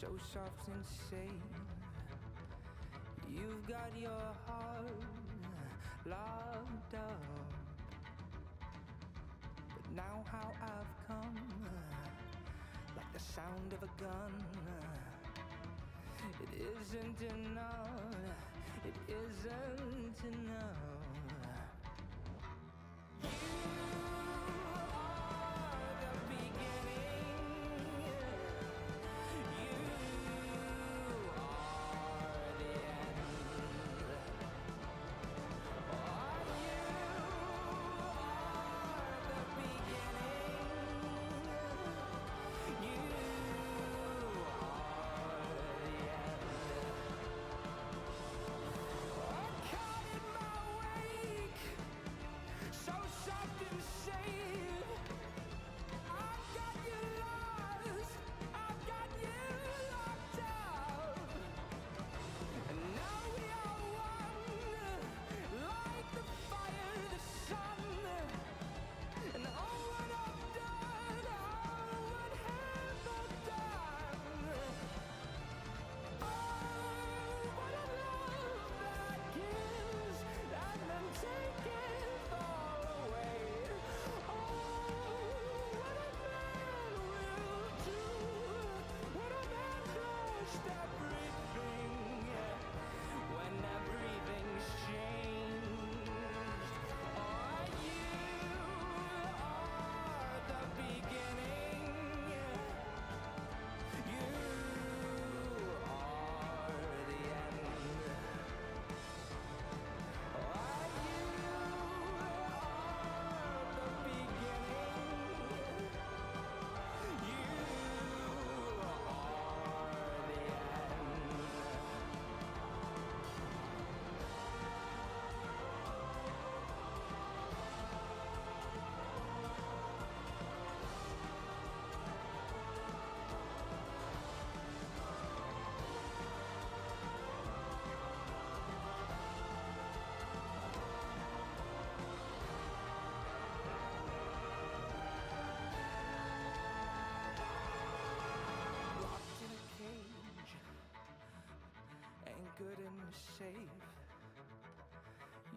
so soft and safe. You've got your heart locked up, but now how I've come, like the sound of a gun. It isn't enough, it isn't enough. Good and safe.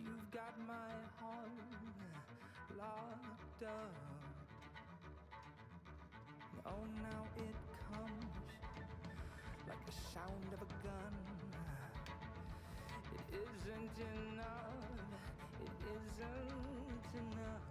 You've got my heart locked up. Oh, now it comes like the sound of a gun. It isn't enough, it isn't enough.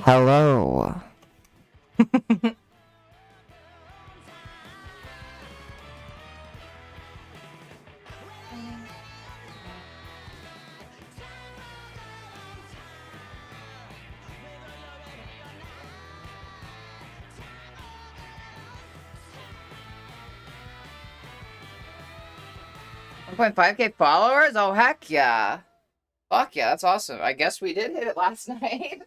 Hello. 1.5K followers? Oh, heck yeah. Fuck yeah, that's awesome. I guess we did hit it last night.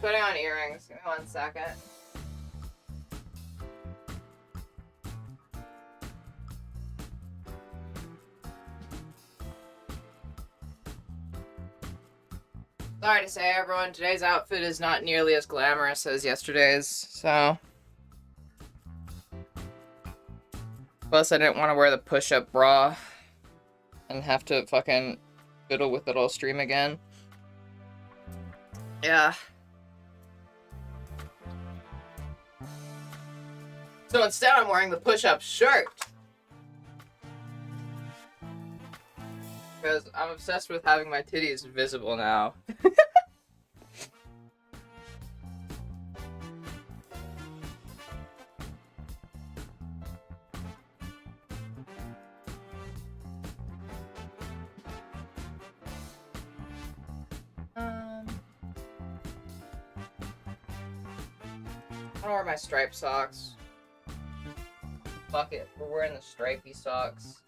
Putting on earrings. Give me 1 second. Sorry to say, everyone, today's outfit is not nearly as glamorous as yesterday's, so... Plus, I didn't want to wear the push-up bra and have to fucking fiddle with it all stream again. Yeah. So instead, I'm wearing the push-up shirt. Because I'm obsessed with having my titties visible now. I don't wear my striped socks. Fuck it, we're wearing the stripy socks.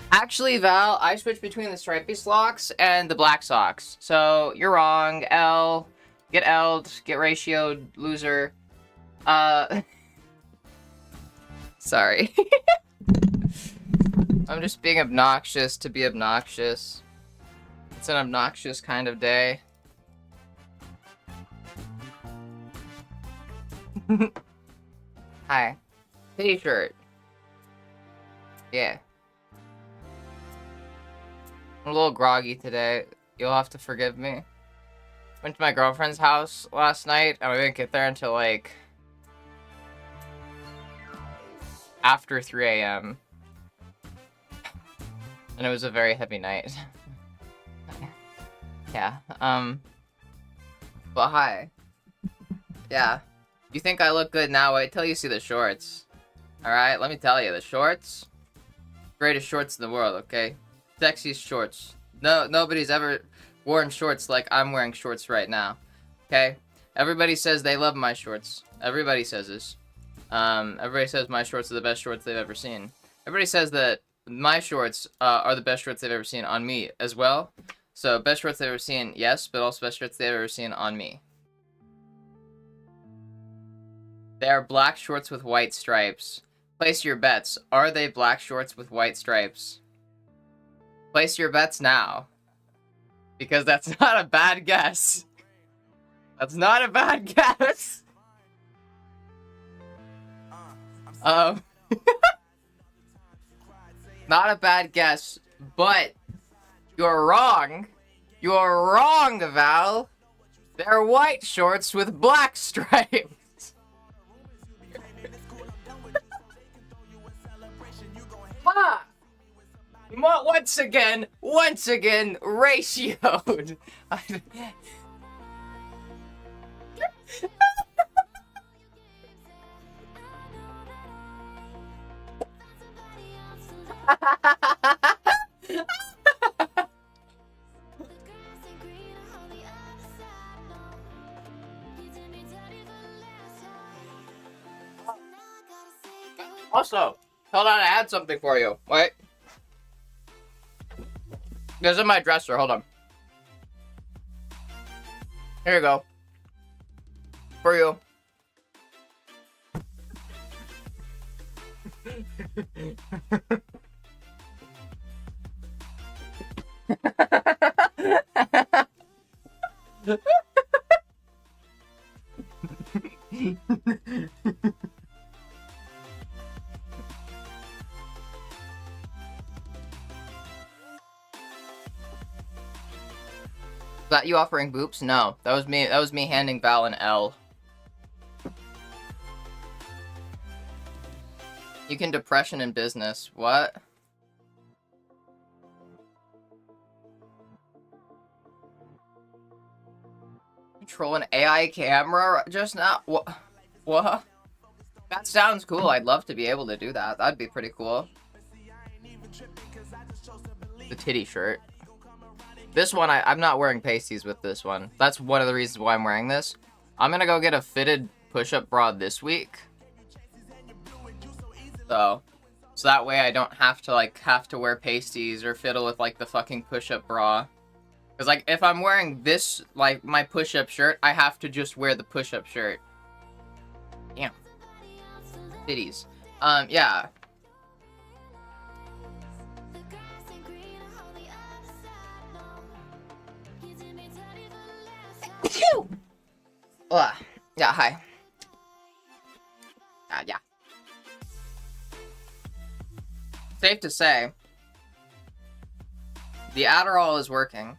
Actually, Val, I switched between the stripy socks and the black socks. So, you're wrong. L. Get L'd. Get ratioed. Loser. Sorry. I'm just being obnoxious to be obnoxious. It's an obnoxious kind of day. Hi. T-shirt. Yeah. I'm a little groggy today. You'll have to forgive me. Went to my girlfriend's house last night, and we didn't get there until, like, after 3 a.m. And it was a very heavy night. Yeah, but hi. Yeah. You think I look good now? Wait till you see the shorts. Alright, let me tell you, the shorts? Greatest shorts in the world, okay? Sexiest shorts. No, nobody's ever worn shorts like I'm wearing shorts right now. Okay? Everybody says they love my shorts. Everybody says this. Everybody says my shorts are the best shorts they've ever seen. Everybody says that my shorts are the best shorts they've ever seen on me as well. So, best shorts they've ever seen, yes, but also best shorts they've ever seen on me. They are black shorts with white stripes. Place your bets. Are they black shorts with white stripes? Place your bets now. Because that's not a bad guess. That's not a bad guess. Not a bad guess, but you're wrong. You're wrong, Val. They're white shorts with black stripes. Ah! Once again, ratioed. Also, hold on, I had something for you. Wait. This is in my dresser, hold on. Here you go. For you. That you offering boops? No, that was me. That was me handing Val an L. You can depression in business. What? Control an AI camera just now? What? What? That sounds cool. I'd love to be able to do that. That'd be pretty cool. The titty shirt. This one, I'm not wearing pasties with this one. That's one of the reasons why I'm wearing this. I'm gonna go get a fitted push-up bra this week. So that way I don't have to wear pasties or fiddle with like the fucking push-up bra. Cause like if I'm wearing this like my push-up shirt, I have to just wear the push-up shirt. Damn. Titties. Yeah. Yeah, hi. Yeah. Safe to say, the Adderall is working.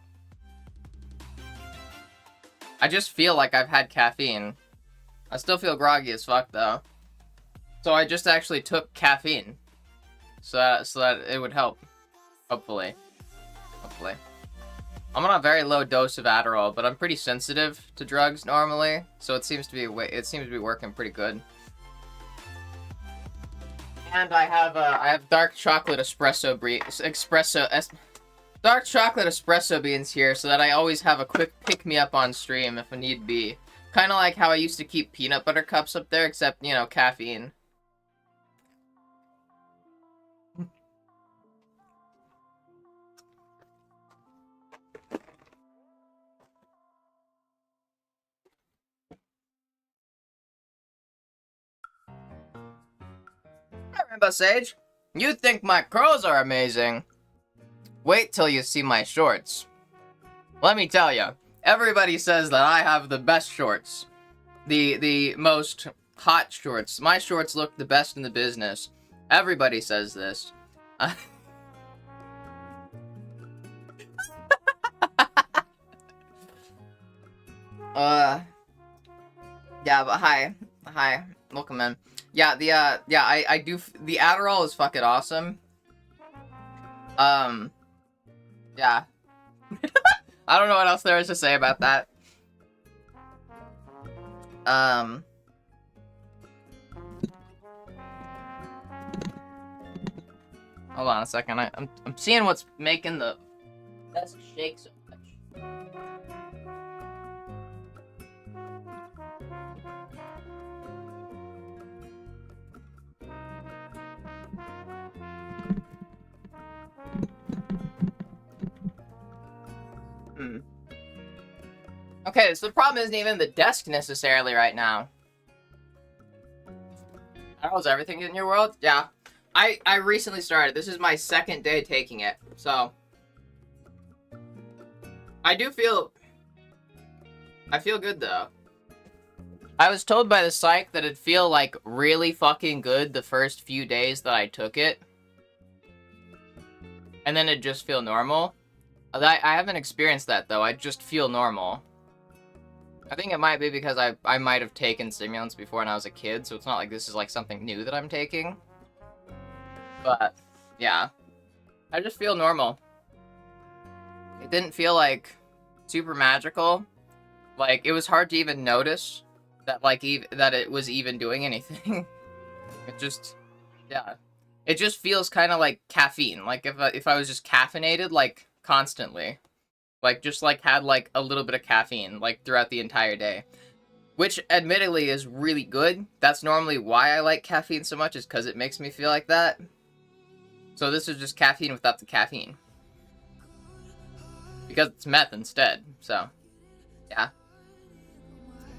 I just feel like I've had caffeine. I still feel groggy as fuck, though. So I just actually took caffeine. So that it would help. Hopefully. Hopefully. I'm on a very low dose of Adderall, but I'm pretty sensitive to drugs normally, so it seems to be working pretty good. And I have dark chocolate dark chocolate espresso beans here, so that I always have a quick pick-me-up on stream if need be. Kind of like how I used to keep peanut butter cups up there, except, you know, caffeine. Remember, Sage? You think my curls are amazing. Wait till you see my shorts. Let me tell you, everybody says that I have the best shorts. The most hot shorts. My shorts look the best in the business. Everybody says this. Yeah, but hi. Welcome in. Yeah, I do, the Adderall is fucking awesome. Yeah. I don't know what else there is to say about that. Hold on a second, I'm seeing what's making the desk shake so much. Okay, so the problem isn't even the desk necessarily right now. How's everything in your world? Yeah. I recently started. This is my second day taking it, so I feel good though. I was told by the psych that it'd feel like really fucking good the first few days that I took it. And then it'd just feel normal. I haven't experienced that though. I just feel normal. I think it might be because I might have taken stimulants before when I was a kid, so it's not like this is like something new that I'm taking. But, yeah. I just feel normal. It didn't feel like super magical. Like, it was hard to even notice that that it was even doing anything. It just, yeah. It just feels kind of like caffeine. Like if I was just caffeinated, like, constantly. Like, just, like, had, like, a little bit of caffeine, like, throughout the entire day. Which, admittedly, is really good. That's normally why I like caffeine so much, is because it makes me feel like that. So this is just caffeine without the caffeine. Because it's meth instead, so, yeah.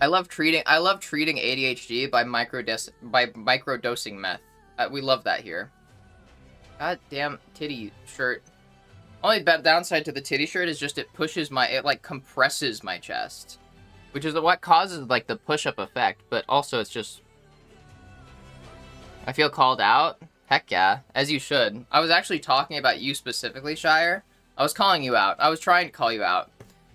I love treating ADHD by microdosing meth. We love that here. God damn titty shirt. Only bad downside to the titty shirt is just it pushes it like compresses my chest. Which is what causes like the push-up effect, but also it's just... I feel called out. Heck yeah, as you should. I was actually talking about you specifically, Shire. I was calling you out. I was trying to call you out.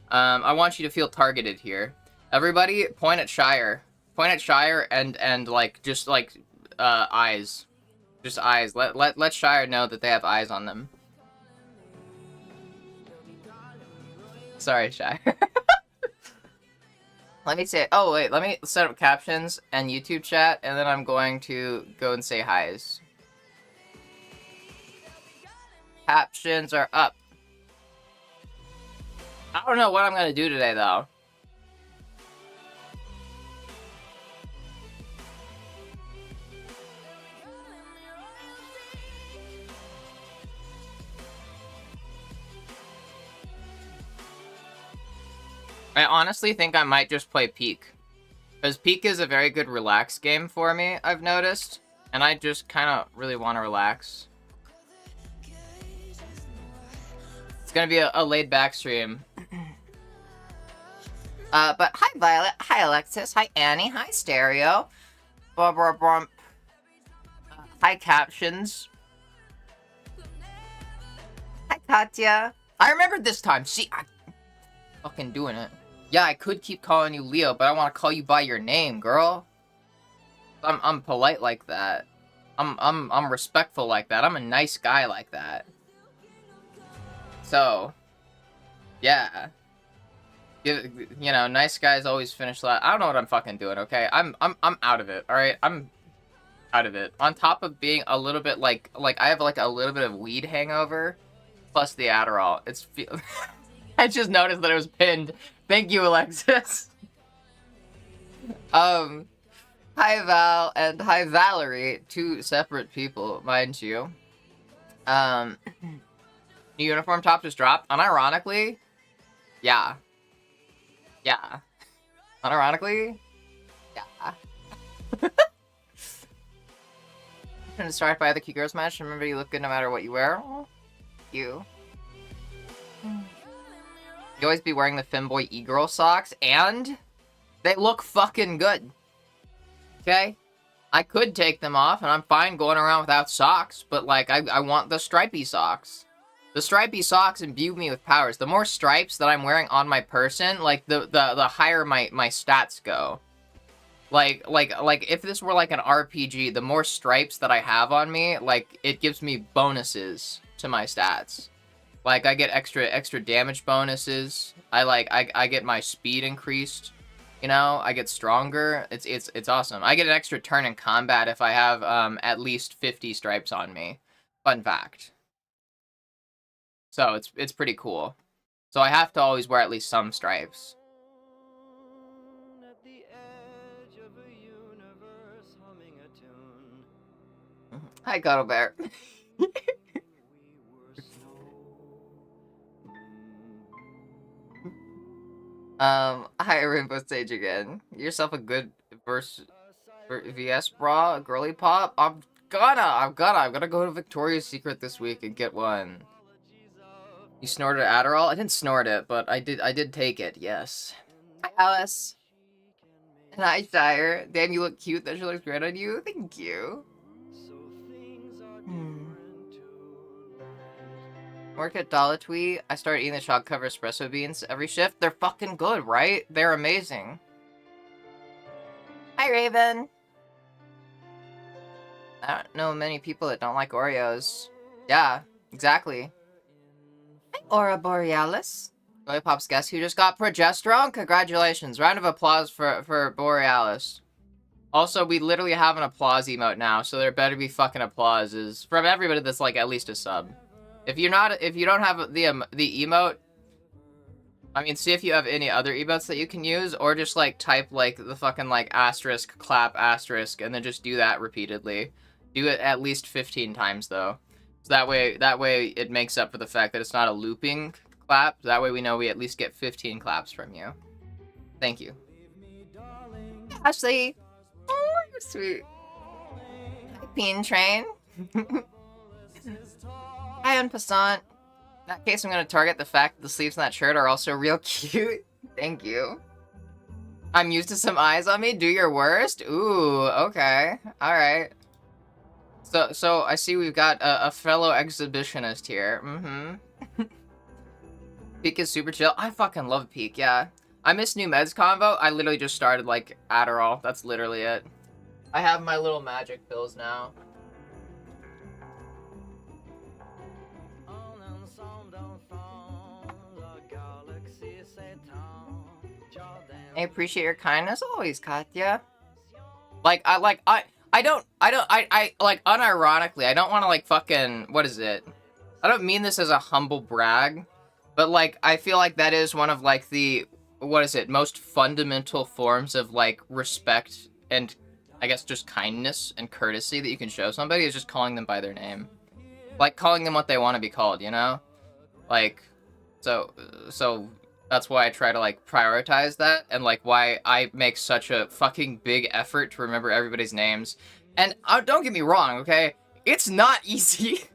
I want you to feel targeted here. Everybody, point at Shire. Point at Shire and like, just like, eyes. Just eyes. Let Shire know that they have eyes on them. Sorry, Shire. Let me say... Oh, wait. Let me set up captions and YouTube chat, and then I'm going to go and say hi's. Captions are up. I don't know what I'm going to do today, though. I honestly think I might just play Peak. Because Peak is a very good relax game for me, I've noticed. And I just kind of really want to relax. It's going to be a laid-back stream. But hi Violet, hi Alexis, hi Annie, hi Stereo. Hi Captions. Hi Katya. I remembered this time. See, I'm fucking doing it. Yeah, I could keep calling you Leo, but I want to call you by your name, girl. I'm polite like that. I'm respectful like that. I'm a nice guy like that. So, yeah. You know, nice guys always finish last. I don't know what I'm fucking doing, okay? I'm out of it, alright? I'm out of it. On top of being a little bit like I have like a little bit of weed hangover, plus the Adderall. It's I just noticed that it was pinned. Thank you, Alexis. Hi Val and hi Valerie, two separate people, mind you. New uniform top just dropped. Unironically, yeah. Yeah. Unironically, yeah. Trying to start by the cute girls match. Remember, you look good no matter what you wear. Oh, you. You always be wearing the Femboy e-girl socks, and they look fucking good. Okay? I could take them off, and I'm fine going around without socks, but, like, I want the stripy socks. The stripy socks imbue me with powers. The more stripes that I'm wearing on my person, like, the higher my stats go. Like, if this were, like, an RPG, the more stripes that I have on me, like, it gives me bonuses to my stats. Like, I get extra damage bonuses. I get my speed increased. You know, I get stronger. It's awesome. I get an extra turn in combat if I have at least 50 stripes on me. Fun fact. So it's pretty cool. So I have to always wear at least some stripes. Hi, Cuddle Bear. Hi Rainbow Stage again. Yourself a good VS bra, a girly pop? I'm gonna go to Victoria's Secret this week and get one. You snorted Adderall? I didn't snort it, but I did take it, yes. Hi Alice. And hi Shire. Damn, you look cute. That sure looks great on you. Thank you. Work at Dollatwee. I started eating the shock cover espresso beans every shift. They're fucking good, right? They're amazing. Hi, Raven. I don't know many people that don't like Oreos. Yeah, exactly. Hi, Aura Borealis. Lollipop's guess who just got progesterone? Congratulations. Round of applause for Borealis. Also, we literally have an applause emote now, so there better be fucking applauses from everybody that's like at least a sub. If you don't have the emote, I mean, see if you have any other emotes that you can use, or just like type like the fucking like asterisk, clap, asterisk, and then just do that repeatedly. Do it at least 15 times though, so that way it makes up for the fact that it's not a looping clap. That way we know we at least get 15 claps from you. Thank you, Ashley. Oh, you're sweet. Alpine train. Hi, en passant. In that case, I'm gonna target the fact that the sleeves in that shirt are also real cute. Thank you. I'm used to some eyes on me. Do your worst. Ooh, okay. Alright. So I see we've got a fellow exhibitionist here. Mm-hmm. Peak is super chill. I fucking love Peak, yeah. I miss New Meds Convo. I literally just started, like, Adderall. That's literally it. I have my little magic pills now. I appreciate your kindness always, Katya. Like, I don't, like, unironically, I don't want to, like, fucking, what is it? I don't mean this as a humble brag, but, like, I feel like that is one of, like, the, what is it, most fundamental forms of, like, respect and, I guess, just kindness and courtesy that you can show somebody is just calling them by their name. Like, calling them what they want to be called, you know? Like, so that's why I try to, like, prioritize that, and, like, why I make such a fucking big effort to remember everybody's names. And don't get me wrong, okay? It's not easy.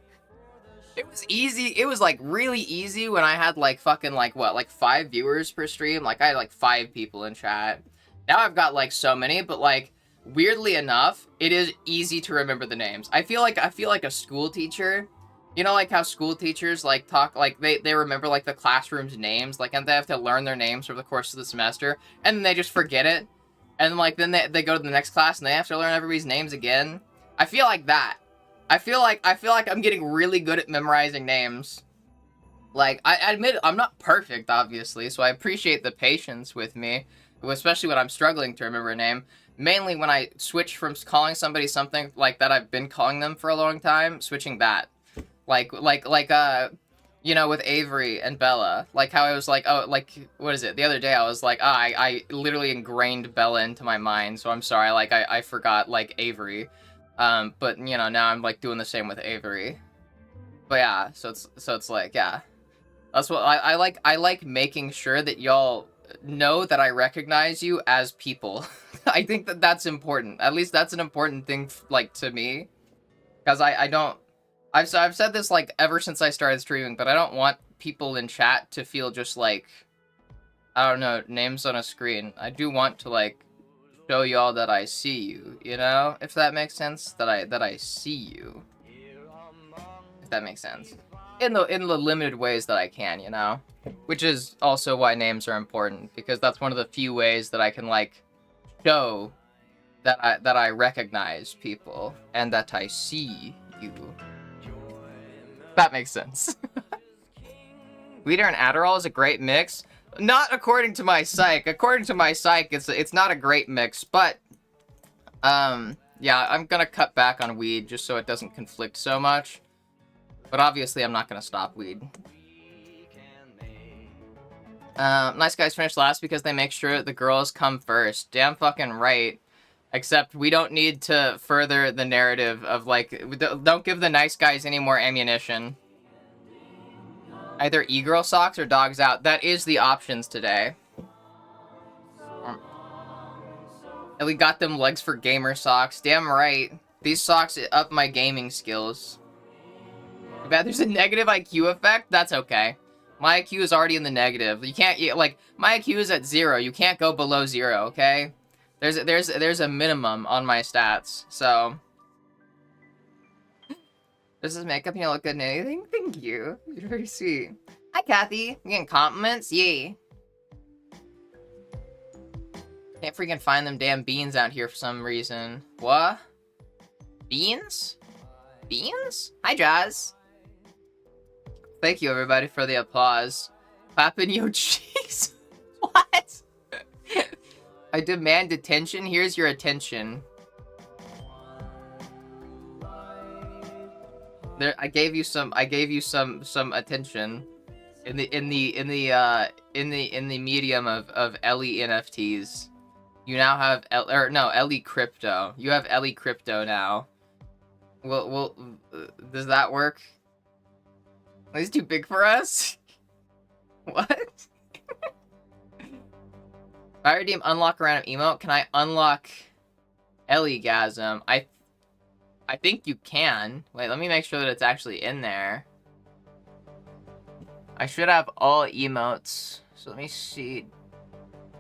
It was easy. It was, like, really easy when I had, like, fucking, like, what, like, 5 viewers per stream? Like, I had, like, 5 people in chat. Now I've got, like, so many, but, like, weirdly enough, it is easy to remember the names. I feel like a school teacher. You know, like, how school teachers, like, talk, like, they remember, like, the classroom's names, like, and they have to learn their names over the course of the semester, and then they just forget it, and, like, then they go to the next class, and they have to learn everybody's names again. I feel like that. I feel like I'm getting really good at memorizing names. Like, I admit I'm not perfect, obviously, so I appreciate the patience with me, especially when I'm struggling to remember a name. Mainly when I switch from calling somebody something, like, that I've been calling them for a long time, switching that. Like, you know, with Avery and Bella, like how I was like, oh, like, what is it? The other day I was like, I literally ingrained Bella into my mind, so I'm sorry, like, I forgot, like, Avery. But, you know, now I'm, like, doing the same with Avery. But yeah, so it's like, yeah. That's what I like making sure that y'all know that I recognize you as people. I think that that's important. At least that's an important thing, like, to me. Because I don't... I've said this, like, ever since I started streaming, but I don't want people in chat to feel just, like, I don't know, names on a screen. I do want to, like, show y'all that I see you, you know? If that makes sense? That I see you. If that makes sense. In the limited ways that I can, you know? Which is also why names are important, because that's one of the few ways that I can, like, show that I recognize people, and that I see you. That makes sense. Weeder and Adderall is a great mix. Not according to my psych. According to my psych, it's not a great mix, but yeah, I'm gonna cut back on weed just so it doesn't conflict so much. But obviously, I'm not gonna stop weed. Nice guys finish last because they make sure the girls come first. Damn fucking right. Except we don't need to further the narrative of, like, don't give the nice guys any more ammunition. Either e-girl socks or dogs out. That is the options today. And we got them legs for gamer socks. Damn right. These socks up my gaming skills. Too bad there's a negative IQ effect. That's okay. My IQ is already in the negative. You can't, like, my IQ is at 0. You can't go below 0, okay? There's a minimum on my stats, so. Does this makeup you look good in anything? Thank you. You're very sweet. Hi, Kathy. You getting compliments? Yay. Can't freaking find them damn beans out here for some reason. What? Beans? Beans? Hi, Jazz. Thank you, everybody, for the applause. Clapping your cheeks. What? I demand attention. Here's your attention. There, I gave you some attention in the medium of Ellie NFTs. You now have Ellie Crypto. You have Ellie Crypto now. Well, does that work? Is too big for us? What? I redeem unlock a random emote. Can I unlock Ellie-gasm? I I think you can. Wait, let me make sure that it's actually in there. I should have all emotes. So let me see.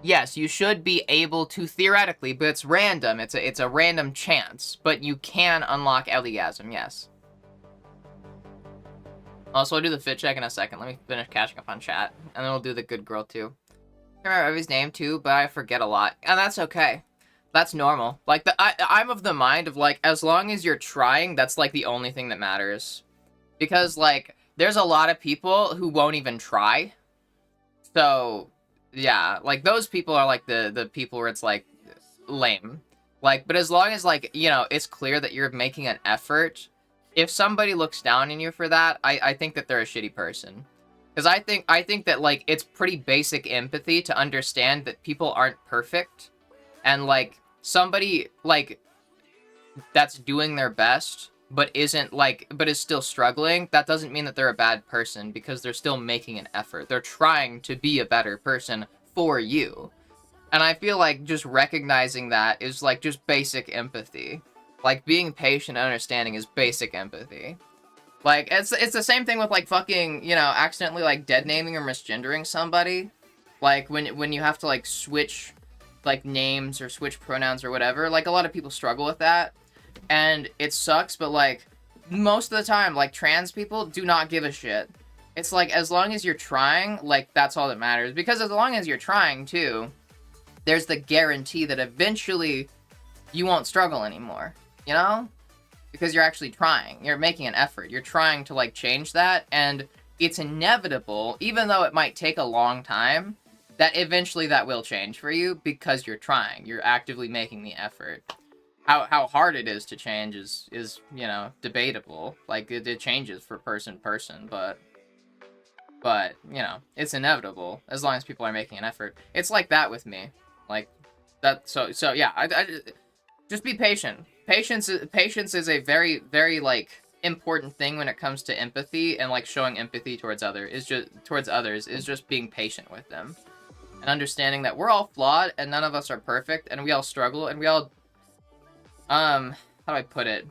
Yes, you should be able to theoretically, but it's random. It's a random chance, but you can unlock Eliasm, yes. Also, I'll do the fit check in a second. Let me finish catching up on chat, and then we'll do the good girl too. I remember everybody's name too, but I forget a lot, and that's okay. That's normal. Like, I'm of the mind of, like, as long as you're trying, that's, like, the only thing that matters. Because, like, there's a lot of people who won't even try. So, yeah, like, those people are, like, the people where it's, like, lame. Like, but as long as, like, you know, it's clear that you're making an effort, if somebody looks down on you for that, I think that they're a shitty person. Because I think that, like, it's pretty basic empathy to understand that people aren't perfect. And, like, somebody, like, that's doing their best, but isn't, like, but is still struggling, that doesn't mean that they're a bad person, because they're still making an effort. They're trying to be a better person for you. And I feel like just recognizing that is, like, just basic empathy. Like, being patient and understanding is basic empathy. Like, it's the same thing with, like, fucking, you know, accidentally, like, dead naming or misgendering somebody. Like, when you have to, like, switch, like, names or switch pronouns or whatever, like, a lot of people struggle with that, and it sucks, but, like, most of the time, like, trans people do not give a shit. It's like, as long as you're trying, like, that's all that matters, because as long as you're trying, too, there's the guarantee that eventually you won't struggle anymore, you know? Because you're actually trying, you're making an effort, you're trying to, like, change that, and it's inevitable, even though it might take a long time, that eventually that will change for you because you're trying. You're actively making the effort. How hard it is to change is you know, debatable. Like, it changes for person to person, but you know, it's inevitable as long as people are making an effort. It's like that with me. Like, that, so yeah, I just be patient. Patience is a very, very, like, important thing when it comes to empathy, and, like, showing empathy towards others is just being patient with them. And understanding that we're all flawed, and none of us are perfect, and we all struggle, and we all, how do I put it?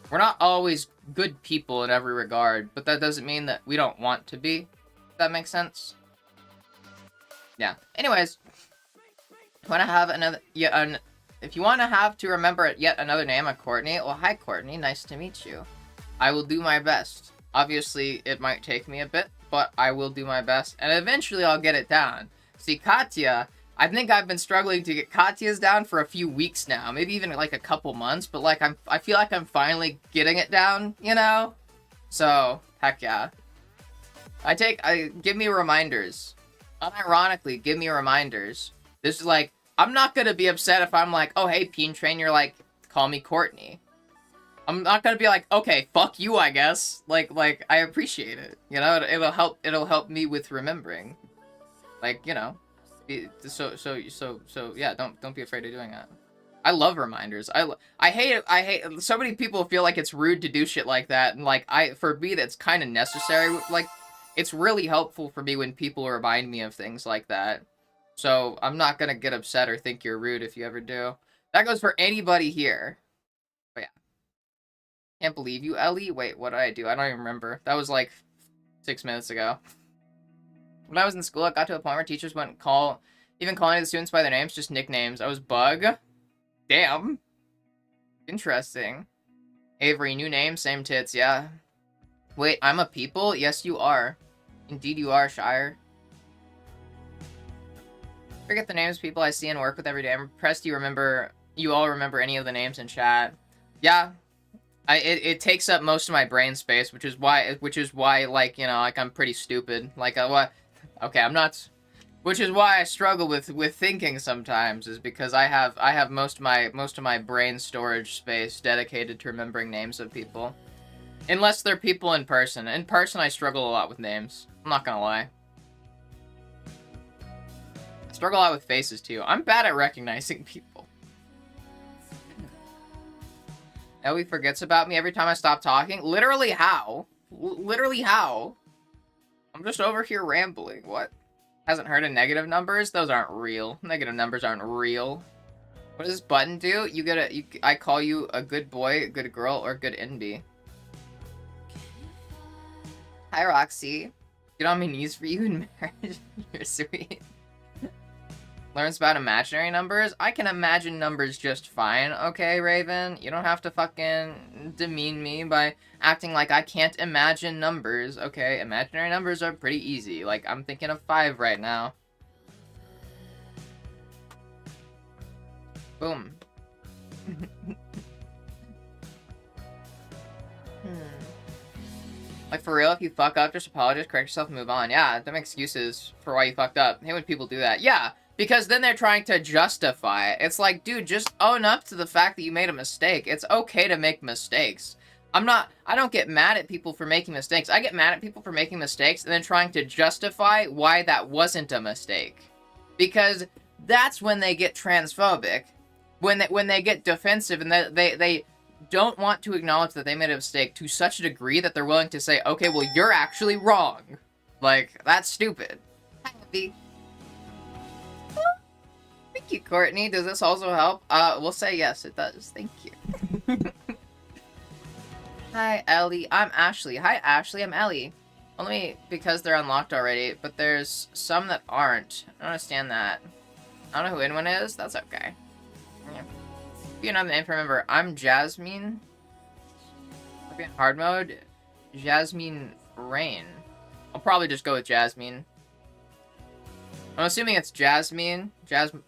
We're not always good people in every regard, but that doesn't mean that we don't want to be. If that makes sense? Yeah. Anyways, want to have another, if you want to have to remember yet another name of Courtney, well, hi Courtney, nice to meet you. I will do my best. Obviously, it might take me a bit, but I will do my best, and eventually I'll get it down. See, Katya, I think I've been struggling to get Katya's down for a few weeks now, maybe even like a couple months, but like I feel like I'm finally getting it down, you know? So, heck yeah. Give me reminders. Unironically, give me reminders. This is like, I'm not gonna be upset if I'm like, oh hey, Peen Train, you're like, call me Courtney. I'm not gonna be like, okay, fuck you, I guess. Like, I appreciate it. You know, it'll help me with remembering. Like, you know, so yeah, don't be afraid of doing that. I love reminders. I hate so many people feel like it's rude to do shit like that, and like, for me, that's kind of necessary. Like, it's really helpful for me when people remind me of things like that. So I'm not gonna get upset or think you're rude if you ever do. That goes for anybody here. But yeah. Can't believe you, Ellie. Wait, what did I do? I don't even remember. That was like 6 minutes ago. When I was in school, it got to a point where teachers wouldn't even calling the students by their names, just nicknames. I was Bug. Damn. Interesting. Avery, new name, same tits, yeah. Wait, I'm a people? Yes, you are. Indeed you are, Shire. Forget the names of people I see and work with every day. I'm impressed you all remember any of the names in chat. Yeah. It takes up most of my brain space, which is why, like, you know, like, I'm pretty stupid. Like, what? Okay, I'm not. Which is why I struggle with thinking sometimes, is because I have most of my brain storage space dedicated to remembering names of people, unless they're people in person. In person, I struggle a lot with names. I'm not gonna lie. I struggle a lot with faces too. I'm bad at recognizing people. Ellie forgets about me every time I stop talking? Literally how? Literally how? I'm just over here rambling. What? Hasn't heard of negative numbers? Those aren't real. Negative numbers aren't real. What does this button do? You get a. I call you a good boy, a good girl, or a good NB. Hi, Roxy. Get on my knees for you in marriage. You're sweet. Learns about imaginary numbers. I can imagine numbers just fine, okay, Raven? You don't have to fucking demean me by acting like I can't imagine numbers, okay? Imaginary numbers are pretty easy. Like, I'm thinking of 5 right now. Boom. Like, for real, if you fuck up, just apologize, correct yourself, and move on. Yeah, don't make excuses for why you fucked up. I hate when people do that. Yeah, because then they're trying to justify it. It's like, dude, just own up to the fact that you made a mistake. It's okay to make mistakes. I don't get mad at people for making mistakes. I get mad at people for making mistakes and then trying to justify why that wasn't a mistake. Because that's when they get transphobic. When they get defensive and they don't want to acknowledge that they made a mistake to such a degree that they're willing to say, okay, well, you're actually wrong. Like, that's stupid. Happy. Thank you, Courtney. Does this also help? We'll say yes, it does. Thank you. Hi, Ellie. I'm Ashley. Hi, Ashley. I'm Ellie. Only because they're unlocked already, but there's some that aren't. I don't understand that. I don't know who Inwin is. That's okay. Yeah. If you know the name, remember, I'm Jasmine. I'll be in hard mode. Jasmine Rain. I'll probably just go with Jasmine. I'm assuming it's Jasmine,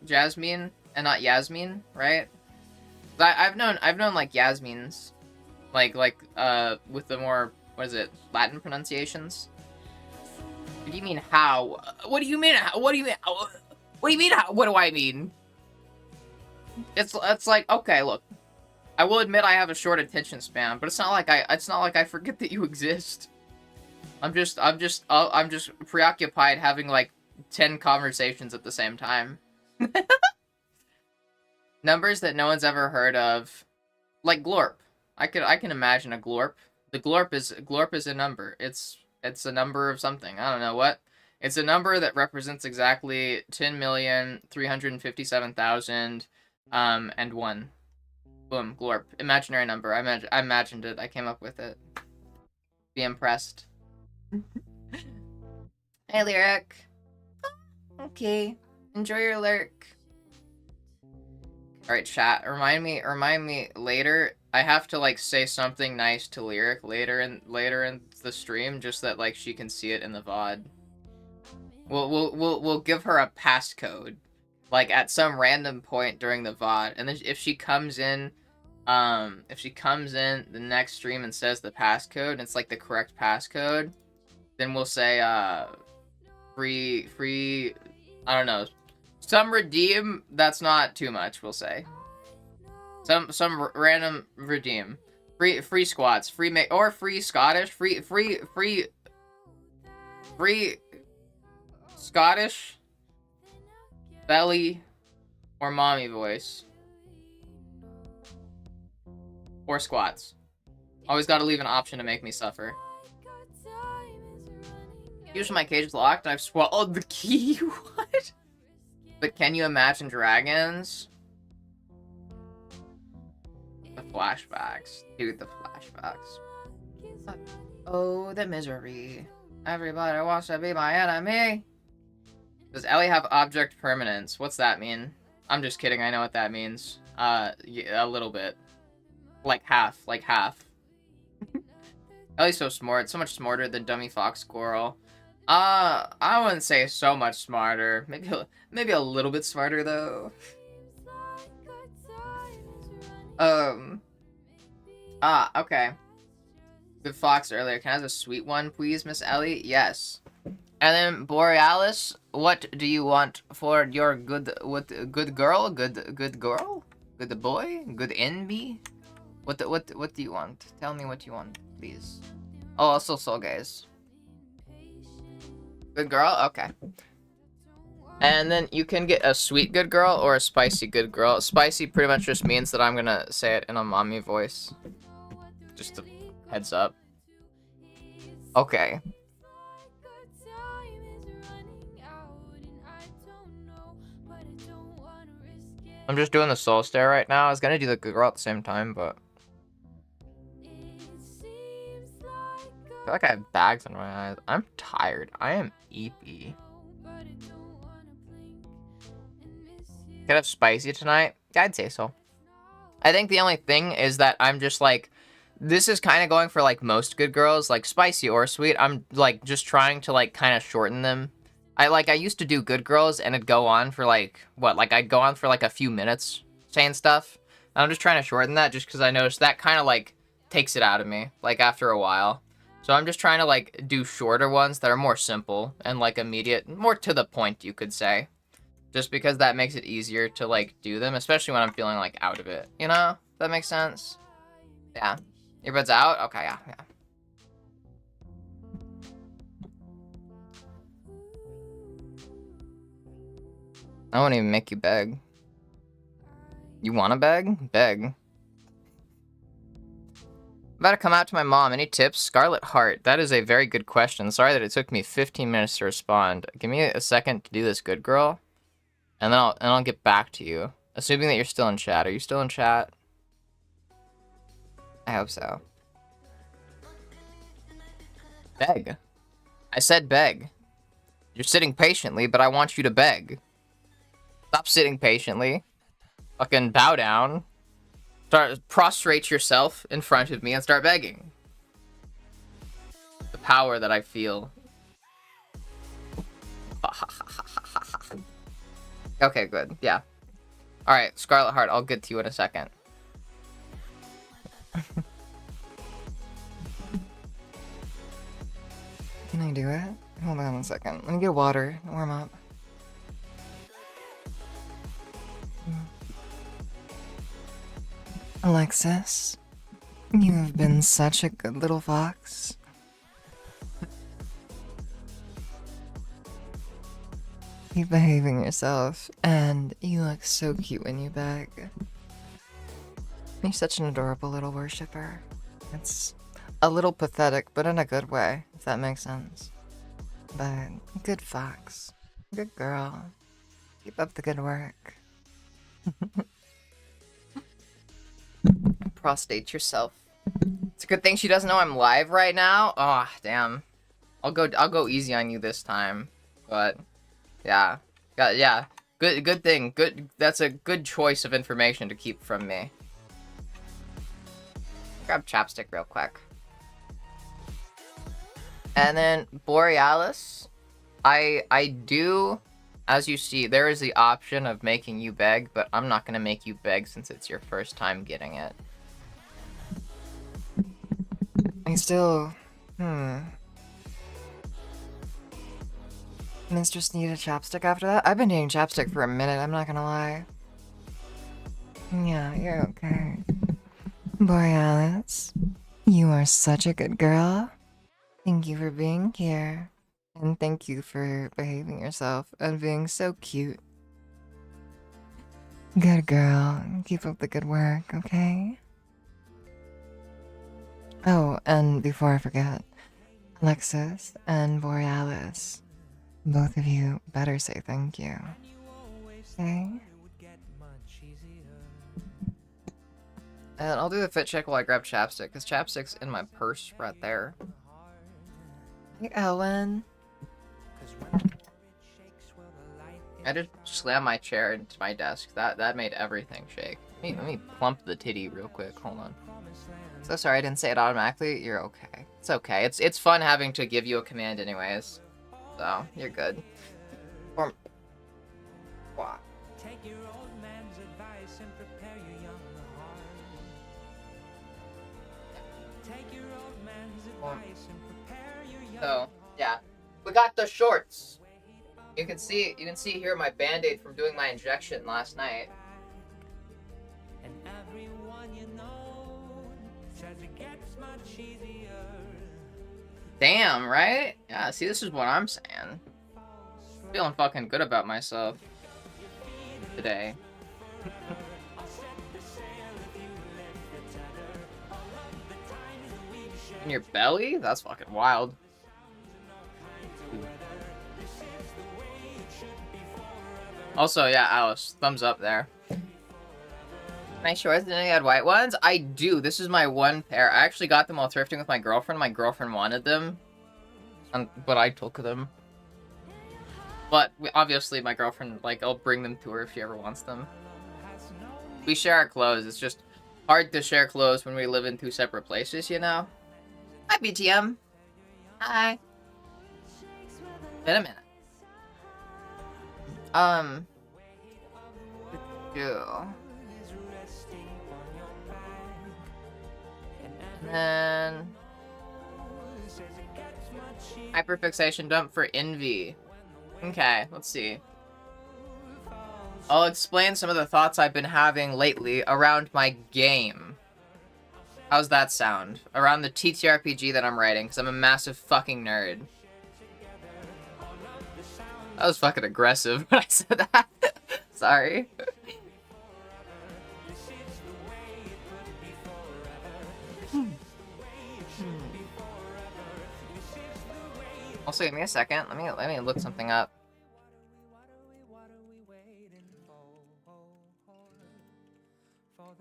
Jasmine, and not Yasmin, right? I've known like Yasmines, like with the more, what is it, Latin pronunciations. What do you mean how? What do you mean? What do you mean? What do you mean? How? What do I mean? It's like, okay, look, I will admit I have a short attention span, but it's not like I forget that you exist. I'm just preoccupied having like 10 conversations at the same time. Numbers that no one's ever heard of, like Glorp. I can imagine a Glorp. The Glorp is a number. It's a number of something. I don't know what. It's a number that represents exactly 10,357,000 and 1. Boom, Glorp. Imaginary number. I imagined it. I came up with it. Be impressed. Hey, Lyric. Okay. Enjoy your Lyric. Alright, chat. Remind me later. I have to like say something nice to Lyric later in the stream, just that like she can see it in the VOD. We'll give her a passcode, like at some random point during the VOD, and then if she comes in the next stream and says the passcode, and it's like the correct passcode, then we'll say free I don't know, some redeem that's not too much, we'll say some random redeem, free squats, free Scottish, free Scottish belly or mommy voice or squats. Always got to leave an option to make me suffer. Usually my cage is locked and I've swallowed the key. What? But can you imagine dragons? The flashbacks. Dude, the flashbacks. Oh, the misery. Everybody wants to be my enemy. Does Ellie have object permanence? What's that mean? I'm just kidding, I know what that means. Yeah, a little bit. Like half. Ellie's so smart, so much smarter than Dummy Fox Squirrel. I wouldn't say so much smarter. Maybe a little bit smarter, though. Okay. Good fox earlier. Can I have a sweet one, please, Miss Ellie? Yes. And then Borealis, what do you want for your good girl? Good girl? Good boy? Good NB? What do you want? Tell me what you want, please. Oh, also Soul Gaze. Good girl? Okay. And then you can get a sweet good girl or a spicy good girl. Spicy pretty much just means that I'm gonna say it in a mommy voice. Just a heads up. Okay. I'm just doing the soul stare right now. I was gonna do the good girl at the same time, but I feel like I have bags in my eyes. I'm tired. I am eepy. Could have spicy tonight? Yeah, I'd say so. I think the only thing is that I'm just like, this is kind of going for like most good girls, like spicy or sweet. I'm like just trying to like kind of shorten them. I used to do good girls and it'd go on for like, what, like I'd go on for like a few minutes saying stuff. And I'm just trying to shorten that just because I noticed that kind of like takes it out of me, like after a while. So I'm just trying to like do shorter ones that are more simple and like immediate, more to the point, you could say. Just because that makes it easier to like do them, especially when I'm feeling like out of it, you know? That makes sense? Yeah. Earbuds out? Okay, yeah. I won't even make you beg. You wanna beg? Beg. About to come out to my mom. Any tips? Scarlet Heart. That is a very good question. Sorry that it took me 15 minutes to respond. Give me a second to do this, good girl. And then I'll get back to you. Assuming that you're still in chat. Are you still in chat? I hope so. Beg. I said beg. You're sitting patiently, but I want you to beg. Stop sitting patiently. Fucking bow down. Prostrate yourself in front of me and start begging. The power that I feel. Okay, good. Yeah. Alright, Scarlet Heart, I'll get to you in a second. Can I do it? Hold on a second. Let me get water. Warm up. Alexis, you have been such a good little fox. Keep behaving yourself, and you look so cute when you beg. You're such an adorable little worshiper. It's a little pathetic, but in a good way, if that makes sense. But good fox. Good girl. Keep up the good work. Prostate yourself. It's a good thing she doesn't know I'm live right now. Oh, damn. I'll go easy on you this time. But yeah. Yeah. Good thing. That's a good choice of information to keep from me. Grab chapstick real quick. And then Borealis. I do, as you see, there is the option of making you beg, but I'm not gonna make you beg since it's your first time getting it. I still... Mistress need a chapstick after that? I've been needing chapstick for a minute, I'm not gonna lie. Yeah, you're okay. Borealis, you are such a good girl. Thank you for being here. And thank you for behaving yourself and being so cute. Good girl. Keep up the good work, okay? Oh, and before I forget, Alexis and Borealis, both of you better say thank you. Okay? And I'll do the fit check while I grab chapstick, because chapstick's in my purse right there. Hey, Ellen. I just slammed my chair into my desk. That made everything shake. Let me plump the titty real quick. Hold on. So sorry I didn't say it automatically. You're okay. It's okay. It's fun having to give you a command anyways. So, you're good. Or... What? Take your old man's advice and prepare your young heart. Take your old man's advice and prepare your young heart. So, yeah. We got the shorts. You can see here my band-aid from doing my injection last night. And everyone you know says it gets much easier. Damn, right? Yeah, see, this is what I'm saying. Feeling fucking good about myself today. In your belly? That's fucking wild. Also, yeah, Alice, thumbs up there. Nice shorts and then you had white ones? I do. This is my one pair. I actually got them while thrifting with my girlfriend. My girlfriend wanted them. But I took them. But obviously my girlfriend, like, I'll bring them to her if she ever wants them. We share our clothes. It's just hard to share clothes when we live in two separate places, you know? Hi, BTM. Hi. Been a minute. Yeah. And then hyperfixation dump for envy. Okay, let's see. I'll explain some of the thoughts I've been having lately around my game. How's that sound? Around the TTRPG that I'm writing, because I'm a massive fucking nerd. That was fucking aggressive when I said that. Sorry. Also, give me a second. Let me look something up. For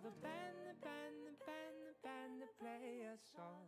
the band to play a song.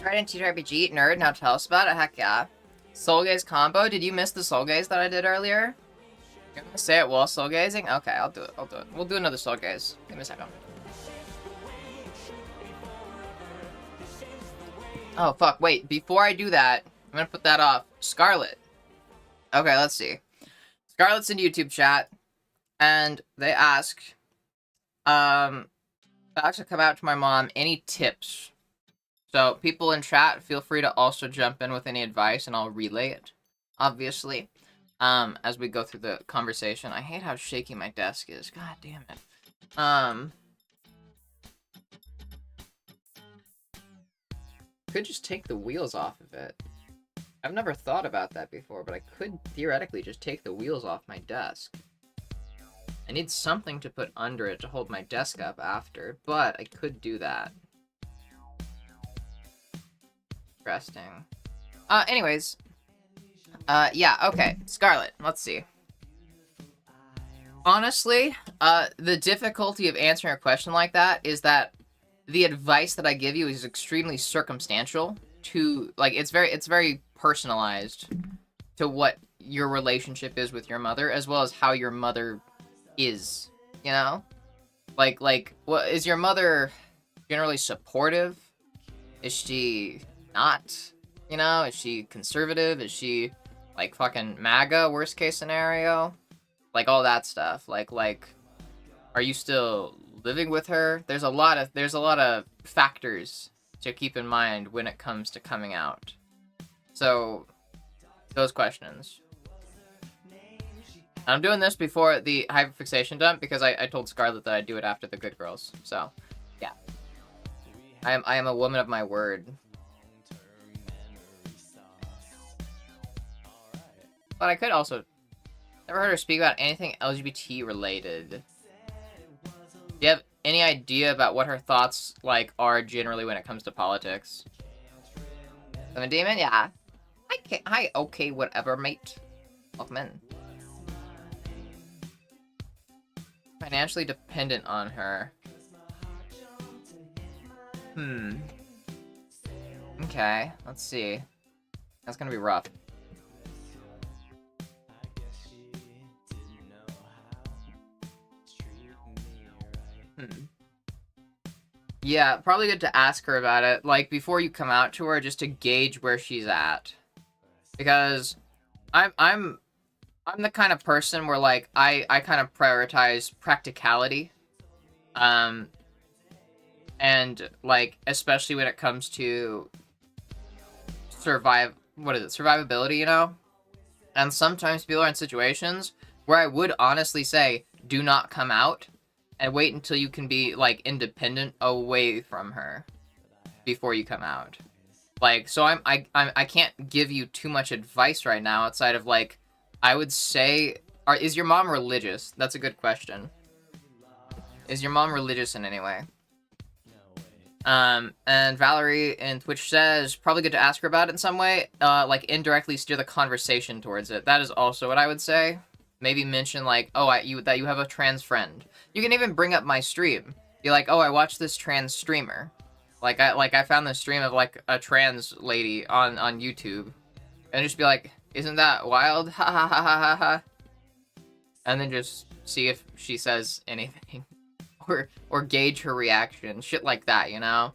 Right in TTRPG, nerd, now tell us about it. Heck yeah. Soul Gaze combo, did you miss the Soul Gaze that I did earlier? You're gonna say it while Soul Gazing? Okay, I'll do it. We'll do another Soul Gaze. Give me a second. Oh, fuck, wait. Before I do that, I'm gonna put that off. Scarlet. Okay, let's see. Scarlet's in YouTube chat, and they ask, about to come out to my mom, any tips? So, people in chat, feel free to also jump in with any advice, and I'll relay it, obviously, as we go through the conversation. I hate how shaky my desk is. God damn it. Could just take the wheels off of it. I've never thought about that before, but I could theoretically just take the wheels off my desk. I need something to put under it to hold my desk up after, but I could do that. Interesting. Anyways. Yeah, okay. Scarlet, let's see. Honestly, the difficulty of answering a question like that is that the advice that I give you is extremely circumstantial to, like, it's very personalized to what your relationship is with your mother, as well as how your mother is, you know? Like, what, is your mother generally supportive? Is she not? You know, is she conservative? Is she, like, fucking MAGA, worst case scenario? Like, all that stuff. Like, are you still living with her? There's a lot of factors to keep in mind when it comes to coming out. So, those questions. I'm doing this before the hyperfixation dump because I told Scarlet that I'd do it after the Good Girls. So, yeah. I am a woman of my word. But I could also... Never heard her speak about anything LGBT related. Do you have any idea about what her thoughts, like, are generally when it comes to politics? Seven Demon? Yeah. Hi, okay, whatever, mate. Welcome in. Financially dependent on her. Okay, let's see. That's gonna be rough. Yeah, probably good to ask her about it, like, before you come out to her, just to gauge where she's at. Because I'm the kind of person where, like, I kind of prioritize practicality. And And, like, especially when it comes to survivability, you know? And sometimes people are in situations where I would honestly say, do not come out and wait until you can be, like, independent away from her before you come out. Like, so I can't give you too much advice right now outside of, like, I would say, is your mom religious? That's a good question. Is your mom religious in any way? And Valerie in Twitch says, probably good to ask her about it in some way, like, indirectly steer the conversation towards it. That is also what I would say. Maybe mention, like, oh, that you have a trans friend. You can even bring up my stream. Be like, oh, I watched this trans streamer. Like, I found this stream of, like, a trans lady on YouTube. And just be like, isn't that wild? Ha ha ha ha ha ha. And then just see if she says anything. Or gauge her reaction. Shit like that, you know?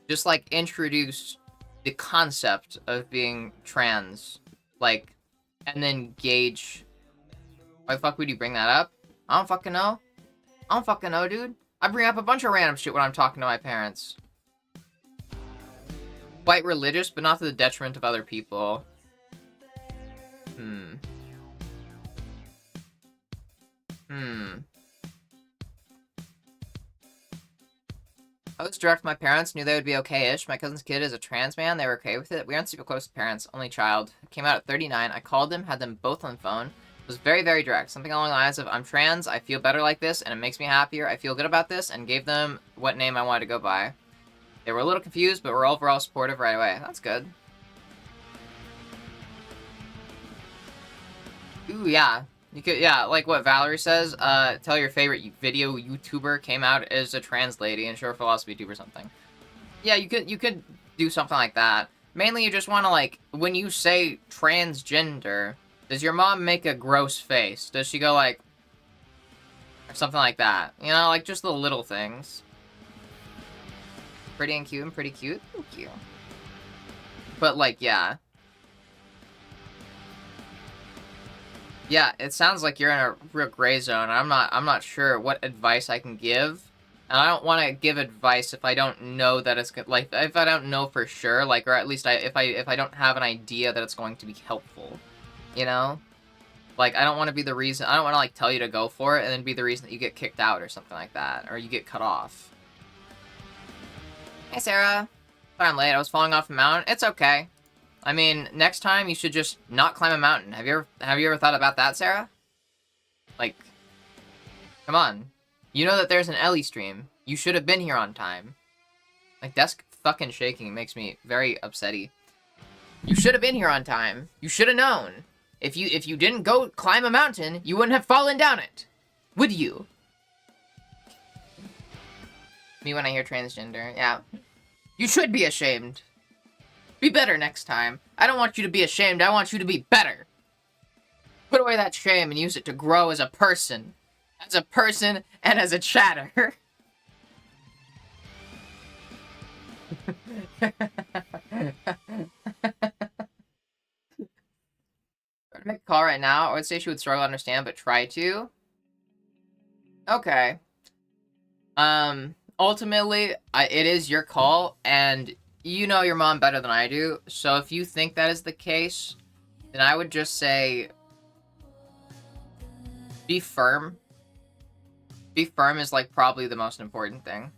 Just, like, introduce the concept of being trans. Like, and then gauge... Why the fuck would you bring that up? I don't fucking know. I don't fucking know, dude. I bring up a bunch of random shit when I'm talking to my parents. Quite religious, but not to the detriment of other people. I was direct with my parents, knew they would be okay-ish. My cousin's kid is a trans man, they were okay with it. We aren't super close to parents, only child. Came out at 39, I called them, had them both on the phone. Was very, very direct. Something along the lines of, I'm trans, I feel better like this, and it makes me happier, I feel good about this, and gave them what name I wanted to go by. They were a little confused, but were overall supportive right away. That's good. Ooh, yeah. You could, yeah, like what Valerie says, tell your favorite video YouTuber came out as a trans lady and show her philosophy tube or something. Yeah, you could do something like that. Mainly you just want to, like, when you say transgender, does your mom make a gross face? Does she go, like, or something like that? You know, like, just the little things. Pretty and cute and pretty cute. Thank you. But, like, yeah. Yeah, it sounds like you're in a real gray zone. I'm not sure what advice I can give. And I don't want to give advice if I don't know that it's like, if I don't know for sure, like, or at least if I don't have an idea that it's going to be helpful, you know? Like, I don't want to be the reason, I don't want to, like, tell you to go for it and then be the reason that you get kicked out or something like that, or you get cut off. Hey, Sarah. Sorry I'm late, I was falling off a mountain. It's okay. I mean, next time you should just not climb a mountain. Have you ever thought about that, Sarah? Like, come on. You know that there's an Ellie stream. You should have been here on time. Like, desk fucking shaking makes me very upsetty. You should have been here on time. You should have known. If you didn't go climb a mountain, you wouldn't have fallen down it. Would you? Me when I hear transgender, yeah. You should be ashamed. Be better next time. I don't want you to be ashamed, I want you to be better. Put away that shame and use it to grow as a person. As a person and as a chatter. Try to make a call right now. I would say she would struggle to understand, but try to. Okay. Ultimately, it is your call, and you know your mom better than I do, so if you think that is the case, then I would just say, be firm. Be firm is, like, probably the most important thing.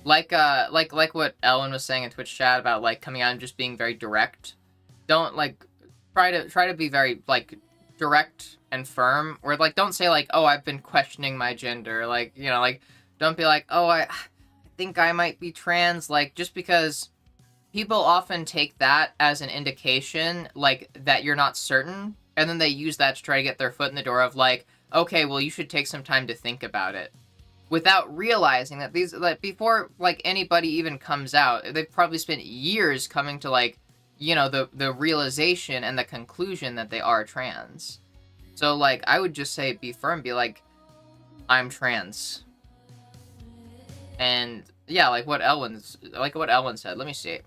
Like what Ellen was saying in Twitch chat about, like, coming out and just being very direct. Don't, like, try to be very, like, direct and firm, or, like, don't say, like, oh, I've been questioning my gender, like, you know, like, don't be like, oh, I think I might be trans, like, just because people often take that as an indication, like, that you're not certain, and then they use that to try to get their foot in the door of, like, okay, well, you should take some time to think about it. Without realizing that these, like, before, like, anybody even comes out, they've probably spent years coming to, like, you know, the realization and the conclusion that they are trans. So, like, I would just say be firm, be like, I'm trans. And, yeah, like what Elwin said, let me see.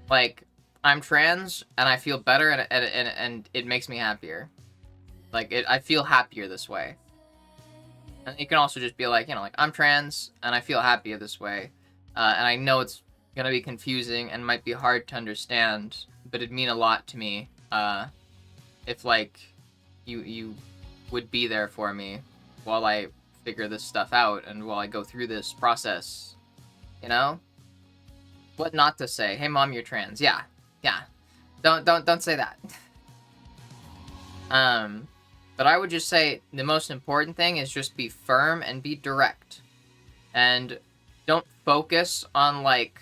Like, I'm trans, and I feel better, and it makes me happier. Like, I feel happier this way. And you can also just be like, like, I'm trans, and I feel happy this way. And I know it's gonna be confusing and might be hard to understand, but it'd mean a lot to me, if, like, you would be there for me while I figure this stuff out and while I go through this process, What not to say? Hey, mom, you're trans. Yeah. Don't say that. But I would just say the most important thing is just be firm and be direct. And don't focus on, like...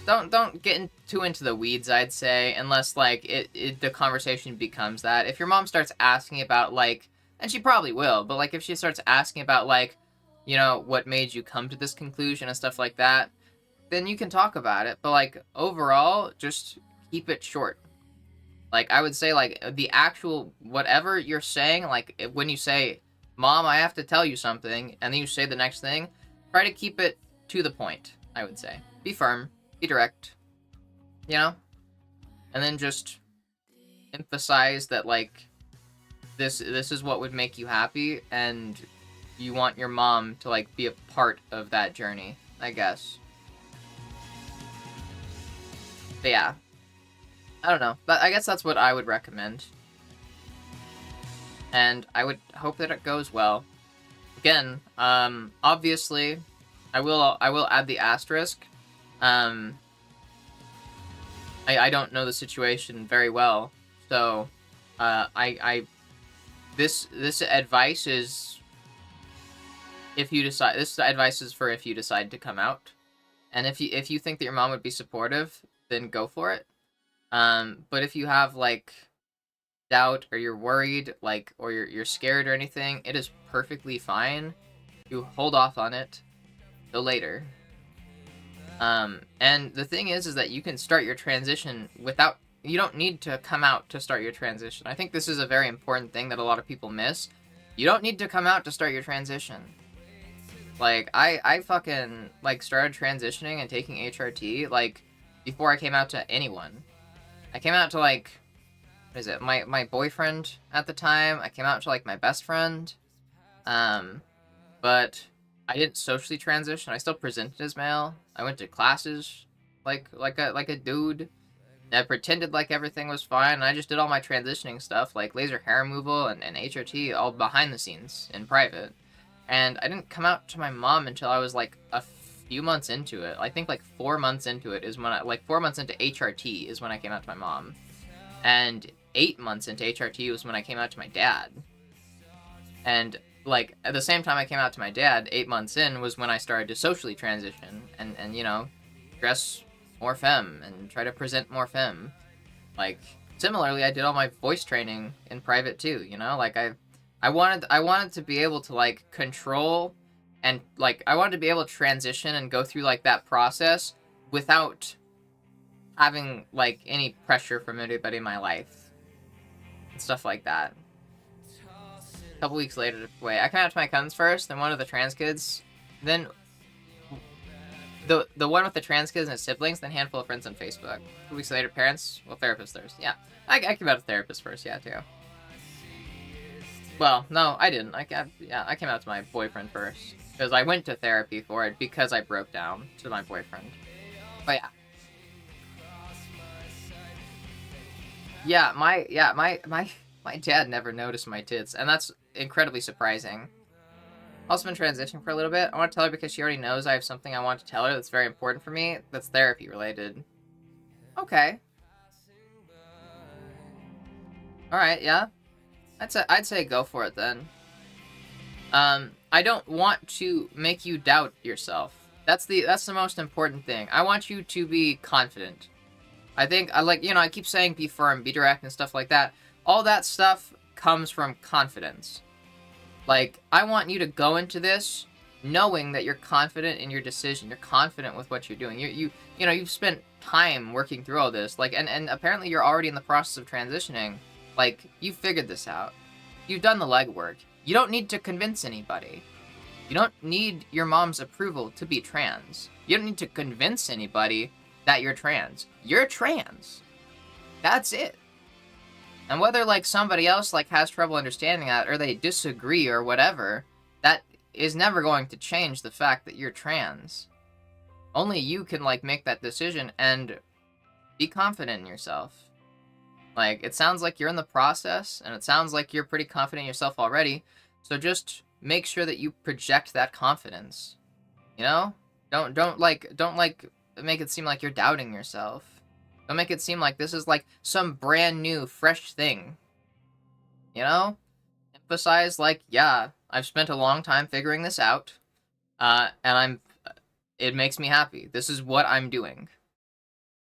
Don't get too into the weeds, I'd say, unless, like, the conversation becomes that. If your mom starts asking about, like... And she probably will, but, like, if she starts asking about, like, what made you come to this conclusion and stuff like that, then you can talk about it. But, like, overall, just keep it short. Like, I would say, like, the actual, whatever you're saying, like, when you say, Mom, I have to tell you something, and then you say the next thing, try to keep it to the point, I would say. Be firm, be direct, And then just emphasize that, like, this is what would make you happy, and you want your mom to, like, be a part of that journey, I guess. But yeah. I don't know. But I guess that's what I would recommend. And I would hope that it goes well. Again, obviously, I will add the asterisk. I don't know the situation very well, so this advice is this advice is for if you decide to come out, and if you think that your mom would be supportive, then go for it. But if you have, like, doubt, or you're worried, like, or you're scared or anything, it is perfectly fine. You hold off on it till later. And the thing is that you can start your transition without... You don't need to come out to start your transition. I think this is a very important thing that a lot of people miss. You don't need to come out to start your transition. Like, I fucking, like, started transitioning and taking HRT, like, before I came out to anyone. I came out to, like, what is it, my boyfriend at the time. I came out to, like, my best friend. But I didn't socially transition. I still presented as male. I went to classes like a dude. And I pretended like everything was fine. And I just did all my transitioning stuff, like laser hair removal and HRT, all behind the scenes in private. And I didn't come out to my mom until I was, like, a few months into it. I think, like, 4 months into it is when 4 months into HRT is when I came out to my mom. And 8 months into HRT was when I came out to my dad. And, like, at the same time I came out to my dad, 8 months in, was when I started to socially transition and dress more femme and try to present more femme. Like, similarly, I did all my voice training in private too, Like, I wanted to be able to, like, control and, like, I wanted to be able to transition and go through, like, that process without having, like, any pressure from anybody in my life and stuff like that. A couple weeks later, I came out to my cousins first, then one of the trans kids, then the one with the trans kids and his siblings, then a handful of friends on Facebook. 2 weeks later, parents, therapist first. Yeah, I came out to therapist first, yeah, too. Well, no, I didn't. I came out to my boyfriend first. Because I went to therapy for it because I broke down to my boyfriend. But yeah. My dad never noticed my tits, and that's incredibly surprising. Also been transitioning for a little bit. I want to tell her because she already knows I have something I want to tell her that's very important for me, that's therapy related. Okay. Alright, yeah. I'd say go for it then. I don't want to make you doubt yourself. That's the most important thing. I want you to be confident. I think, I keep saying be firm, be direct, and stuff like that. All that stuff comes from confidence. Like, I want you to go into this knowing that you're confident in your decision. You're confident with what you're doing. You've spent time working through all this. Like, and apparently you're already in the process of transitioning. Like, you figured this out. You've done the legwork. You don't need to convince anybody. You don't need your mom's approval to be trans. You don't need to convince anybody that you're trans. You're trans. That's it. And whether like somebody else like has trouble understanding that or they disagree or whatever, that is never going to change the fact that you're trans. Only you can like make that decision and be confident in yourself. Like, it sounds like you're in the process, and it sounds like you're pretty confident in yourself already, so just make sure that you project that confidence. You know? Don't make it seem like you're doubting yourself. Don't make it seem like this is like some brand new, fresh thing. You know? Emphasize like, yeah, I've spent a long time figuring this out, and it makes me happy. This is what I'm doing.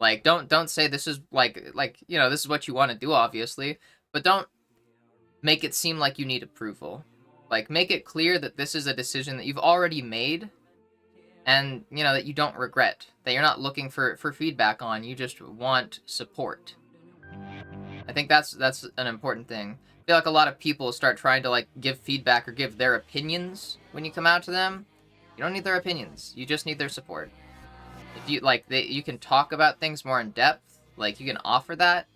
Like, don't say this is like you know, this is what you want to do, obviously, but don't make it seem like you need approval. Like, make it clear that this is a decision that you've already made, and you know that you don't regret. That you're not looking for feedback on. You just want support. I think that's an important thing. I feel like a lot of people start trying to like give feedback or give their opinions when you come out to them. You don't need their opinions. You just need their support. If you like, you can talk about things more in depth. Like, you can offer that.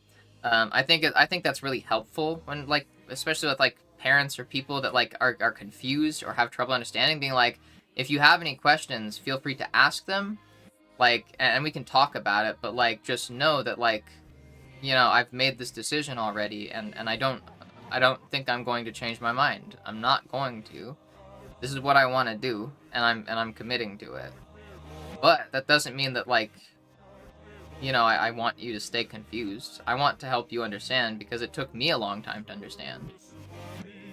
I think that's really helpful when like, especially with like parents or people that like are confused or have trouble understanding. Being like, if you have any questions, feel free to ask them. Like, and we can talk about it. But like, just know that like, you know, I've made this decision already, and I don't think I'm going to change my mind. I'm not going to. This is what I want to do, and I'm committing to it. But that doesn't mean that, like, you know, I want you to stay confused. I want to help you understand because it took me a long time to understand.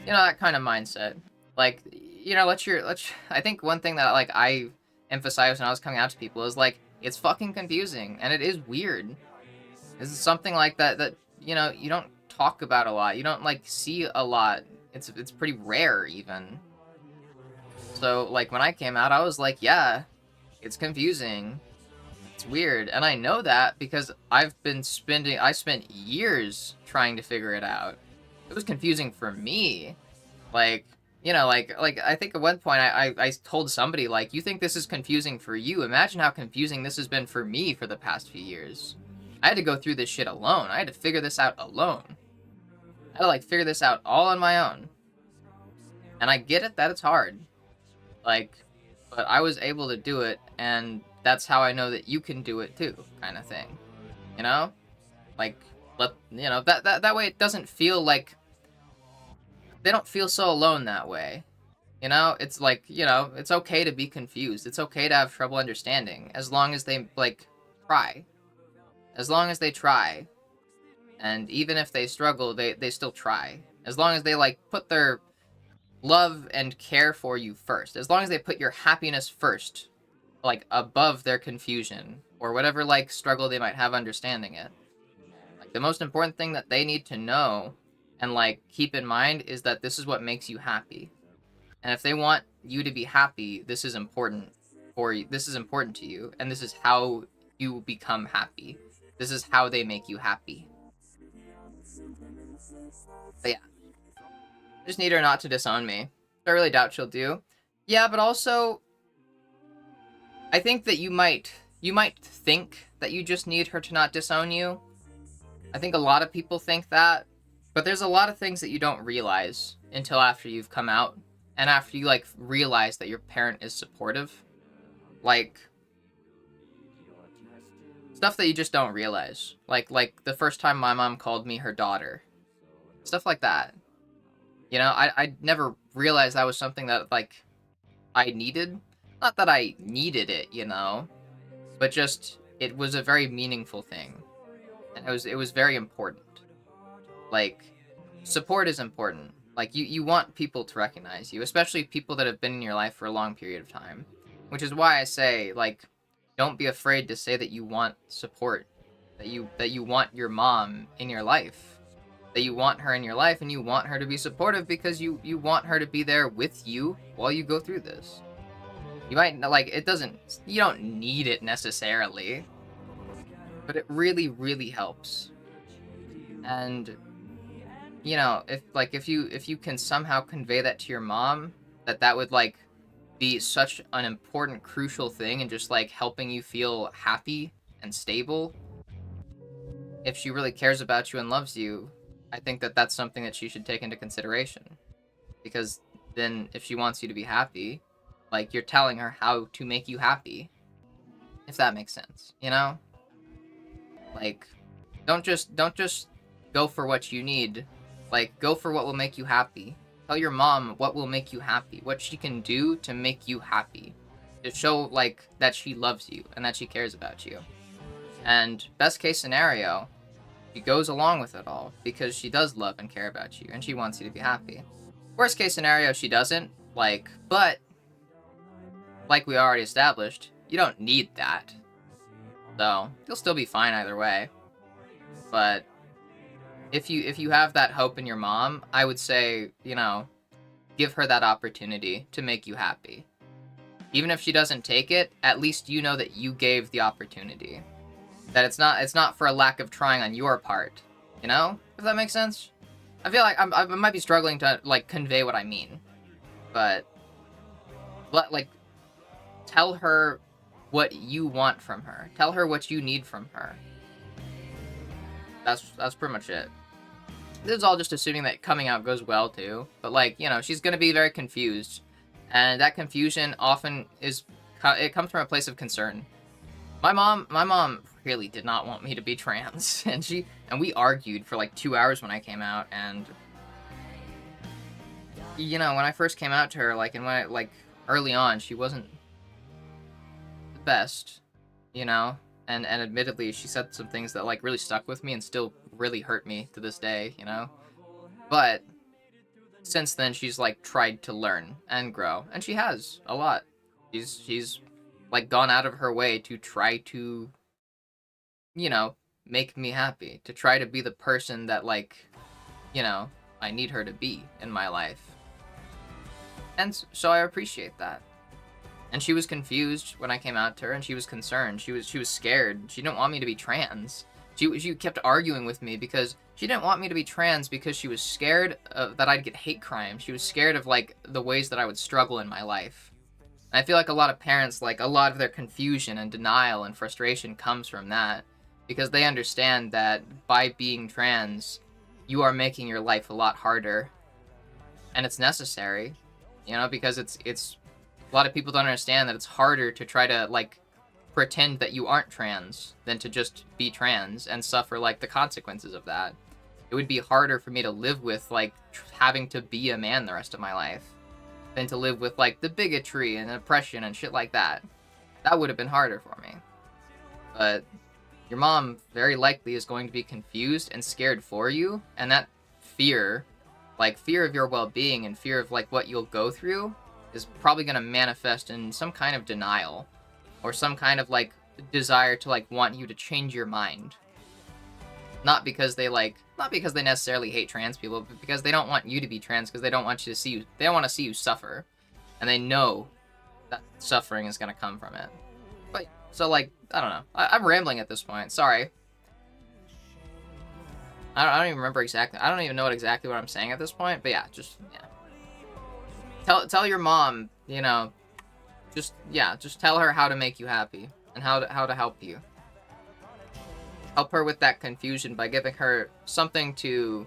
You know, that kind of mindset. Like, you know, I think one thing that, like, I emphasized when I was coming out to people is, like, it's fucking confusing, and it is weird. This is something like that, you know, you don't talk about a lot. You don't, like, see a lot. It's pretty rare, even. So, like, when I came out, I was like, yeah, it's confusing. It's weird. And I know that because I spent years trying to figure it out. It was confusing for me. Like, you know, like I think at one point I told somebody, like, you think this is confusing for you? Imagine how confusing this has been for me for the past few years. I had to go through this shit alone. I had to figure this out alone. I had to, like, figure this out all on my own. And I get it that it's hard. Like, but I was able to do it, and that's how I know that you can do it too, kind of thing. You know? Like, you know, that way it doesn't feel like, they don't feel so alone that way. You know? It's like, you know, it's okay to be confused. It's okay to have trouble understanding, as long as they, like, try. As long as they try. And even if they struggle, they still try. As long as they, like, put their love and care for you first. As long as they put your happiness first, like, above their confusion or whatever, like, struggle they might have understanding it. Like, the most important thing that they need to know and, like, keep in mind is that this is what makes you happy. And if they want you to be happy, this is important for you. This is important to you, and this is how you become happy. This is how they make you happy. But yeah. I just need her not to disown me. I really doubt she'll do. Yeah, but also, I think that you might think that you just need her to not disown you. I think a lot of people think that, but there's a lot of things that you don't realize until after you've come out, and after you, like, realize that your parent is supportive. Like, stuff that you just don't realize. Like the first time my mom called me her daughter. Stuff like that. You know, I never realized that was something that, like, I needed. Not that I needed it, you know, but just, it was a very meaningful thing. And it was very important. Like, support is important. Like, you want people to recognize you, especially people that have been in your life for a long period of time. Which is why I say, like, don't be afraid to say that you want support. That you want your mom in your life. That you want her in your life, and you want her to be supportive because you want her to be there with you while you go through this. You might, like, you don't need it necessarily, but it really, really helps. And, you know, if you can somehow convey that to your mom, that would, like, be such an important, crucial thing in just, like, helping you feel happy and stable. If she really cares about you and loves you, I think that that's something that she should take into consideration. Because then if she wants you to be happy, like, you're telling her how to make you happy. If that makes sense, you know? Like, don't just go for what you need. Like, go for what will make you happy. Tell your mom what will make you happy, what she can do to make you happy. To show, like, that she loves you and that she cares about you. And best case scenario, she goes along with it all because she does love and care about you and she wants you to be happy. Worst case scenario, she doesn't, like, but like we already established, you don't need that. So, you'll still be fine either way. But if you have that hope in your mom, I would say, you know, give her that opportunity to make you happy. Even if she doesn't take it, at least you know that you gave the opportunity. That it's not for a lack of trying on your part. You know? If that makes sense? I feel like I might be struggling to, like, convey what I mean. But, like, tell her what you want from her. Tell her what you need from her. That's pretty much it. This is all just assuming that coming out goes well, too. But, like, you know, she's gonna be very confused. And that confusion often it comes from a place of concern. My mom really did not want me to be trans, and we argued for like 2 hours when I came out, and you know, when I first came out to her, like, and when I, like, early on, she wasn't the best, you know, and admittedly, she said some things that, like, really stuck with me and still really hurt me to this day, you know, but since then, she's, like, tried to learn and grow, and she has a lot. She's like, gone out of her way to try to, you know, make me happy, to try to be the person that, like, you know, I need her to be in my life. And so I appreciate that. And she was confused when I came out to her, and she was concerned. She was scared. She didn't want me to be trans. She kept arguing with me because she didn't want me to be trans because she was scared that I'd get hate crime. She was scared of, like, the ways that I would struggle in my life. And I feel like a lot of parents, like, a lot of their confusion and denial and frustration comes from that. Because they understand that by being trans, you are making your life a lot harder. And it's necessary, you know, because it's a lot of people don't understand that it's harder to try to, like, pretend that you aren't trans than to just be trans and suffer, like, the consequences of that. It would be harder for me to live with, like, having to be a man the rest of my life than to live with, like, the bigotry and oppression and shit like that. That would have been harder for me. But your mom very likely is going to be confused and scared for you, and that fear, like, fear of your well-being and fear of, like, what you'll go through is probably going to manifest in some kind of denial or some kind of, like, desire to, like, want you to change your mind. Not because they necessarily hate trans people, but because they don't want you to be trans, because they don't want to see you suffer. And they know that suffering is going to come from it. But, so, like, I don't know. I'm rambling at this point. Sorry. I don't even remember exactly. I don't even know exactly what I'm saying at this point. But yeah, yeah. Tell your mom, you know, just tell her how to make you happy and how to help you. Help her with that confusion by giving her something to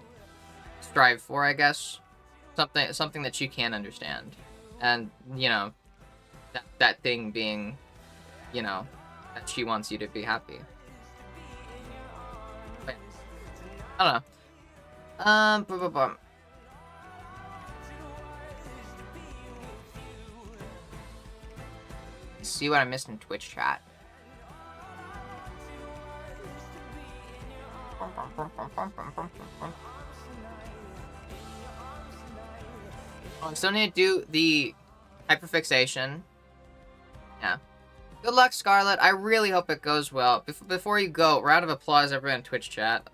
strive for, I guess. Something that she can understand. And, you know, that thing being, you know, that she wants you to be happy. But, I don't know. See what I missed in Twitch chat. I still need to do the hyperfixation. Yeah. Good luck, Scarlet. I really hope it goes well. Before you go, round of applause, everyone in Twitch chat.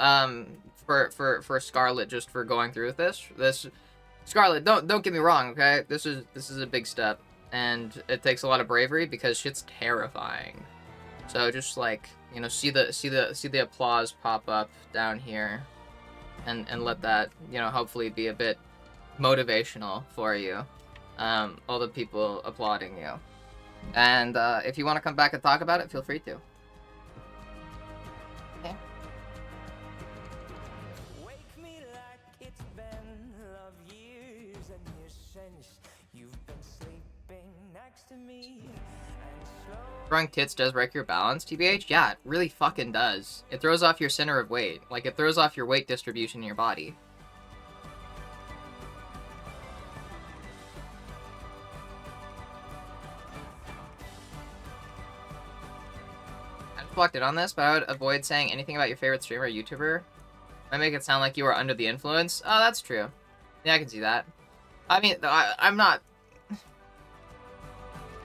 For Scarlet just for going through with this. Scarlet, don't get me wrong, okay? This is a big step, and it takes a lot of bravery because shit's terrifying. So just, like, you know, see the applause pop up down here, and let that, you know, hopefully be a bit motivational for you. All the people applauding you. And if you want to come back and talk about it, feel free to. Okay. Growing tits does wreck your balance, TBH? Yeah, it really fucking does. It throws off your center of weight. Like, it throws off your weight distribution in your body. I just walked in on this, but I would avoid saying anything about your favorite streamer or YouTuber. Might make it sound like you are under the influence. Oh, that's true. Yeah, I can see that. I mean, I'm not...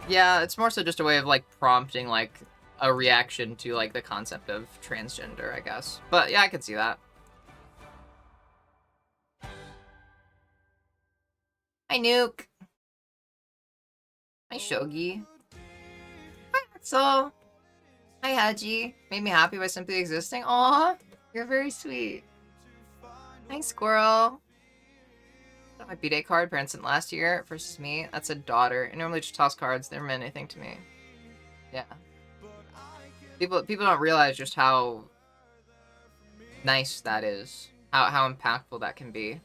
Yeah, it's more so just a way of, like, prompting, like, a reaction to, like, the concept of transgender, I guess. But, yeah, I can see that. Hi, Nuke. Hi, Shogi. Hi, Axel. Hi, Haji. Made me happy by simply existing. Aw, you're very sweet. Hi, Squirrel. Got my B-Day card, parents sent last year versus me. That's a daughter. I normally just toss cards. They never meant anything to me. Yeah. People don't realize just how nice that is. How impactful that can be.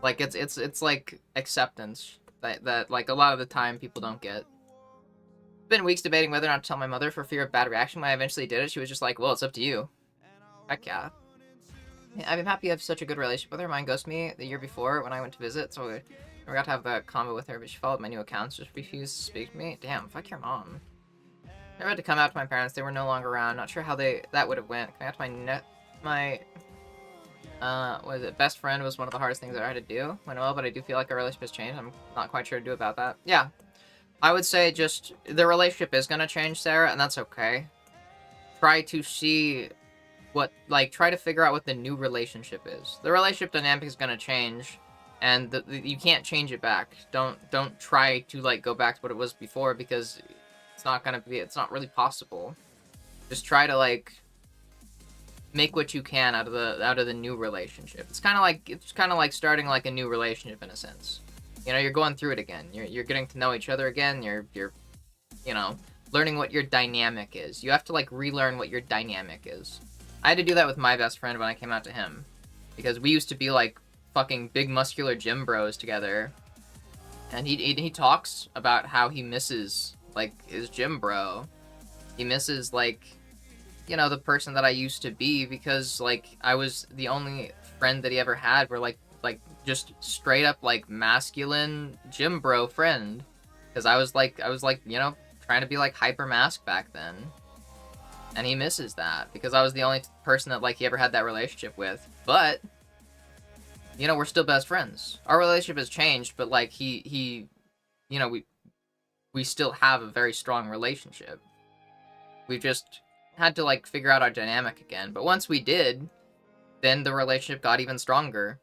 Like it's like acceptance that like a lot of the time people don't get. Been weeks debating whether or not to tell my mother for fear of bad reaction. When I eventually did it, she was just like, "Well, it's up to you." Heck yeah. I've been happy to have such a good relationship with her. Mine ghosted me the year before when I went to visit, so I never got to have that combo with her, but she followed my new accounts, just refused to speak to me. Damn, fuck your mom. Never had to come out to my parents. They were no longer around. Not sure how that would have went. Coming out to what is it? Best friend was one of the hardest things that I had to do. Went well, but I do feel like our relationship has changed. I'm not quite sure to do about that. Yeah. I would say just, the relationship is gonna change, Sarah, and that's okay. Try to see try to figure out what the new relationship is. The relationship dynamic is gonna change, and you can't change it back. Don't try to, like, go back to what it was before, because it's not really possible. Just try to, like, make what you can out of the new relationship. It's kind of like starting, like, a new relationship in a sense. You know, you're going through it again. You're getting to know each other again. You're you know, learning what your dynamic is. You have to, like, relearn what your dynamic is. I had to do that with my best friend when I came out to him, because we used to be, like, fucking big muscular gym bros together, and he talks about how he misses, like, his gym bro. He misses, like, you know, the person that I used to be, because, like, I was the only friend that he ever had where, like just straight up, like, masculine gym bro friend, because I was like, you know, trying to be, like, hyper mask back then. And he misses that, because I was the only person that, like, he ever had that relationship with. But, you know, we're still best friends. Our relationship has changed, but, like, he you know, we still have a very strong relationship. We've just had to, like, figure out our dynamic again. But once we did, then the relationship got even stronger.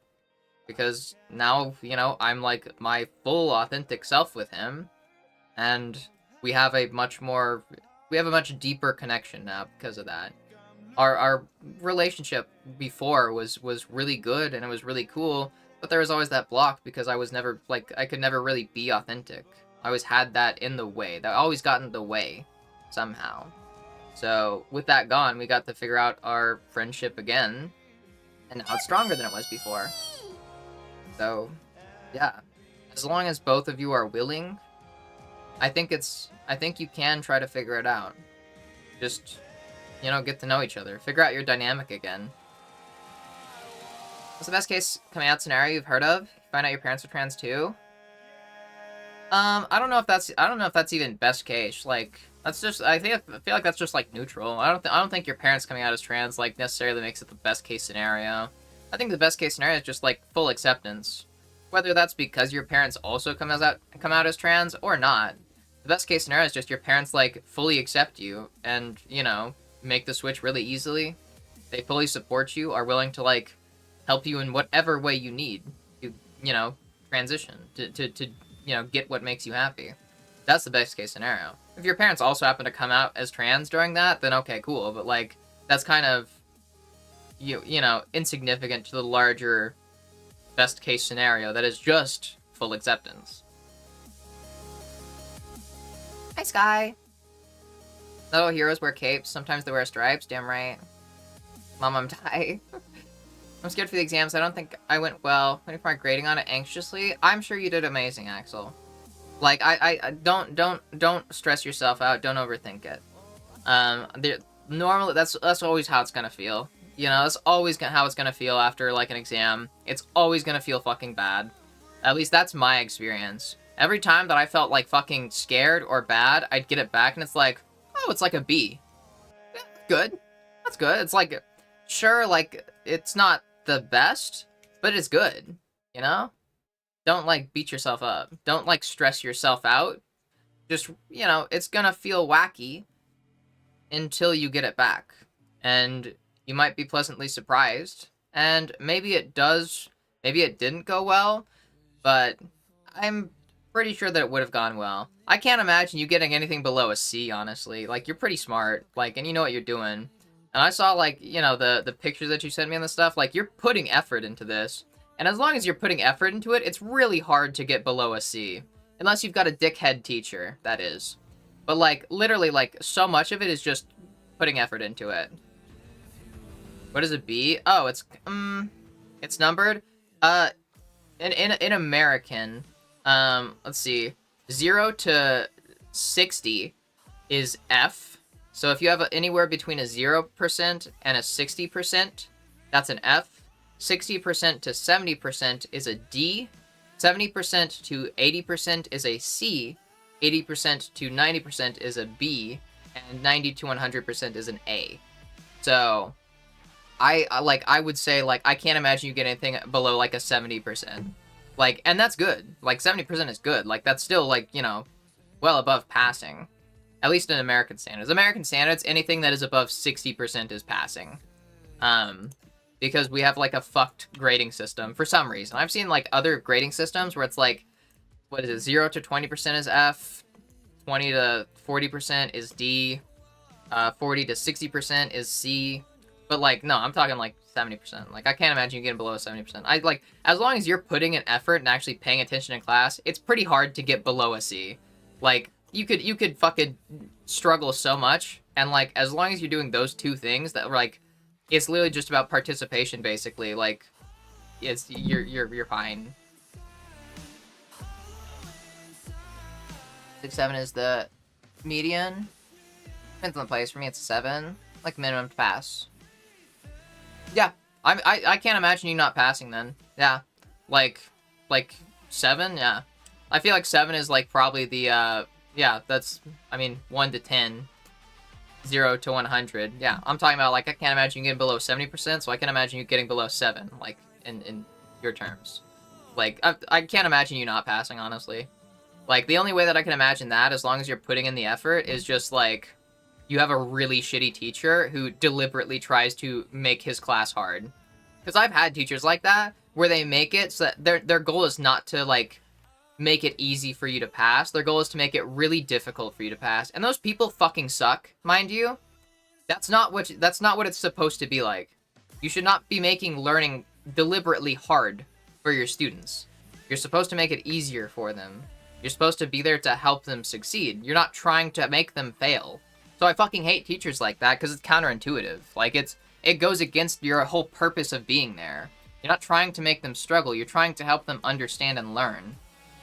Because now, you know, I'm, like, my full authentic self with him. And we have a much deeper connection now because of that. Our relationship before was really good, and it was really cool, but there was always that block because I was never, like, I could never really be authentic. I always had that in the way. That always got in the way somehow. So with that gone, we got to figure out our friendship again, and now it's stronger than it was before. So yeah, as long as both of you are willing, I think you can try to figure it out. Just, you know, get to know each other. Figure out your dynamic again. What's the best case coming out scenario you've heard of? Find out your parents are trans too? I don't know if that's even best case. Like, that's just, I feel like that's just, like, neutral. I don't think your parents coming out as trans, like, necessarily makes it the best case scenario. I think the best case scenario is just, like, full acceptance. Whether that's because your parents also come out as trans or not. The best case scenario is just your parents, like, fully accept you and, you know, make the switch really easily. They fully support you, are willing to, like, help you in whatever way you need to, you know, transition, to you know, get what makes you happy. That's the best case scenario. If your parents also happen to come out as trans during that, then okay, cool. But, like, that's kind of, you know, insignificant to the larger best case scenario that is just full acceptance. Hi, Sky. Not all heroes wear capes. Sometimes they wear stripes. Damn right. Mom, I'm die. I'm scared for the exams. I don't think I went well. Waiting for my grading on it anxiously. I'm sure you did amazing, Axel. Like, I don't stress yourself out. Don't overthink it. Normally, that's always how it's gonna feel. You know, that's always how it's gonna feel after, like, an exam. It's always gonna feel fucking bad. At least that's my experience. Every time that I felt, like, fucking scared or bad, I'd get it back, and it's like, oh, it's like a B. Yeah, good. That's good. It's like, sure, like, it's not the best, but it's good, you know? Don't, like, beat yourself up. Don't, like, stress yourself out. Just, you know, it's gonna feel wacky until you get it back. And you might be pleasantly surprised. And maybe it does, maybe it didn't go well, but I'm pretty sure that it would have gone well. I can't imagine you getting anything below a C, honestly. Like, you're pretty smart, like, and you know what you're doing. And I saw, like, you know, the pictures that you sent me and the stuff, like, you're putting effort into this. And as long as you're putting effort into it, it's really hard to get below a C. Unless you've got a dickhead teacher, that is. But, like, literally, like, so much of it is just putting effort into it. What is a B? Oh, it's numbered. In American, let's see, 0 to 60 is F. So if you have anywhere between a 0% and a 60%, that's an F. 60% to 70% is a D. 70% to 80% is a C. 80% to 90% is a B. And 90 to 100% is an A. So I would say, like, I can't imagine you get anything below, like, a 70%. Like, and that's good. Like, 70% is good. Like, that's still, like, you know, well above passing. At least in American standards. American standards, anything that is above 60% is passing. Because we have, like, a fucked grading system for some reason. I've seen, like, other grading systems where it's, like, what is it, 0 to 20% is F, 20 to 40% is D, 40 to 60% is C. But, like, no, I'm talking, like, 70%. Like, I can't imagine you getting below 70%. Like, as long as you're putting in effort and actually paying attention in class, it's pretty hard to get below a C. Like, you could fucking struggle so much, and, like, as long as you're doing those two things that, like, it's literally just about participation, basically. Like, you're fine. 6-7 is the median. Depends on the place. For me, it's 7. Like, minimum to pass. Yeah, I can't imagine you not passing then. Yeah, like 7. Yeah, I feel like 7 is, like, probably the yeah, that's, I mean, 1 to 10. 0 to 100. Yeah, I'm talking about, like, I can't imagine you getting below 70%, so I can imagine you getting below 7, like, in your terms. Like, I can't imagine you not passing, honestly. Like, the only way that I can imagine that, as long as you're putting in the effort, is just, like, you have a really shitty teacher who deliberately tries to make his class hard. Because I've had teachers like that, where they make it so that their goal is not to, like, make it easy for you to pass. Their goal is to make it really difficult for you to pass. And those people fucking suck, mind you. That's not what it's supposed to be like. You should not be making learning deliberately hard for your students. You're supposed to make it easier for them. You're supposed to be there to help them succeed. You're not trying to make them fail. So I fucking hate teachers like that because it's counterintuitive. Like, it goes against your whole purpose of being there. You're not trying to make them struggle. You're trying to help them understand and learn.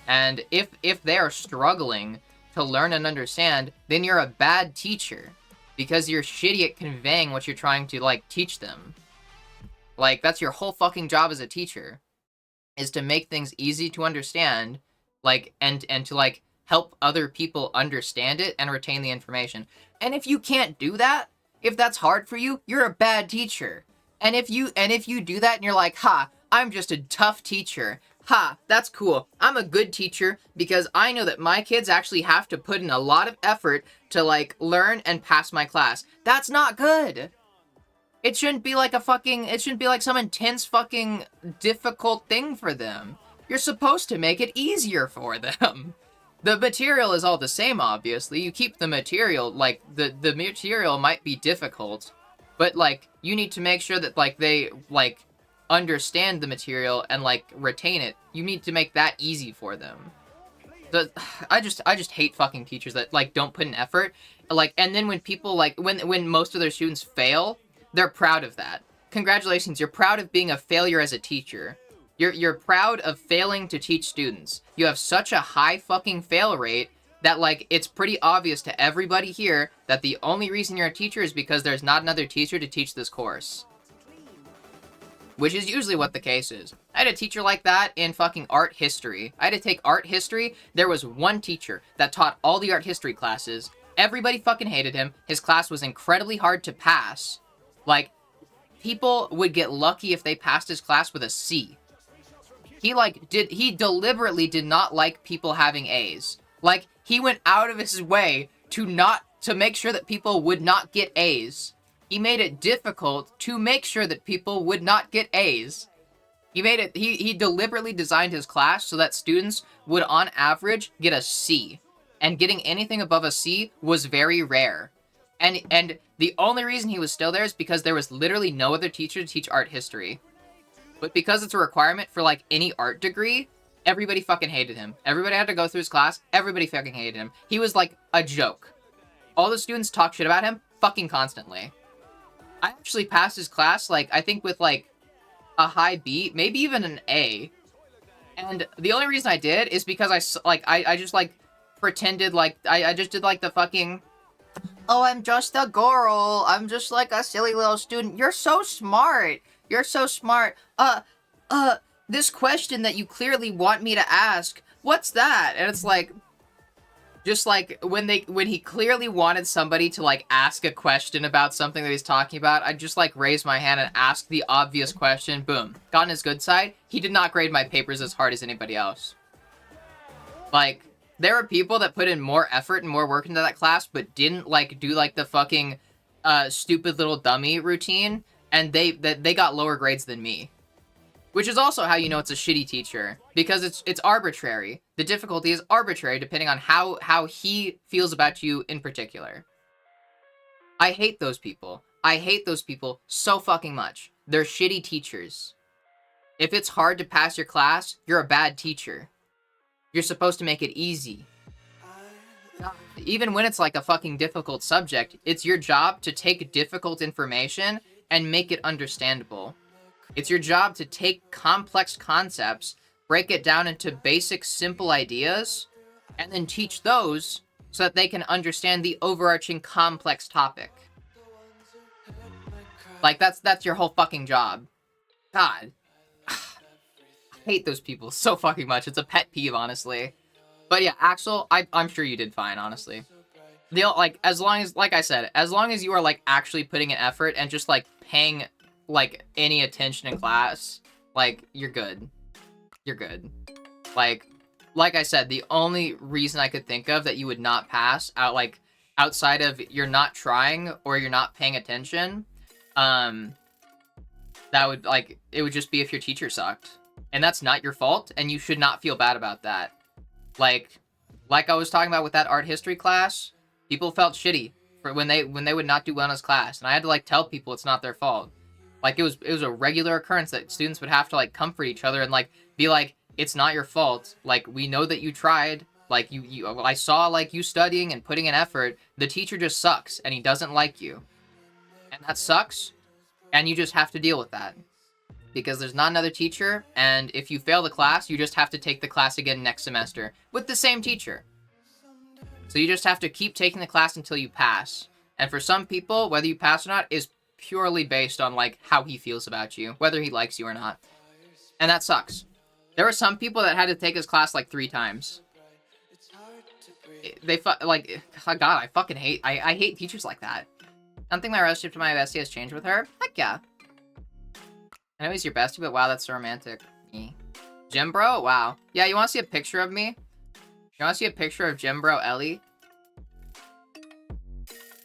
And if they are struggling to learn and understand, then you're a bad teacher. Because you're shitty at conveying what you're trying to, like, teach them. Like, that's your whole fucking job as a teacher. Is to make things easy to understand, like, and to, like, help other people understand it and retain the information. And if you can't do that, if that's hard for you, you're a bad teacher. And if you do that and you're like, ha, I'm just a tough teacher. Ha, that's cool. I'm a good teacher because I know that my kids actually have to put in a lot of effort to, like, learn and pass my class. That's not good. It shouldn't be like it shouldn't be like some intense fucking difficult thing for them. You're supposed to make it easier for them. The material is all the same, obviously. You keep the material, like, the material might be difficult, but, like, you need to make sure that, like, they, like, understand the material and, like, retain it. You need to make that easy for them. I just hate fucking teachers that, like, don't put in effort. Like, and then when people, like, when most of their students fail, they're proud of that. Congratulations, you're proud of being a failure as a teacher. You're proud of failing to teach students. You have such a high fucking fail rate that, like, it's pretty obvious to everybody here that the only reason you're a teacher is because there's not another teacher to teach this course. Which is usually what the case is. I had a teacher like that in fucking art history. I had to take art history. There was one teacher that taught all the art history classes. Everybody fucking hated him. His class was incredibly hard to pass. Like, people would get lucky if they passed his class with a C. He deliberately did not like people having A's. Like, he went out of his way to make sure that people would not get A's. He made it difficult to make sure that people would not get A's. He deliberately designed his class so that students would, on average, get a C. And getting anything above a C was very rare. And the only reason he was still there is because there was literally no other teacher to teach art history. But because it's a requirement for, like, any art degree, everybody fucking hated him. Everybody had to go through his class. Everybody fucking hated him. He was, like, a joke. All the students talk shit about him fucking constantly. I actually passed his class, like, I think with, like, a high B, maybe even an A. And the only reason I did is because I just, like, pretended, like, I just did, like, the fucking, oh, I'm just a girl. I'm just, like, a silly little student. You're so smart. You're so smart. This question that you clearly want me to ask, what's that? And it's like, just like when he clearly wanted somebody to, like, ask a question about something that he's talking about, I'd just, like, raise my hand and ask the obvious question. Boom. Got on his good side. He did not grade my papers as hard as anybody else. Like, there are people that put in more effort and more work into that class, but didn't, like, do, like, the fucking stupid little dummy routine, and they got lower grades than me. Which is also how you know it's a shitty teacher, because it's arbitrary. The difficulty is arbitrary depending on how he feels about you in particular. I hate those people. I hate those people so fucking much. They're shitty teachers. If it's hard to pass your class, you're a bad teacher. You're supposed to make it easy. Even when it's like a fucking difficult subject, it's your job to take difficult information and make it understandable. It's your job to take complex concepts, break it down into basic, simple ideas, and then teach those so that they can understand the overarching complex topic. Like, that's your whole fucking job. God. I hate those people so fucking much. It's a pet peeve, honestly. But yeah, Axel, I'm sure you did fine, honestly. Like, as long as, like I said, as long as you are, like, actually putting an effort and just, like, paying, like, any attention in class, like, you're good. You're good. Like I said, the only reason I could think of that you would not pass outside of you're not trying or you're not paying attention, that would, like, it would just be if your teacher sucked. And that's not your fault, and you should not feel bad about that. Like I was talking about with that art history class, people felt shitty for when they would not do well in his class, and I had to, like, tell people it's not their fault. Like, it was a regular occurrence that students would have to, like, comfort each other and, like, be like, it's not your fault. Like, we know that you tried. Like, I saw, like, you studying and putting in effort. The teacher just sucks, and he doesn't like you. And that sucks, and you just have to deal with that. Because there's not another teacher, and if you fail the class, you just have to take the class again next semester with the same teacher. So you just have to keep taking the class until you pass. And for some people, whether you pass or not is purely based on, like, how he feels about you, whether he likes you or not. And that sucks. There were some people that had to take his class, like, 3 times. Like, oh God, I fucking hate, I hate teachers like that. I don't think my relationship to my bestie has changed with her. Heck yeah. I know he's your bestie, but wow, that's so romantic. Gym bro? Wow. Yeah, you want to see a picture of me? You want to see a picture of Gym bro Ellie?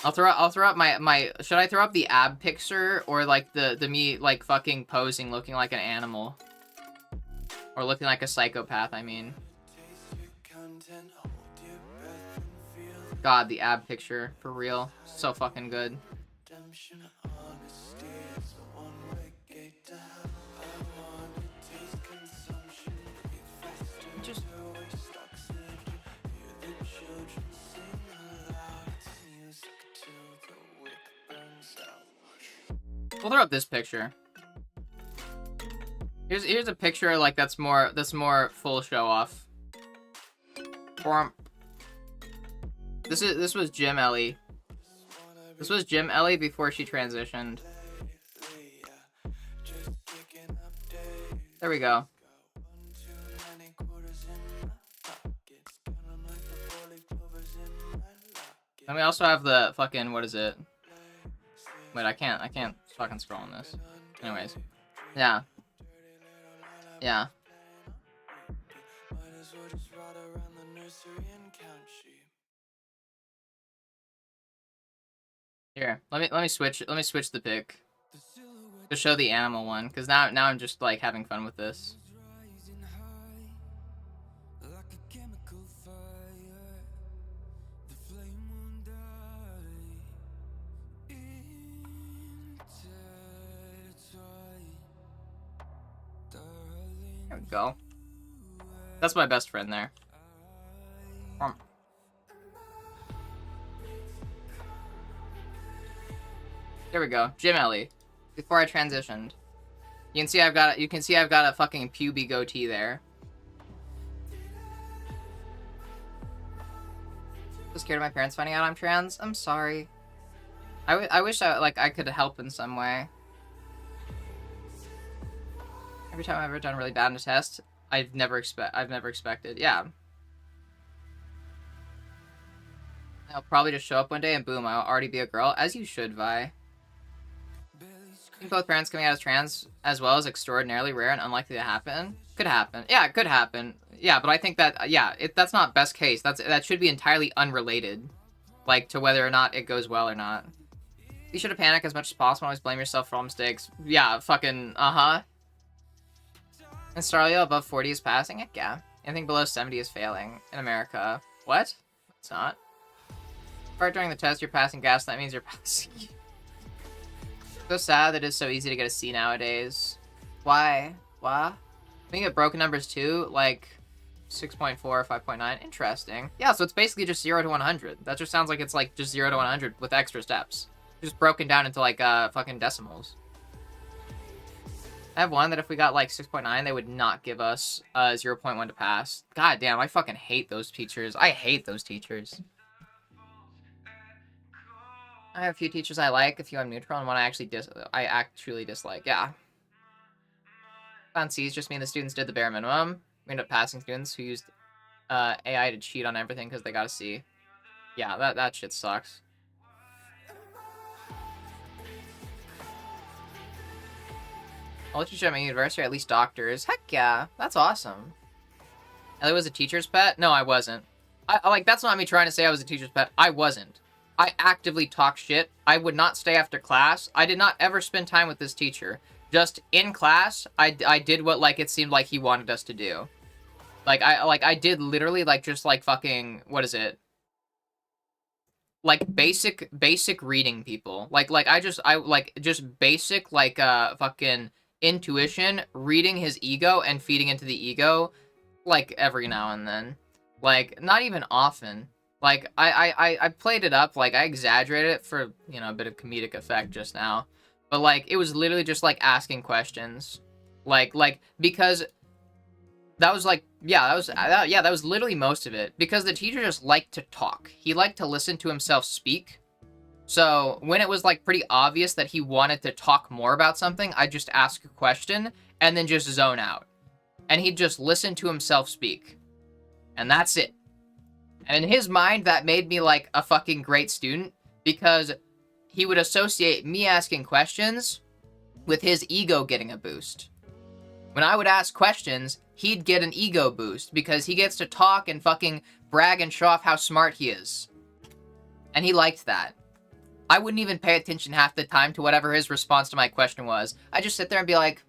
I'll throw up my should I throw up the ab picture or, like, the me, like, fucking posing looking like an animal? Or looking like a psychopath, I mean. God, the ab picture, for real. So fucking good. Just... We'll throw up this picture. Here's a picture like that's more full show off. This was Jim Ellie. This was Jim Ellie before she transitioned. There we go. And we also have the fucking, what is it? Wait, I can't fucking scroll on this. Anyways. Yeah. Yeah. Here, let me switch the pic to show the animal one, because now I'm just like having fun with this. There we go. That's my best friend there. There we go, Jim Ellie. Before I transitioned, you can see I've got a fucking puby goatee there. So scared of my parents finding out I'm trans. I'm sorry. I wish I could help in some way. Every time I've ever done really bad in a test, I've never expected. Yeah. I'll probably just show up one day and boom, I'll already be a girl, as you should, Vi. I think both parents coming out as trans as well is extraordinarily rare and unlikely to happen. Could happen. Yeah, it could happen. Yeah, but I think that, yeah, that's not best case. That should be entirely unrelated, like, to whether or not it goes well or not. You should have panicked as much as possible and always blame yourself for all mistakes. Yeah, fucking, uh-huh. In Starlio, above 40 is passing? Heck yeah. Anything below 70 is failing. In America. What? It's not. Part during the test, you're passing gas, that means you're passing. So sad that it's so easy to get a C nowadays. Why? Why? I think it broken numbers too, like 6.4 or 5.9. Interesting. Yeah, so it's basically just 0 to 100. That just sounds like it's like just 0 to 100 with extra steps. Just broken down into like fucking decimals. I have one that if we got like 6.9, they would not give us 0.1 to pass. God damn, I fucking hate those teachers. I hate those teachers. I have a few teachers I like, a few I'm neutral, and one I actually dislike. Yeah. Found C's just mean the students did the bare minimum. We ended up passing students who used AI to cheat on everything because they got a C. Yeah, that shit sucks. I'll let you show my university, or at least doctors. Heck yeah, that's awesome. Ellie was a teacher's pet? No, I wasn't. I like, that's not me trying to say I was a teacher's pet. I wasn't. I actively talk shit. I would not stay after class. I did not ever spend time with this teacher. Just in class, I did what, like, it seemed like he wanted us to do. Like, I did literally, like, just, like, fucking, what is it? Like, basic reading people. Like, just basic, like, fucking intuition, reading his ego and feeding into the ego, like, every now and then. Like, not even often. Like, I played it up, like, I exaggerated it for, you know, a bit of comedic effect just now. But, like, it was literally just, like, asking questions. Like, because that was, like, yeah, that was literally most of it. Because the teacher just liked to talk. He liked to listen to himself speak. So, when it was, like, pretty obvious that he wanted to talk more about something, I'd just ask a question and then just zone out. And he'd just listen to himself speak. And that's it. And in his mind, that made me, like, a fucking great student, because he would associate me asking questions with his ego getting a boost. When I would ask questions, he'd get an ego boost, because he gets to talk and fucking brag and show off how smart he is. And he liked that. I wouldn't even pay attention half the time to whatever his response to my question was. I'd just sit there and be like,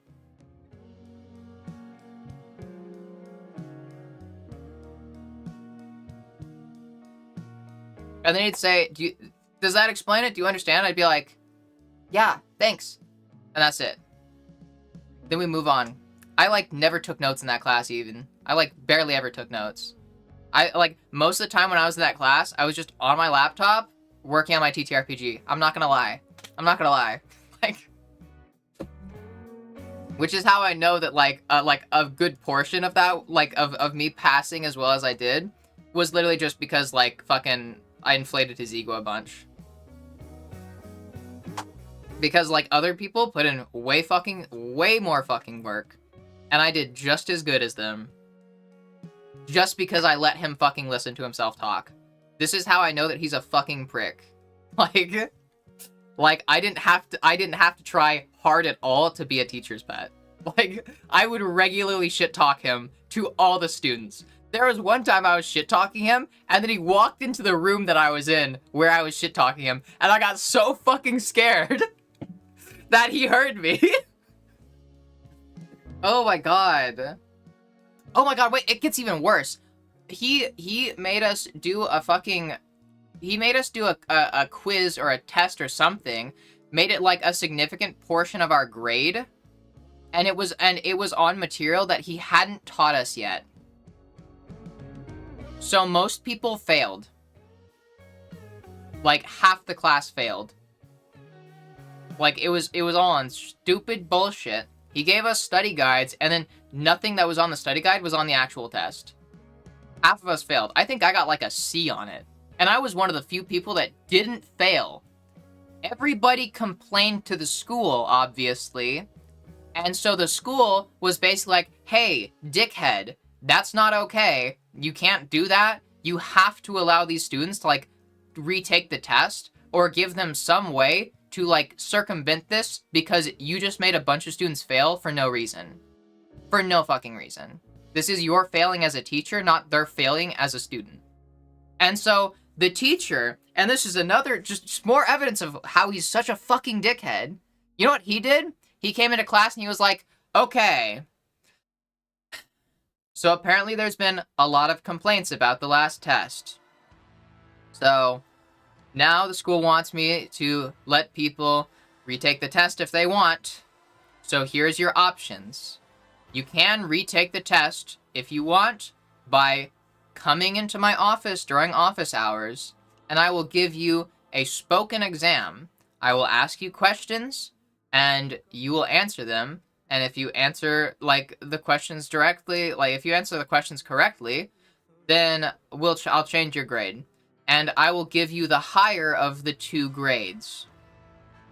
and then he'd say, does that explain it? Do you understand? I'd be like, yeah, thanks. And that's it. Then we move on. I, like, never took notes in that class even. I, like, barely ever took notes. I, like, most of the time when I was in that class, I was just on my laptop working on my TTRPG. I'm not gonna lie. I'm not gonna lie. Like, Which is how I know that, like a good portion of that, like, of me passing as well as I did, was literally just because, like, fucking, I inflated his ego a bunch. Because, like, other people put in way more fucking work, and I did just as good as them. Just because I let him fucking listen to himself talk. This is how I know that he's a fucking prick. Like, I didn't have to try hard at all to be a teacher's pet. Like, I would regularly shit-talk him to all the students. There was one time I was shit-talking him, and then he walked into the room that I was in, where I was shit-talking him, and I got so fucking scared that he heard me. Oh my god. Oh my god, wait, it gets even worse. He made us do a fucking... He made us do a quiz or a test or something, made it like a significant portion of our grade, and it was on material that he hadn't taught us yet. So most people failed. Like, half the class failed. Like, it was all on stupid bullshit. He gave us study guides, and then nothing that was on the study guide was on the actual test. Half of us failed. I think I got like a C on it. And I was one of the few people that didn't fail. Everybody complained to the school, obviously. And so the school was basically like, hey, dickhead, that's not okay. You can't do that. You have to allow these students to, like, retake the test or give them some way to, like, circumvent this because you just made a bunch of students fail for no reason. For no fucking reason. This is your failing as a teacher, not their failing as a student. And so the teacher, and this is another, just more evidence of how he's such a fucking dickhead. You know what he did? He came into class and he was like, okay. So apparently there's been a lot of complaints about the last test. So now the school wants me to let people retake the test if they want. So here's your options. You can retake the test if you want by coming into my office during office hours, and I will give you a spoken exam. I will ask you questions, and you will answer them, and if you answer, like, the questions directly, like, if you answer the questions correctly, then I'll change your grade, and I will give you the higher of the two grades.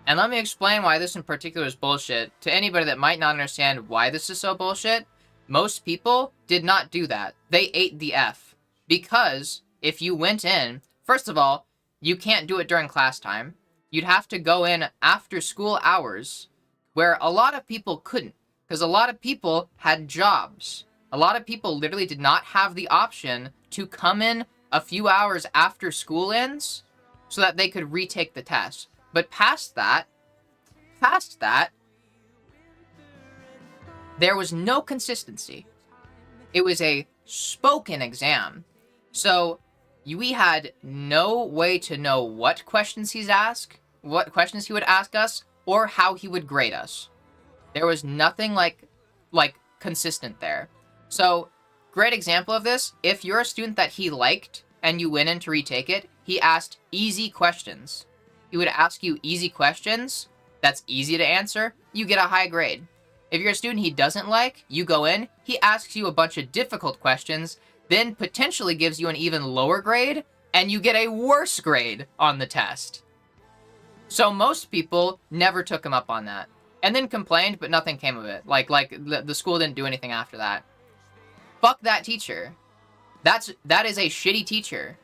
And let me explain why this in particular is bullshit. To anybody that might not understand why this is so bullshit, most people did not do that. They ate the F. Because if you went in, first of all, you can't do it during class time. You'd have to go in after school hours, where a lot of people couldn't, because a lot of people had jobs. A lot of people literally did not have the option to come in a few hours after school ends so that they could retake the test. But past that, there was no consistency. It was a spoken exam. So we had no way to know what questions he would ask us, or how he would grade us. There was nothing like consistent there. So, great example of this, if you're a student that he liked and you went in to retake it, he asked easy questions. He would ask you easy questions, that's easy to answer, you get a high grade. If you're a student he doesn't like, you go in, he asks you a bunch of difficult questions, then potentially gives you an even lower grade, and you get a worse grade on the test. So most people never took him up on that. And then complained, but nothing came of it. Like the school didn't do anything after that. Fuck that teacher. That is a shitty teacher.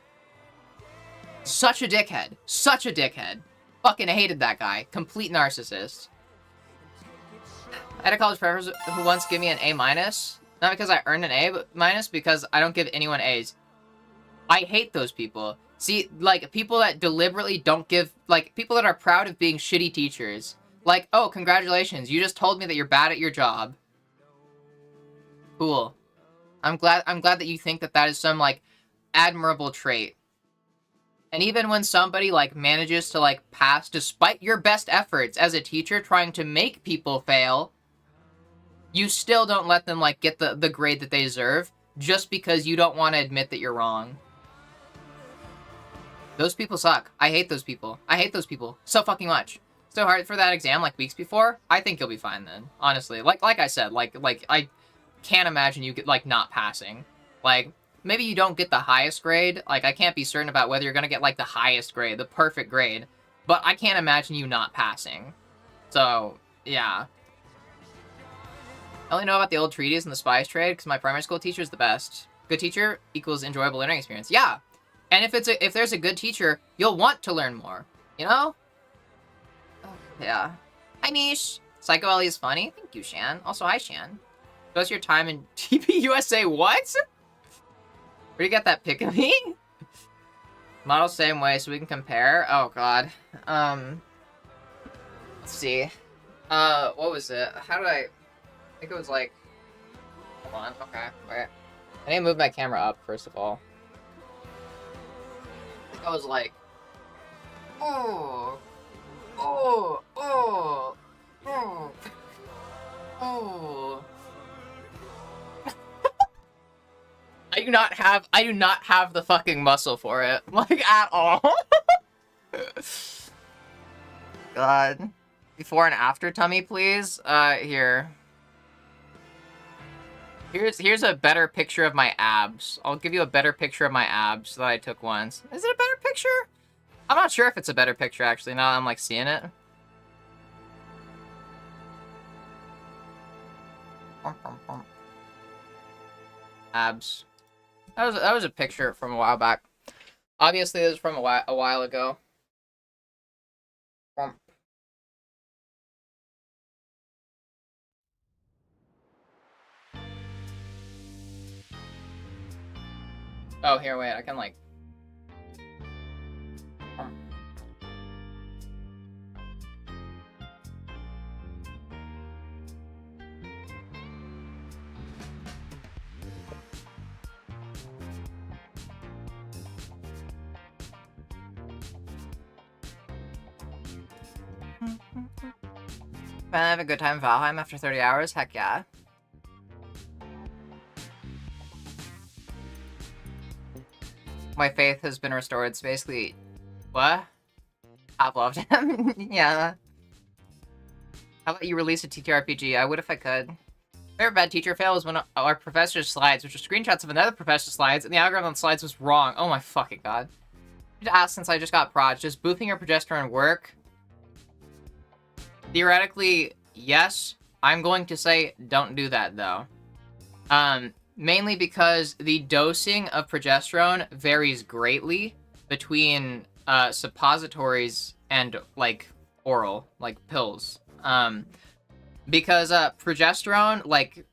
Such a dickhead. Such a dickhead. Fucking hated that guy. Complete narcissist. I had a college professor who once gave me an A-. Not because I earned an A-, because I don't give anyone A's. I hate those people. See, like, people that deliberately don't give, like, people that are proud of being shitty teachers. Like, oh, congratulations, you just told me that you're bad at your job. Cool. I'm glad that you think that is some, like, admirable trait. And even when somebody, like, manages to, like, pass despite your best efforts as a teacher trying to make people fail, you still don't let them, like, get the grade that they deserve just because you don't want to admit that you're wrong. Those people suck. I hate those people. I hate those people so fucking much. so hard for that exam like weeks before, I think you'll be fine then. Honestly, like I said, like I can't imagine you get like not passing. Like maybe you don't get the highest grade. Like I can't be certain about whether you're gonna get like the highest grade, the perfect grade, but I can't imagine you not passing. So yeah. I only know about the old treaties and the spice trade because my primary school teacher is the best. Good teacher equals enjoyable learning experience. Yeah, and if there's a good teacher, you'll want to learn more. You know? Oh, yeah. Hi, Mish. Psycho Ellie is funny. Thank you, Shan. Also, hi, Shan. Show us your time in TPUSA. What? Where do you get that pic of me? Model same way so we can compare. Oh god. Let's see. What was it? How did I think it was like, hold on, okay, wait. I need to move my camera up, first of all. I think I was like, oh, oh, oh, oh, oh. I do not have the fucking muscle for it, like, at all. God. Before and after tummy, please. Here. Here's a better picture of my abs. I'll give you a better picture of my abs that I took once. Is it a better picture? I'm not sure if it's a better picture, actually, now that I'm, like, seeing it. Abs. That was a picture from a while back. Obviously, this is from a while ago. Oh, here, wait, I can, like... Finally have a good time in Valheim after 30 hours? Heck yeah. My faith has been restored. It's basically... What? I've loved him. Yeah. How about you release a TTRPG? I would if I could. Favorite bad teacher fail was when our professor's slides, which were screenshots of another professor's slides, and the algorithm on the slides was wrong. Oh my fucking god. I should ask since I just got prod. Does boofing your progesterone work? Theoretically, yes. I'm going to say don't do that, though. Mainly because the dosing of progesterone varies greatly between suppositories and, like, oral, like, pills. Because progesterone, like,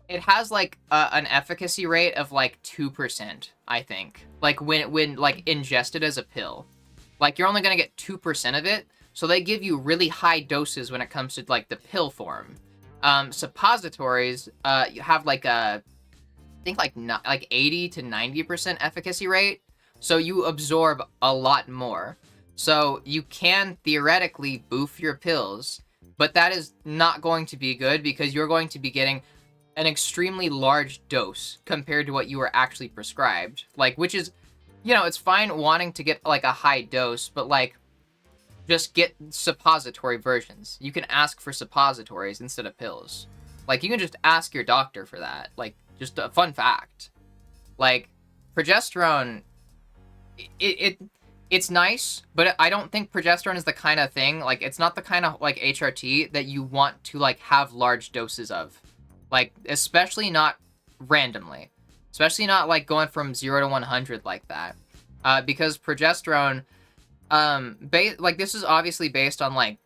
it has, like, an efficacy rate of, like, 2%, I think. Like, when like, ingested as a pill. Like, you're only gonna get 2% of it, so they give you really high doses when it comes to, like, the pill form. Suppositories, you have, like, I think, like 80 to 90% efficacy rate, so you absorb a lot more. So you can theoretically boof your pills, but that is not going to be good because you're going to be getting an extremely large dose compared to what you were actually prescribed. Like, which is, you know, it's fine wanting to get, like, a high dose, but, like, just get suppository versions. You can ask for suppositories instead of pills. Like, you can just ask your doctor for that. Like, just a fun fact. Like, progesterone, it's nice, but I don't think progesterone is the kind of thing, like, it's not the kind of, like, HRT that you want to, like, have large doses of. Like, especially not randomly. Especially not, like, going from 0 to 100 like that. Because progesterone, like, this is obviously based on, like,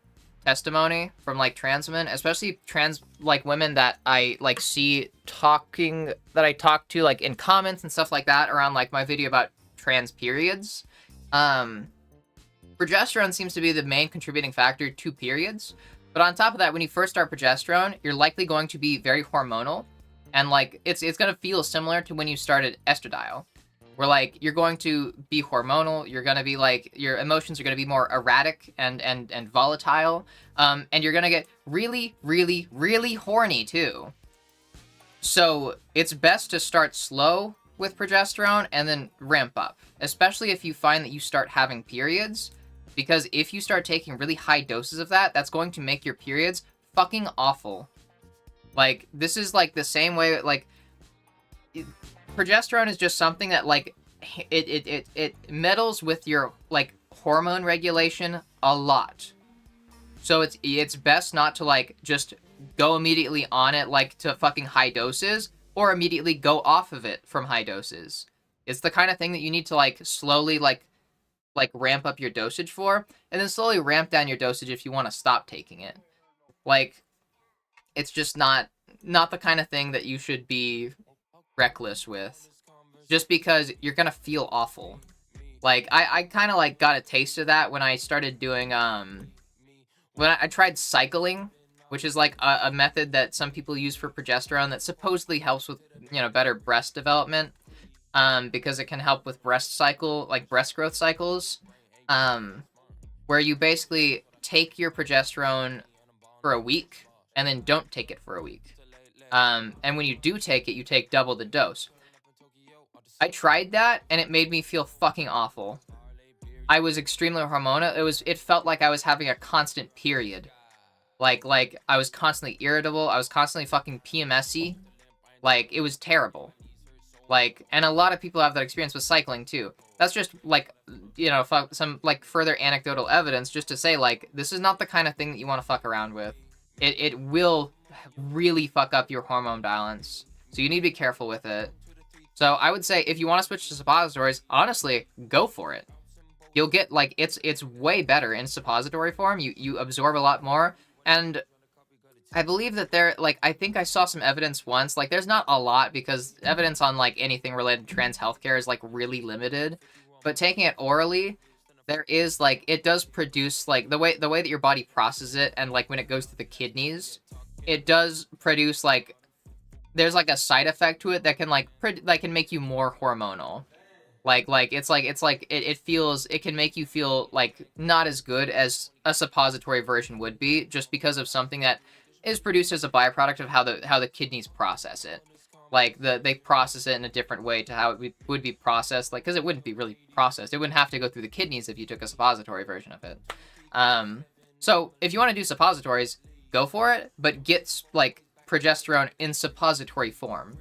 testimony from, like, trans women, especially trans, like, women that I, like, see talking, that I talk to, like, in comments and stuff like that around, like, my video about trans periods. Progesterone seems to be the main contributing factor to periods, but on top of that, when you first start progesterone, you're likely going to be very hormonal, and, like, it's going to feel similar to when you started estradiol, where, like, you're going to be hormonal, you're going to be, like, your emotions are going to be more erratic and volatile, and you're going to get really, really, really horny, too. So, it's best to start slow with progesterone and then ramp up, especially if you find that you start having periods. Because if you start taking really high doses of that, that's going to make your periods fucking awful. Like, this is, like, the same way, like, progesterone is just something that, like, it meddles with your, like, hormone regulation a lot. So it's best not to, like, just go immediately on it, like, to fucking high doses, or immediately go off of it from high doses. It's the kind of thing that you need to, like, slowly, like ramp up your dosage for, and then slowly ramp down your dosage if you want to stop taking it. Like, it's just not the kind of thing that you should be reckless with, just because you're gonna feel awful. Like, I kind of, like, got a taste of that when I started doing, when I tried cycling, which is, like, a method that some people use for progesterone that supposedly helps with, you know, better breast development. Because it can help with breast growth cycles, where you basically take your progesterone for a week and then don't take it for a week. And when you do take it, you take double the dose. I tried that and it made me feel fucking awful. I was extremely hormonal. It felt like I was having a constant period. Like I was constantly irritable. I was constantly fucking PMS-y. Like, it was terrible. Like, and a lot of people have that experience with cycling, too. That's just, like, you know, some, like, further anecdotal evidence just to say, like, this is not the kind of thing that you want to fuck around with. It will really fuck up your hormone balance. So you need to be careful with it. So I would say if you want to switch to suppositories, honestly, go for it. You'll get, like, it's way better in suppository form. You absorb a lot more. And I believe that I think I saw some evidence once, like, there's not a lot, because evidence on, like, anything related to trans healthcare is, like, really limited, but taking it orally, there is, like, it does produce, like, the way that your body processes it, and, like, when it goes to the kidneys, it does produce, like, there's, like, a side effect to it that can, like, that can make you more hormonal. It can make you feel, like, not as good as a suppository version would be, just because of something that is produced as a byproduct of how the kidneys process it. Like, they process it in a different way to how it would be processed, like, because it wouldn't be really processed. It wouldn't have to go through the kidneys if you took a suppository version of it. So if you want to do suppositories, go for it, but get, like, progesterone in suppository form.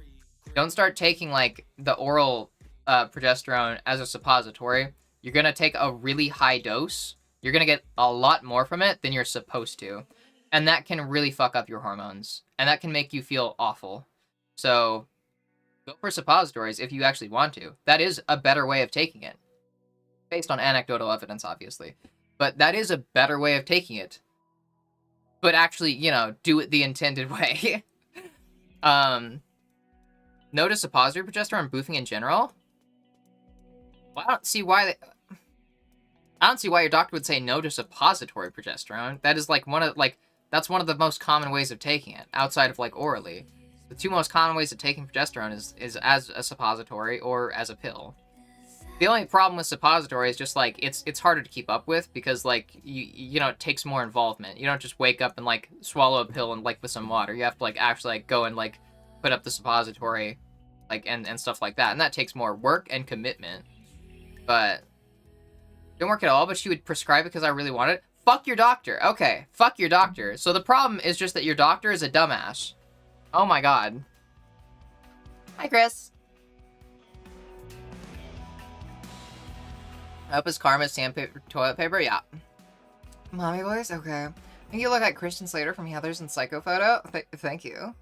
Don't start taking, like, the oral progesterone as a suppository. You're gonna take a really high dose. You're gonna get a lot more from it than you're supposed to. And that can really fuck up your hormones. And that can make you feel awful. So, go for suppositories if you actually want to. That is a better way of taking it. Based on anecdotal evidence, obviously. But that is a better way of taking it. But actually, you know, do it the intended way. No to suppository progesterone boosting in general? Well, I don't see why your doctor would say no to suppository progesterone. That is, like, that's one of the most common ways of taking it, outside of, like, orally. The two most common ways of taking progesterone is as a suppository or as a pill. The only problem with suppository is just, like, it's harder to keep up with, because, like, you know, it takes more involvement. You don't just wake up and, like, swallow a pill and, like, with some water. You have to, like, actually, like, go and, like, put up the suppository, like, and stuff like that. And that takes more work and commitment. But didn't work at all, but she would prescribe it because I really wanted it. Fuck your doctor. Okay, fuck your doctor. So the problem is just that your doctor is a dumbass. Oh my god. Hi, Chris. I hope his karma is sandpaper, toilet paper? Yeah. Mommy voice? Okay. I think you look like Christian Slater from Heathers and Psycho Photo. Thank you.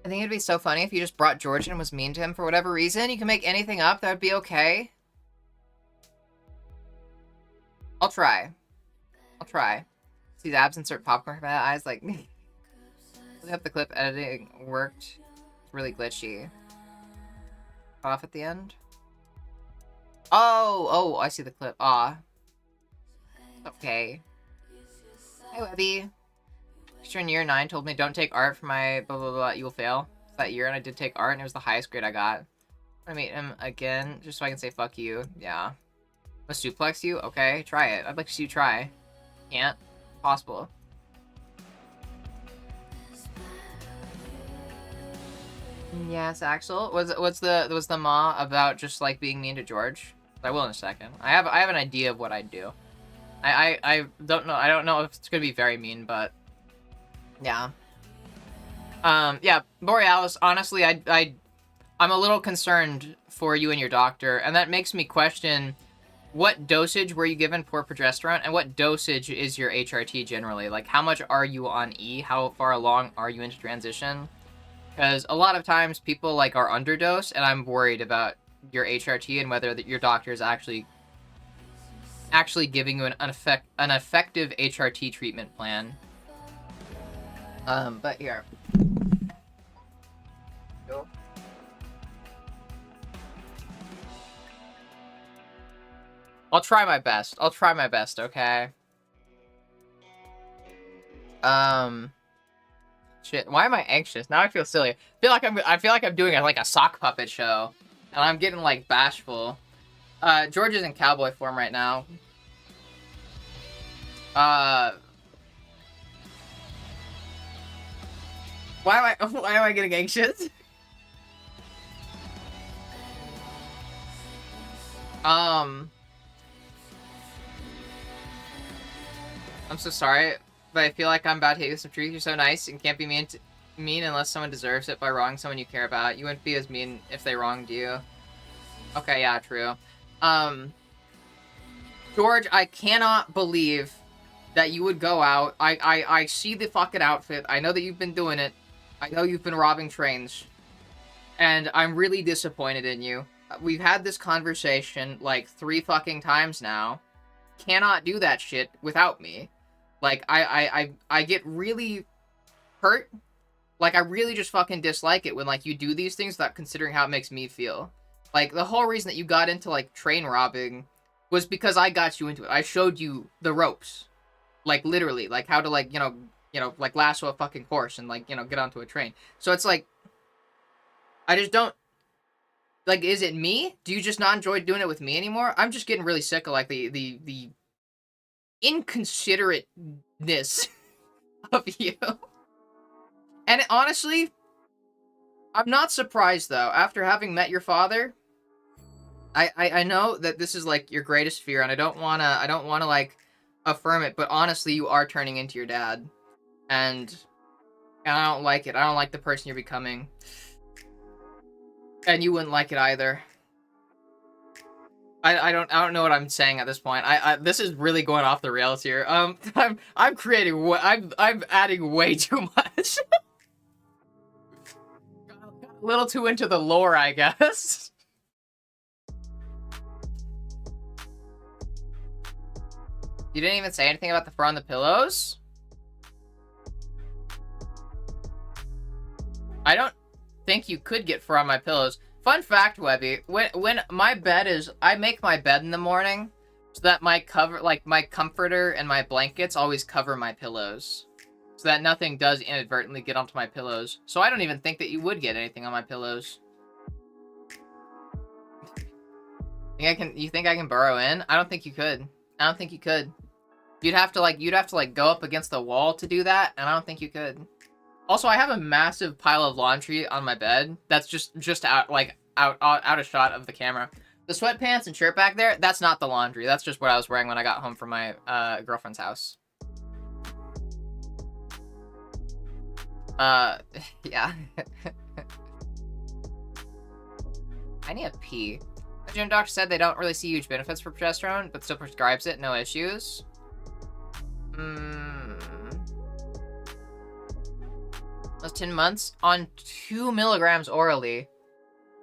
I think it'd be so funny if you just brought George in and was mean to him for whatever reason. You can make anything up. That would be okay. I'll try. See the abs insert popcorn from my eyes like me. Look up the clip editing worked. It's really glitchy. Off at the end. Oh, I see the clip. Ah. Okay. Hi, Webby. Teacher in year 9 told me don't take art for my blah blah blah, you will fail. That year, and I did take art, and it was the highest grade I got. I'm gonna meet him again, just so I can say fuck you. Yeah. I'm gonna suplex you? Okay, try it. I'd like to see you try. Can't. Possible. Yes, Axel. Was the ma about just, like, being mean to George? I will in a second. I have an idea of what I'd do. I don't know. I don't know if it's gonna be very mean, but yeah. Yeah, Borealis. Honestly, I'm a little concerned for you and your doctor, and that makes me question what dosage were you given for progesterone, and what dosage is your HRT generally? Like, how much are you on E? How far along are you into transition? Because a lot of times people like are underdose, and I'm worried about your HRT and whether your doctor is actually giving you an effective HRT treatment plan. But here. Go. I'll try my best. Okay? Shit, why am I anxious? Now I feel silly. I feel like I'm doing like a sock puppet show. And I'm getting like bashful. George is in cowboy form right now. Why am I getting anxious? I'm so sorry, but I feel like I'm about to hit you with some truth. You're so nice and can't be mean unless someone deserves it by wronging someone you care about. You wouldn't be as mean if they wronged you. Okay, yeah, true. George, I cannot believe that you would go out. I see the fucking outfit. I know that you've been doing it. I know you've been robbing trains. And I'm really disappointed in you. We've had this conversation like 3 fucking times now. Cannot do that shit without me. Like, I get really hurt. Like, I really just fucking dislike it when, like, you do these things without considering how it makes me feel. Like, the whole reason that you got into, like, train robbing was because I got you into it. I showed you the ropes. Like, literally. Like, how to, like, you know, like, lasso a fucking horse and, like, you know, get onto a train. So it's like, I just don't... Like, is it me? Do you just not enjoy doing it with me anymore? I'm just getting really sick of, like, the inconsiderateness of you. And honestly, I'm not surprised, though. After having met your father, I know that this is, like, your greatest fear, and I don't wanna, like, affirm it, but honestly, you are turning into your dad. And I don't like it. I don't like the person you're becoming. And you wouldn't like it either. I don't know what I'm saying at this point. This is really going off the rails here. I'm adding way too much. Got a little too into the lore, I guess. You didn't even say anything about the fur on the pillows? I don't think you could get fur on my pillows. Fun fact, Webby, when my bed is... I make my bed in the morning so that my comforter and my blankets always cover my pillows. So that nothing does inadvertently get onto my pillows. So I don't even think that you would get anything on my pillows. You think I can burrow in? I don't think you could. I don't think you could. You'd have to go up against the wall to do that, and I don't think you could. Also, I have a massive pile of laundry on my bed that's just out of shot of the camera. The sweatpants and shirt back there, that's not the laundry. That's just what I was wearing when I got home from my girlfriend's house. Yeah. I need a pee. The gym doctor said they don't really see huge benefits for progesterone, but still prescribes it, no issues. Was 10 months on 2 milligrams orally.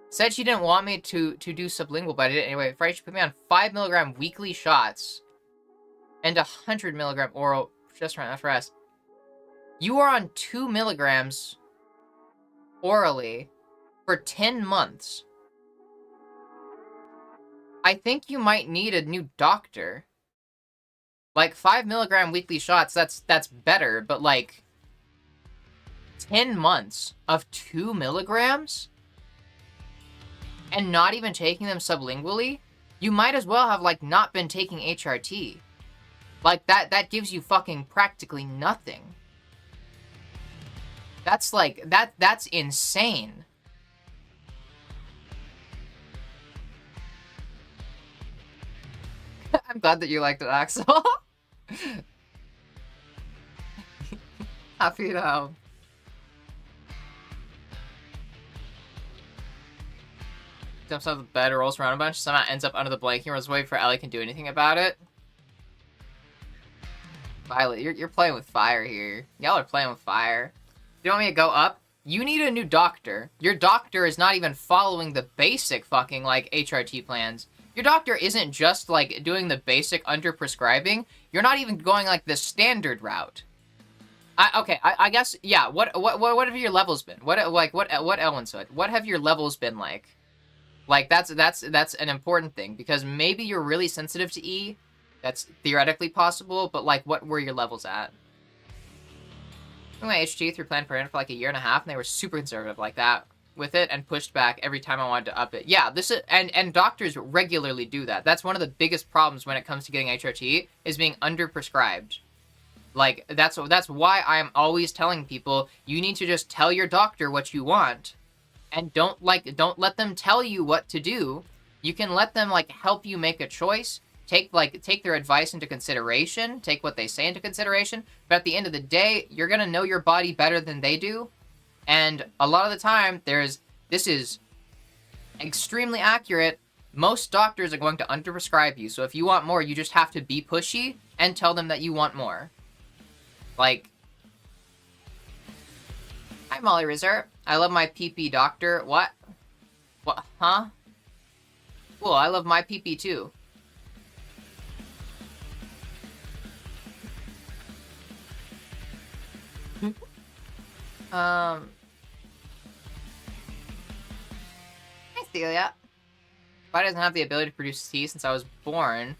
Said she didn't want me to do sublingual, but I did it anyway. Friday, she put me on 5 milligram weekly shots and 100 milligram oral progesterone FRS. You are on 2 milligrams orally for 10 months. I think you might need a new doctor. Like, 5 milligram weekly shots, that's better, but like 10 months of 2 milligrams? And not even taking them sublingually? You might as well have, like, not been taking HRT. Like, that gives you fucking practically nothing. That's, like, that's insane. I'm glad that you liked it, Axel. Happy to help. Jumps out of the bed, rolls around a bunch, somehow ends up under the blanket, and was waiting for Ellie can do anything about it. Violet, you're playing with fire here. Y'all are playing with fire. You want me to go up? You need a new doctor. Your doctor is not even following the basic fucking, like, HRT plans. Your doctor isn't just, like, doing the basic under-prescribing. You're not even going, like, the standard route. I guess, yeah, what have your levels been? What Elwin said? What have your levels been like? Like, that's an important thing, because maybe you're really sensitive to E. That's theoretically possible, but, like, what were your levels at? My HT through Planned Parenthood for, like, a year and a half, and they were super conservative like that with it, and pushed back every time I wanted to up it. Yeah, this is, and doctors regularly do that. That's one of the biggest problems when it comes to getting HRT, is being underprescribed. Like, that's why I'm always telling people, you need to just tell your doctor what you want, and don't let them tell you what to do. You can let them, like, help you make a choice, take their advice into consideration, take what they say into consideration, but at the end of the day, you're gonna know your body better than they do, and a lot of the time, this is extremely accurate. Most doctors are going to underprescribe you, so if you want more, you just have to be pushy and tell them that you want more. Like, hi, Molly Rizzer. I love my PP doctor. What? What? Huh? Cool, I love my PP too. Hi, Celia. Body doesn't have the ability to produce tea since I was born,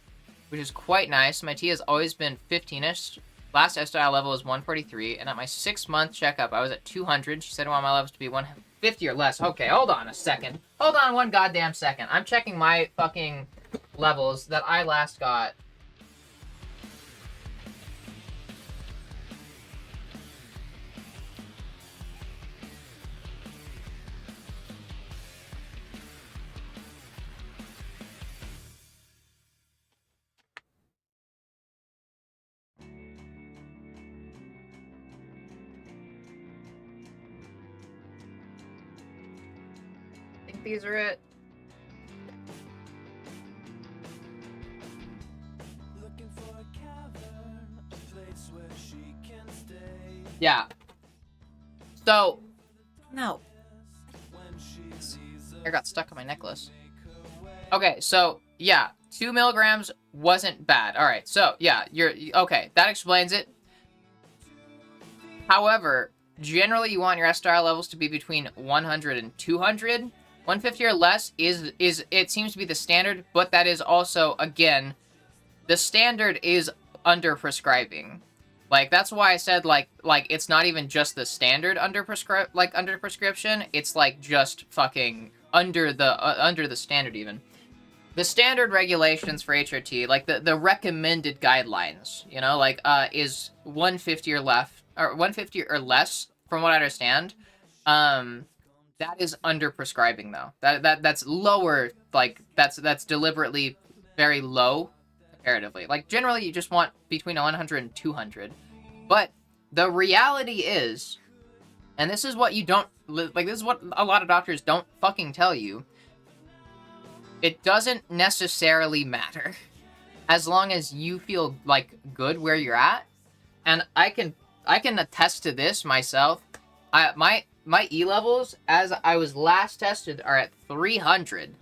which is quite nice. My tea has always been 15-ish. Last estile level was 143, and at my 6-month checkup, I was at 200. She said I want my levels to be 150 or less. Okay, hold on a second. Hold on one goddamn second. I'm checking my fucking levels that I last got. I think these are it. Yeah. So, no. Hair got stuck on my necklace. Okay, so, yeah. 2 milligrams wasn't bad. Alright, so, yeah, okay, that explains it. However, generally you want your S-style levels to be between 100 and 200. 150 or less is it seems to be the standard, but that is also, again, the standard is under prescribing. Like, that's why I said, like it's not even just the standard under prescription, it's, like, just fucking under the standard even. The standard regulations for HRT, like, the recommended guidelines, you know, like, is 150 or less, or 150 or less, from what I understand. That is under prescribing, though. That's lower, like, that's deliberately very low comparatively. Like, generally, you just want between 100 and 200. But the reality is, and this is what you don't, like, this is what a lot of doctors don't fucking tell you, it doesn't necessarily matter. As long as you feel, like, good where you're at. And I can attest to this myself. My E levels, as I was last tested, are at 300.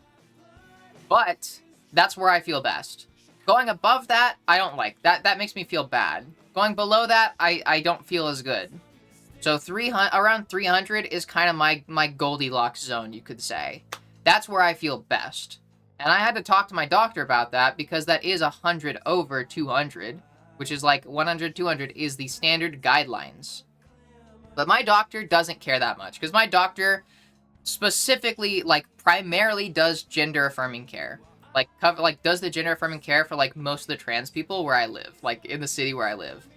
But that's where I feel best. Going above that, I don't like. That makes me feel bad. Going below that, I don't feel as good. So around 300 is kind of my Goldilocks zone, you could say. That's where I feel best. And I had to talk to my doctor about that, because that is 100 over 200, which is like 100, 200 is the standard guidelines. But my doctor doesn't care that much, because my doctor specifically, like, primarily does gender-affirming care. Like, does the gender-affirming care for, like, most of the trans people where I live, like, in the city where I live.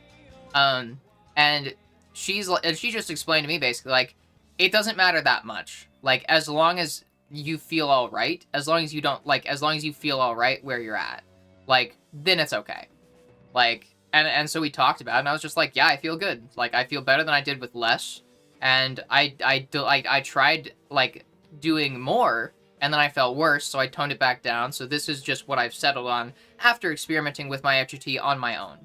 And she just explained to me, basically, like, it doesn't matter that much. Like, as long as you feel alright, as long as you feel alright where you're at. like, then it's okay. Like, and so we talked about it, and I was just like, yeah, I feel good. Like, I feel better than I did with less, and I tried, like, doing more, and then I felt worse, so I toned it back down, so this is just what I've settled on after experimenting with my FGT on my own.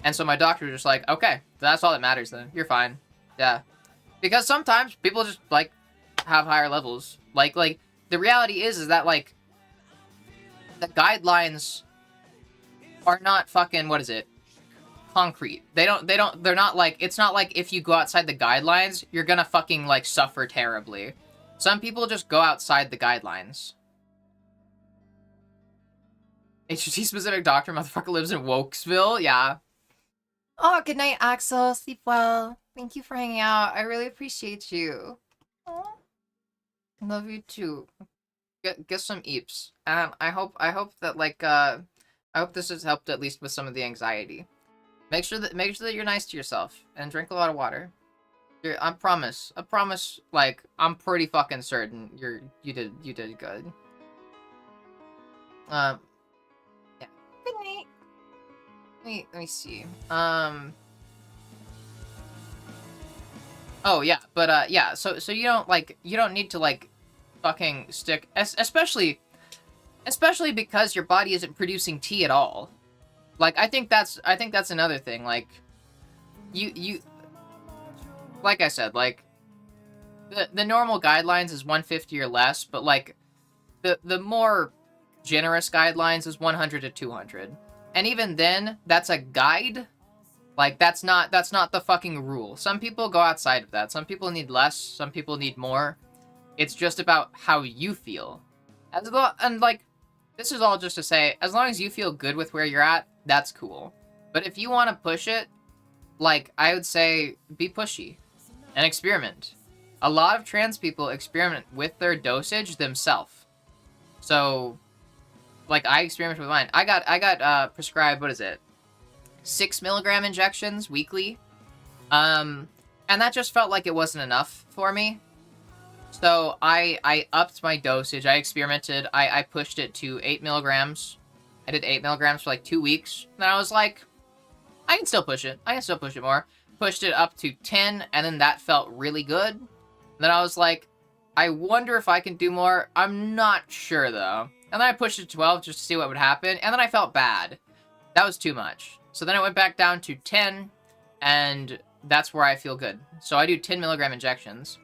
And so my doctor was just like, okay, that's all that matters then. You're fine. Yeah. Because sometimes people just, like, have higher levels. Like, the reality is that, like, the guidelines are not fucking, what is it? Concrete. They're not like, it's not like if you go outside the guidelines, you're gonna fucking, like, suffer terribly. Some people just go outside the guidelines. HT specific doctor motherfucker lives in Wokesville? Yeah. Oh, good night, Axel. Sleep well. Thank you for hanging out. I really appreciate you. Aww. Love you too. Get some eeps. And I hope that, like, I hope this has helped at least with some of the anxiety. Make sure that you're nice to yourself and drink a lot of water. I promise, like, I'm pretty fucking certain you did good. Yeah. Good night. Let me see. Oh yeah, but yeah, so you don't need to, like, fucking stick, especially because your body isn't producing tea at all. Like, I think that's another thing. Like, you like I said, like, the normal guidelines is 150 or less, but, like, the more generous guidelines is 100 to 200. And even then, that's a guide. Like, that's not the fucking rule. Some people go outside of that. Some people need less, some people need more. It's just about how you feel. And, like, this is all just to say, as long as you feel good with where you're at, that's cool. But if you want to push it, like, I would say, be pushy. And experiment. A lot of trans people experiment with their dosage themselves. So, like, I experimented with mine. I got prescribed, what is it? 6 milligram injections weekly. And that just felt like it wasn't enough for me. So I upped my dosage. I experimented. I pushed it to 8 milligrams. I did 8 milligrams for like 2 weeks. Then I was like, I can still push it. I can still push it more. Pushed it up to 10, and then that felt really good. Then I was like, I wonder if I can do more. I'm not sure, though. And then I pushed it to 12 just to see what would happen, and then I felt bad. That was too much. So then it went back down to 10, and that's where I feel good. So I do 10 milligram injections.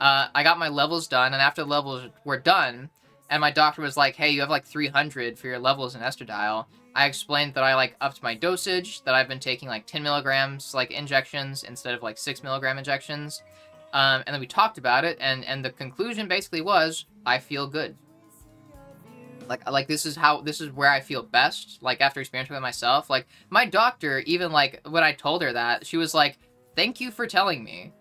I got my levels done, and after the levels were done, and my doctor was like, hey, you have like 300 for your levels in estradiol, I explained that I, like, upped my dosage, that I've been taking like 10 milligrams, like, injections instead of like 6 milligram injections. And then we talked about it, and the conclusion basically was, I feel good. Like this is where I feel best, like, after experimenting with myself. Like, my doctor, even, like, when I told her that, she was like, thank you for telling me.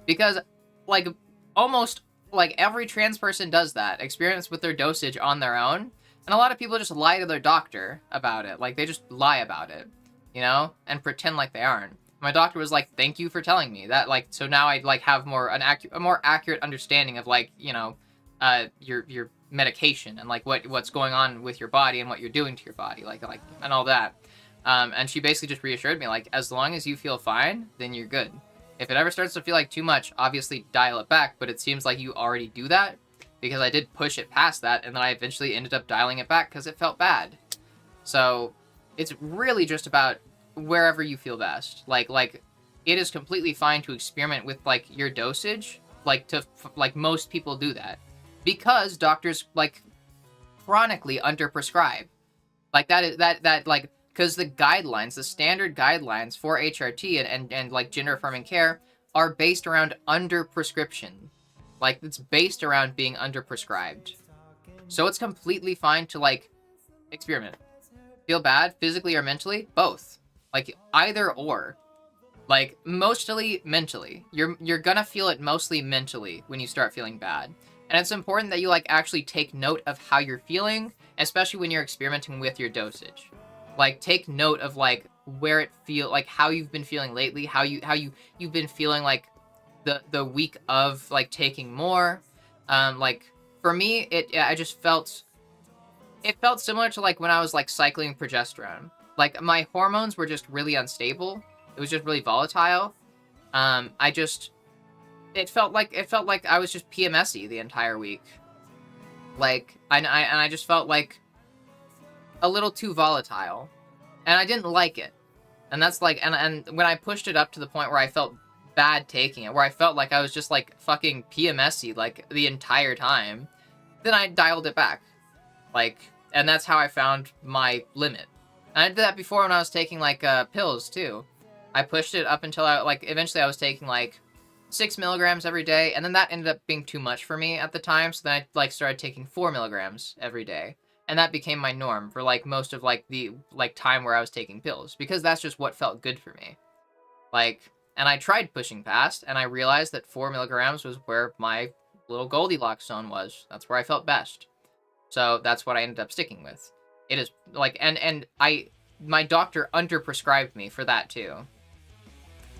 Because, like, almost, like, every trans person does that, experiments with their dosage on their own, and a lot of people just lie to their doctor about it. Like, they just lie about it, you know, and pretend like they aren't. My doctor was like, thank you for telling me that, like, so now I, like, have a more accurate understanding of, like, you know, your medication and, like, what's going on with your body and what you're doing to your body, like and all that. And she basically just reassured me, like, as long as you feel fine, then you're good. If it ever starts to feel like too much, obviously dial it back, but it seems like you already do that, because I did push it past that, and then I eventually ended up dialing it back because it felt bad. So it's really just about wherever you feel best. Like, it is completely fine to experiment with, like, your dosage, like, most people do that. Because doctors, like, chronically underprescribe. Like, like, because the guidelines, the standard guidelines for HRT and like, gender-affirming care are based around underprescription. Like, it's based around being underprescribed. So it's completely fine to, like, experiment. Feel bad, physically or mentally? Both. Like, either or. Like, mostly mentally. You're gonna feel it mostly mentally when you start feeling bad. And it's important that you, like, actually take note of how you're feeling, especially when you're experimenting with your dosage. Like, take note of, like, where it like, how you've been feeling lately, how you've been feeling, like, the week of, like, taking more. Like, for me, I just felt it felt similar to like when I was like cycling progesterone. Like my hormones were just really unstable. It was just really volatile. It felt like I was just PMSy the entire week. Like I just felt like a little too volatile, and I didn't like it. And that's like, and when I pushed it up to the point where I felt bad taking it, where I felt like I was just like fucking PMSy like the entire time, then I dialed it back. Like, and that's how I found my limit. And I did that before when I was taking like pills too. I pushed it up until eventually I was taking like 6 milligrams every day, and then that ended up being too much for me at the time, so then I like started taking 4 milligrams every day. And that became my norm for like most of like the like time where I was taking pills, because that's just what felt good for me. Like, and I tried pushing past, and I realized that 4 milligrams was where my little Goldilocks zone was. That's where I felt best. So that's what I ended up sticking with. It is like, and my doctor underprescribed me for that too.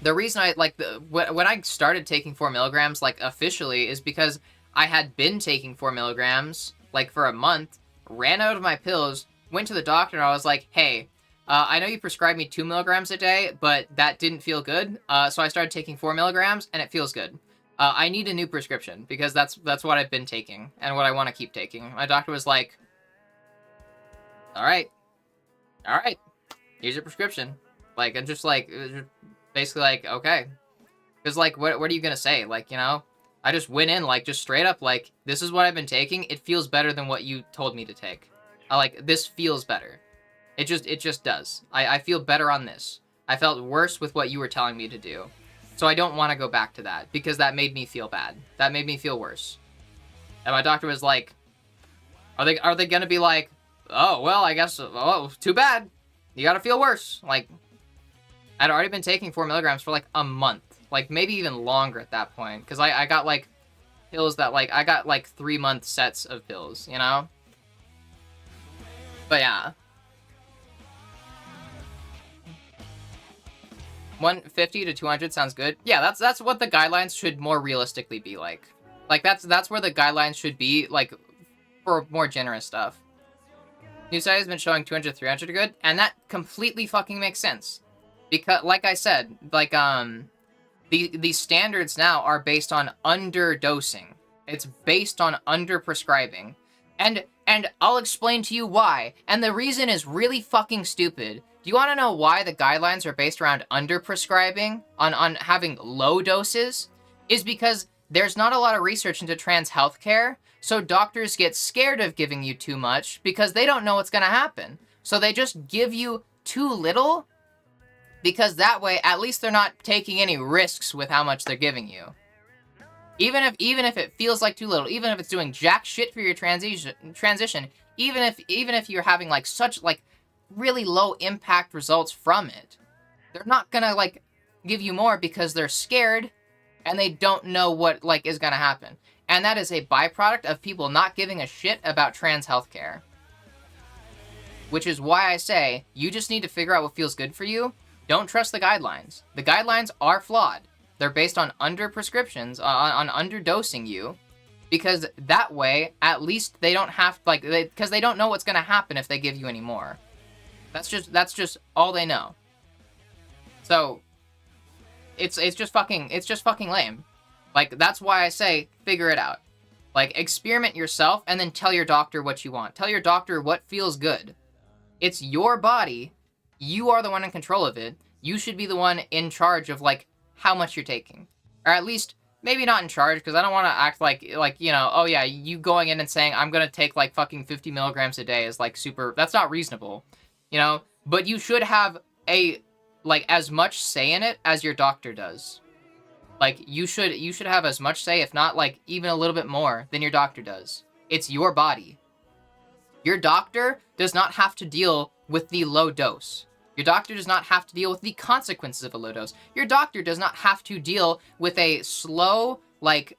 The reason I like when I started taking 4 milligrams like officially is because I had been taking 4 milligrams like for a month, ran out of my pills, went to the doctor, and I was like, hey, I know you prescribed me 2 milligrams a day, but that didn't feel good. So I started taking 4 milligrams, and it feels good. I need a new prescription, because that's what I've been taking and what I want to keep taking. My doctor was like, all right, here's your prescription. Like, and just like, basically like, okay. Because like, what are you going to say? Like, you know, I just went in like just straight up like, this is what I've been taking. It feels better than what you told me to take. This feels better. It just does. I feel better on this. I felt worse with what you were telling me to do. So I don't want to go back to that, because that made me feel bad. That made me feel worse. And my doctor was like, are they going to be like, oh, well, I guess, oh, too bad. You got to feel worse. Like, I'd already been taking 4 milligrams for like a month. Like maybe even longer at that point. Because I got like pills that like, I got like 3-month sets of pills, you know? But yeah. 150 to 200 sounds good. Yeah, that's what the guidelines should more realistically be like. Like that's where the guidelines should be, like, for more generous stuff. New study has been showing 200 300 are good, and that completely fucking makes sense. Because like I said, like the standards now are based on underdosing. It's based on underprescribing. And I'll explain to you why. And the reason is really fucking stupid. Do you want to know why the guidelines are based around underprescribing, on having low doses? Is because there's not a lot of research into trans healthcare, so doctors get scared of giving you too much because they don't know what's going to happen. So they just give you too little, because that way at least they're not taking any risks with how much they're giving you. Even if it feels like too little, even if it's doing jack shit for your transition, even if you're having like such like really low impact results from it, they're not gonna like give you more because they're scared and they don't know what like is gonna happen. And that is a byproduct of people not giving a shit about trans healthcare. Which is why I say you just need to figure out what feels good for you. Don't trust the guidelines. The guidelines are flawed. They're based on under-prescriptions, on underdosing you, because that way, at least they don't have, like, because they don't know what's going to happen if they give you any more. That's just all they know. So, it's just fucking lame. Like, that's why I say, figure it out. Like, experiment yourself, and then tell your doctor what you want. Tell your doctor what feels good. It's your body. You are the one in control of it. You should be the one in charge of, like, how much you're taking. Or at least, maybe not in charge, because I don't want to act like, you know, oh yeah, you going in and saying, I'm going to take, like, fucking 50 milligrams a day is, like, super, that's not reasonable, you know? But you should have as much say in it as your doctor does. Like, you should have as much say, if not, like, even a little bit more than your doctor does. It's your body. Your doctor does not have to deal with the low dose. Your doctor does not have to deal with the consequences of a low dose. Your doctor does not have to deal with a slow, like,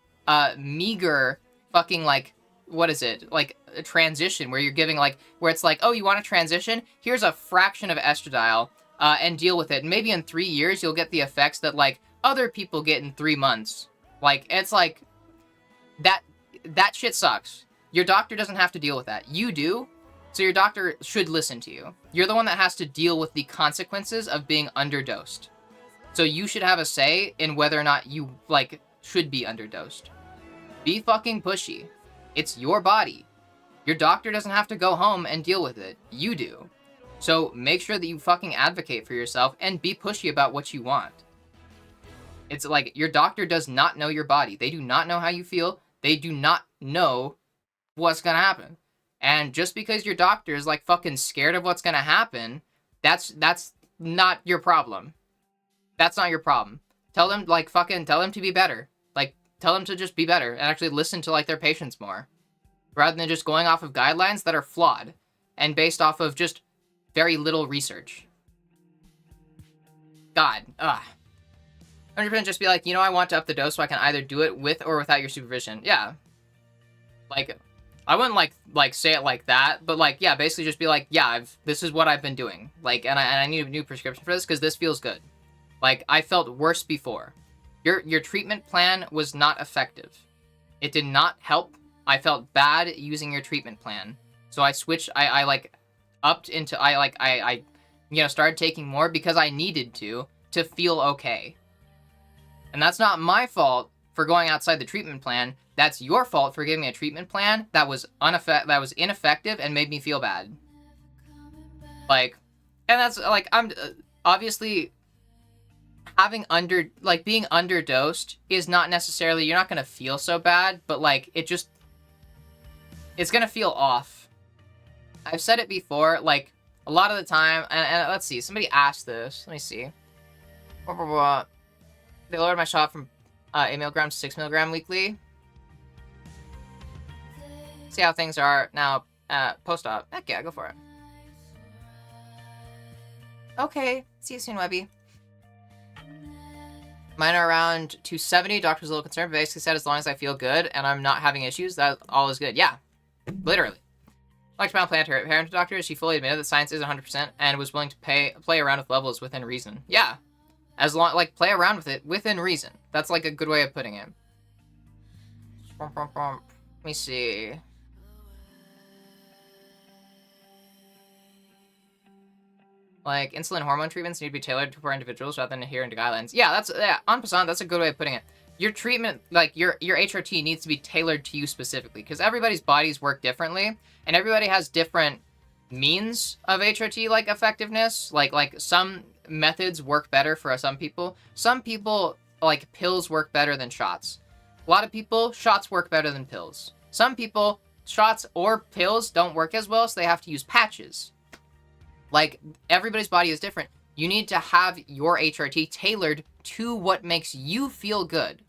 meager fucking, like, what is it? Like, a transition where you're giving, like, where it's like, oh, you want a transition? Here's a fraction of estradiol, and deal with it. And maybe in 3 years, you'll get the effects that, like, other people get in 3 months. Like, it's like, that shit sucks. Your doctor doesn't have to deal with that. You do. So your doctor should listen to you. You're the one that has to deal with the consequences of being underdosed. So you should have a say in whether or not you, like, should be underdosed. Be fucking pushy. It's your body. Your doctor doesn't have to go home and deal with it. You do. So make sure that you fucking advocate for yourself and be pushy about what you want. It's like, your doctor does not know your body. They do not know how you feel. They do not know what's gonna happen. And just because your doctor is, like, fucking scared of what's gonna happen, that's not your problem. That's not your problem. Tell them, like, tell them to be better. Like, tell them to just be better and actually listen to, like, their patients more. Rather than just going off of guidelines that are flawed and based off of just very little research. God, 100% just be like, you know, I want to up the dose so I can either do it with or without your supervision. Yeah. Like, I wouldn't, like say it like that, but, like, yeah, basically just be like, yeah, this is what I've been doing. Like, and I need a new prescription for this because this feels good. Like, I felt worse before. Your treatment plan was not effective. It did not help. I felt bad using your treatment plan. So I switched, I upped into, you know, started taking more because I needed to feel okay. And that's not my fault for going outside the treatment plan. That's your fault for giving me a treatment plan that was ineffective and made me feel bad. Like, and that's, like, I'm obviously being underdosed is not necessarily, you're not going to feel so bad, but, like, it's going to feel off. I've said it before, like, a lot of the time, and let's see, somebody asked this, let me see. They lowered my shot from 8 milligrams to 6 milligram weekly. See how things are now, post-op. Heck yeah, go for it. Okay, see you soon, Webby. Mine are around 270. Doctor's a little concerned, but basically said as long as I feel good and I'm not having issues, that all is good. Yeah, literally. Like to plan her parent doctor, she fully admitted that science is 100% and was willing to play around with levels within reason. Yeah, as long, like, play around with it within reason. That's, like, a good way of putting it. Let me see. Like, insulin hormone treatments need to be tailored for individuals rather than adhering to guidelines. Yeah, that's, yeah, en passant, that's a good way of putting it. Your treatment, like, your HRT needs to be tailored to you specifically, because everybody's bodies work differently, and everybody has different means of HRT, like, effectiveness. Like, some methods work better for some people. Some people, like, pills work better than shots. A lot of people, shots work better than pills. Some people, shots or pills don't work as well, so they have to use patches. Like, everybody's body is different. You need to have your HRT tailored to what makes you feel good.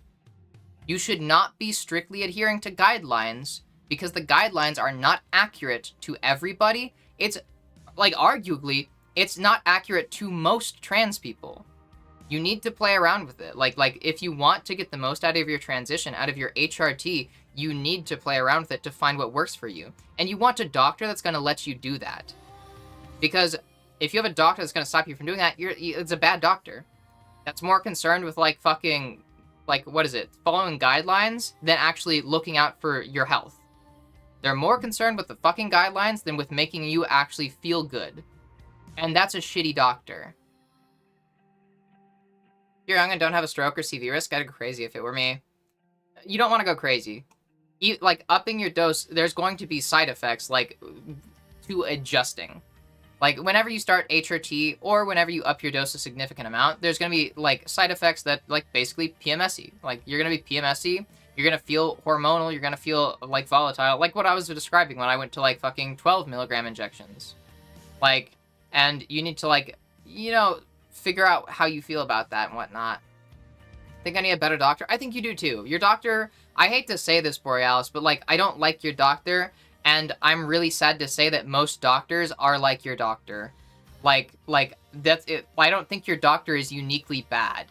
You should not be strictly adhering to guidelines because the guidelines are not accurate to everybody. It's, like, arguably, it's not accurate to most trans people. You need to play around with it. Like if you want to get the most out of your transition, out of your HRT, you need to play around with it to find what works for you. And you want a doctor that's going to let you do that. Because if you have a doctor that's going to stop you from doing that, it's a bad doctor. That's more concerned with, like, fucking, like, what is it? Following guidelines than actually looking out for your health. They're more concerned with the fucking guidelines than with making you actually feel good. And that's a shitty doctor. If you're young and don't have a stroke or CV risk, I'd go crazy if it were me. You don't want to go crazy. Like, upping your dose, there's going to be side effects, like, to adjusting. Like, whenever you start HRT, or whenever you up your dose a significant amount, there's going to be, like, side effects that, like, basically PMS-y. Like, you're going to be PMS-y, you're going to feel hormonal, you're going to feel, like, volatile. Like what I was describing when I went to, like, fucking 12 milligram injections. Like, and you need to, like, you know, figure out how you feel about that and whatnot. Think I need a better doctor? I think you do, too. Your doctor, I hate to say this, Borealis, but, like, I don't like your doctor. And I'm really sad to say that most doctors are like your doctor. Like, that's it. I don't think your doctor is uniquely bad.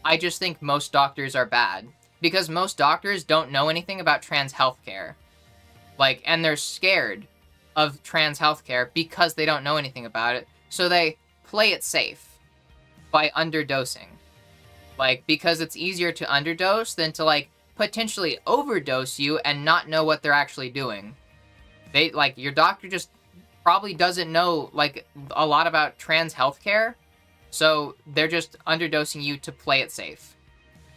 I just think most doctors are bad. Because most doctors don't know anything about trans healthcare. Like, and they're scared of trans healthcare because they don't know anything about it. So they play it safe by underdosing. Like, because it's easier to underdose than to, like, potentially overdose you and not know what they're actually doing. They, like, your doctor just probably doesn't know like a lot about trans healthcare, so they're just underdosing you to play it safe.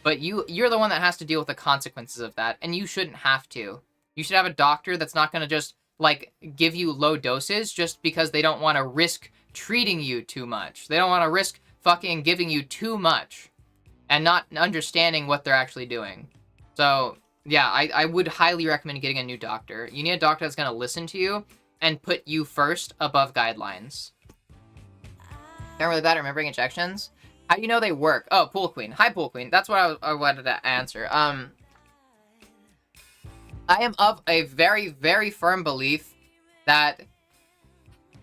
But you're the one that has to deal with the consequences of that, and you shouldn't have to. You should have a doctor that's not going to just like give you low doses just because they don't want to risk treating you too much. They don't want to risk fucking giving you too much and not understanding what they're actually doing. So yeah, I would highly recommend getting a new doctor. You need a doctor that's going to listen to you and put you first above guidelines. Can't really bad at remembering injections. How do you know they work? Oh, Pool Queen. Hi, Pool Queen. That's what I wanted to answer. I am of a very, very firm belief that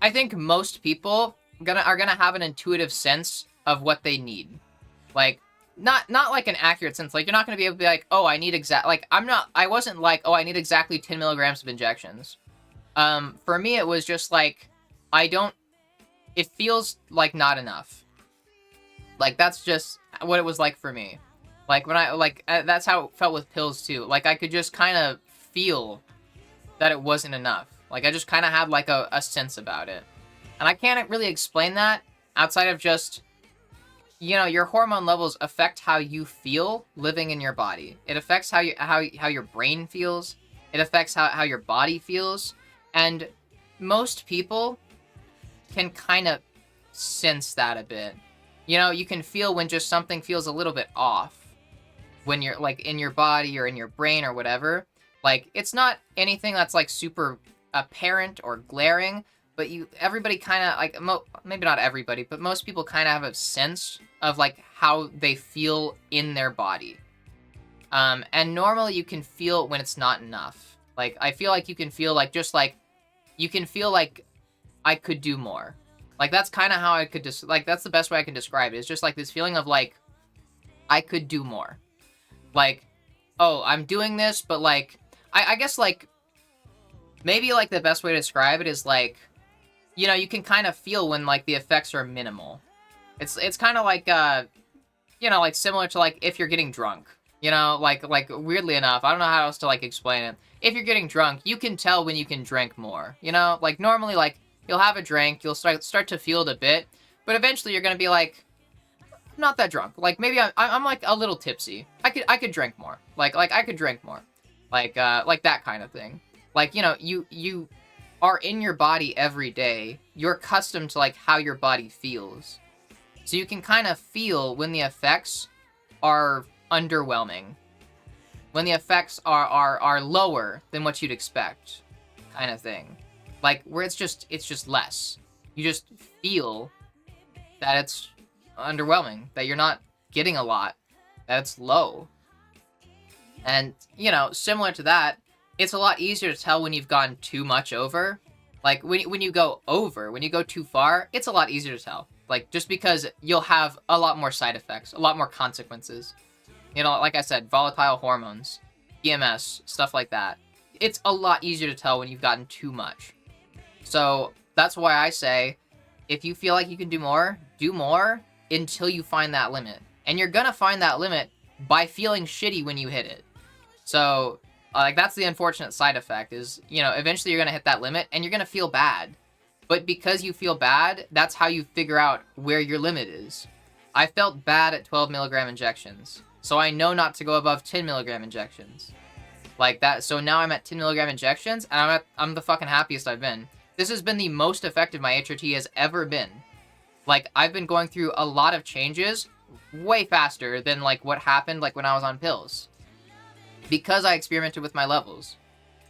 I think most people are gonna have an intuitive sense of what they need. Like, not like an accurate sense. Like, you're not gonna be able to be like, oh, I need I wasn't like, oh, I need exactly 10 milligrams of injections. For me, it was just like, it feels like not enough. Like, that's just what it was like for me. Like, when that's how it felt with pills, too. Like, I could just kind of feel that it wasn't enough. Like, I just kind of had, like, a sense about it. And I can't really explain that outside of just, you know, your hormone levels affect how you feel living in your body. It affects how your brain feels. It affects how your body feels. And most people can kind of sense that a bit. You know, you can feel when just something feels a little bit off when you're, like, in your body or in your brain or whatever. Like, it's not anything that's, like, super apparent or glaring, but everybody kind of, like, maybe not everybody, but most people kind of have a sense of, like, how they feel in their body. And normally you can feel when it's not enough. Like, I feel like you can feel, like, just, like, you can feel like I could do more. Like, that's kind of how I could that's the best way I can describe it. It's just, like, this feeling of, like, I could do more. Like, oh, I'm doing this, but, like, I guess, like, maybe, like, the best way to describe it is, like, you know, you can kind of feel when, like, the effects are minimal. It's kind of like, you know, like, similar to, like, if you're getting drunk. You know, like, weirdly enough, I don't know how else to, like, explain it. If you're getting drunk, you can tell when you can drink more. You know, like, normally, like, you'll have a drink, you'll start to feel it a bit, but eventually you're gonna be like, I'm not that drunk. Like, maybe I'm like a little tipsy. I could drink more. Like I could drink more. Like that kind of thing. Like, you know, you are in your body every day. You're accustomed to, like, how your body feels. So you can kind of feel when the effects are underwhelming. When the effects are lower than what you'd expect. Kind of thing. Like, where it's just less. You just feel that it's underwhelming, that you're not getting a lot, that it's low. And, you know, similar to that, it's a lot easier to tell when you've gone too much over. Like, when you go over, when you go too far, it's a lot easier to tell. Like, just because you'll have a lot more side effects, a lot more consequences. You know, like I said, volatile hormones, PMS, stuff like that. It's a lot easier to tell when you've gotten too much. So that's why I say, if you feel like you can do more until you find that limit. And you're gonna find that limit by feeling shitty when you hit it. So, like, that's the unfortunate side effect is, you know, eventually you're gonna hit that limit and you're gonna feel bad. But because you feel bad, that's how you figure out where your limit is. I felt bad at 12 milligram injections. So I know not to go above 10 milligram injections. Like that, so now I'm at 10 milligram injections and I'm the fucking happiest I've been. This has been the most effective my HRT has ever been. Like, I've been going through a lot of changes way faster than, like, what happened, like, when I was on pills. Because I experimented with my levels.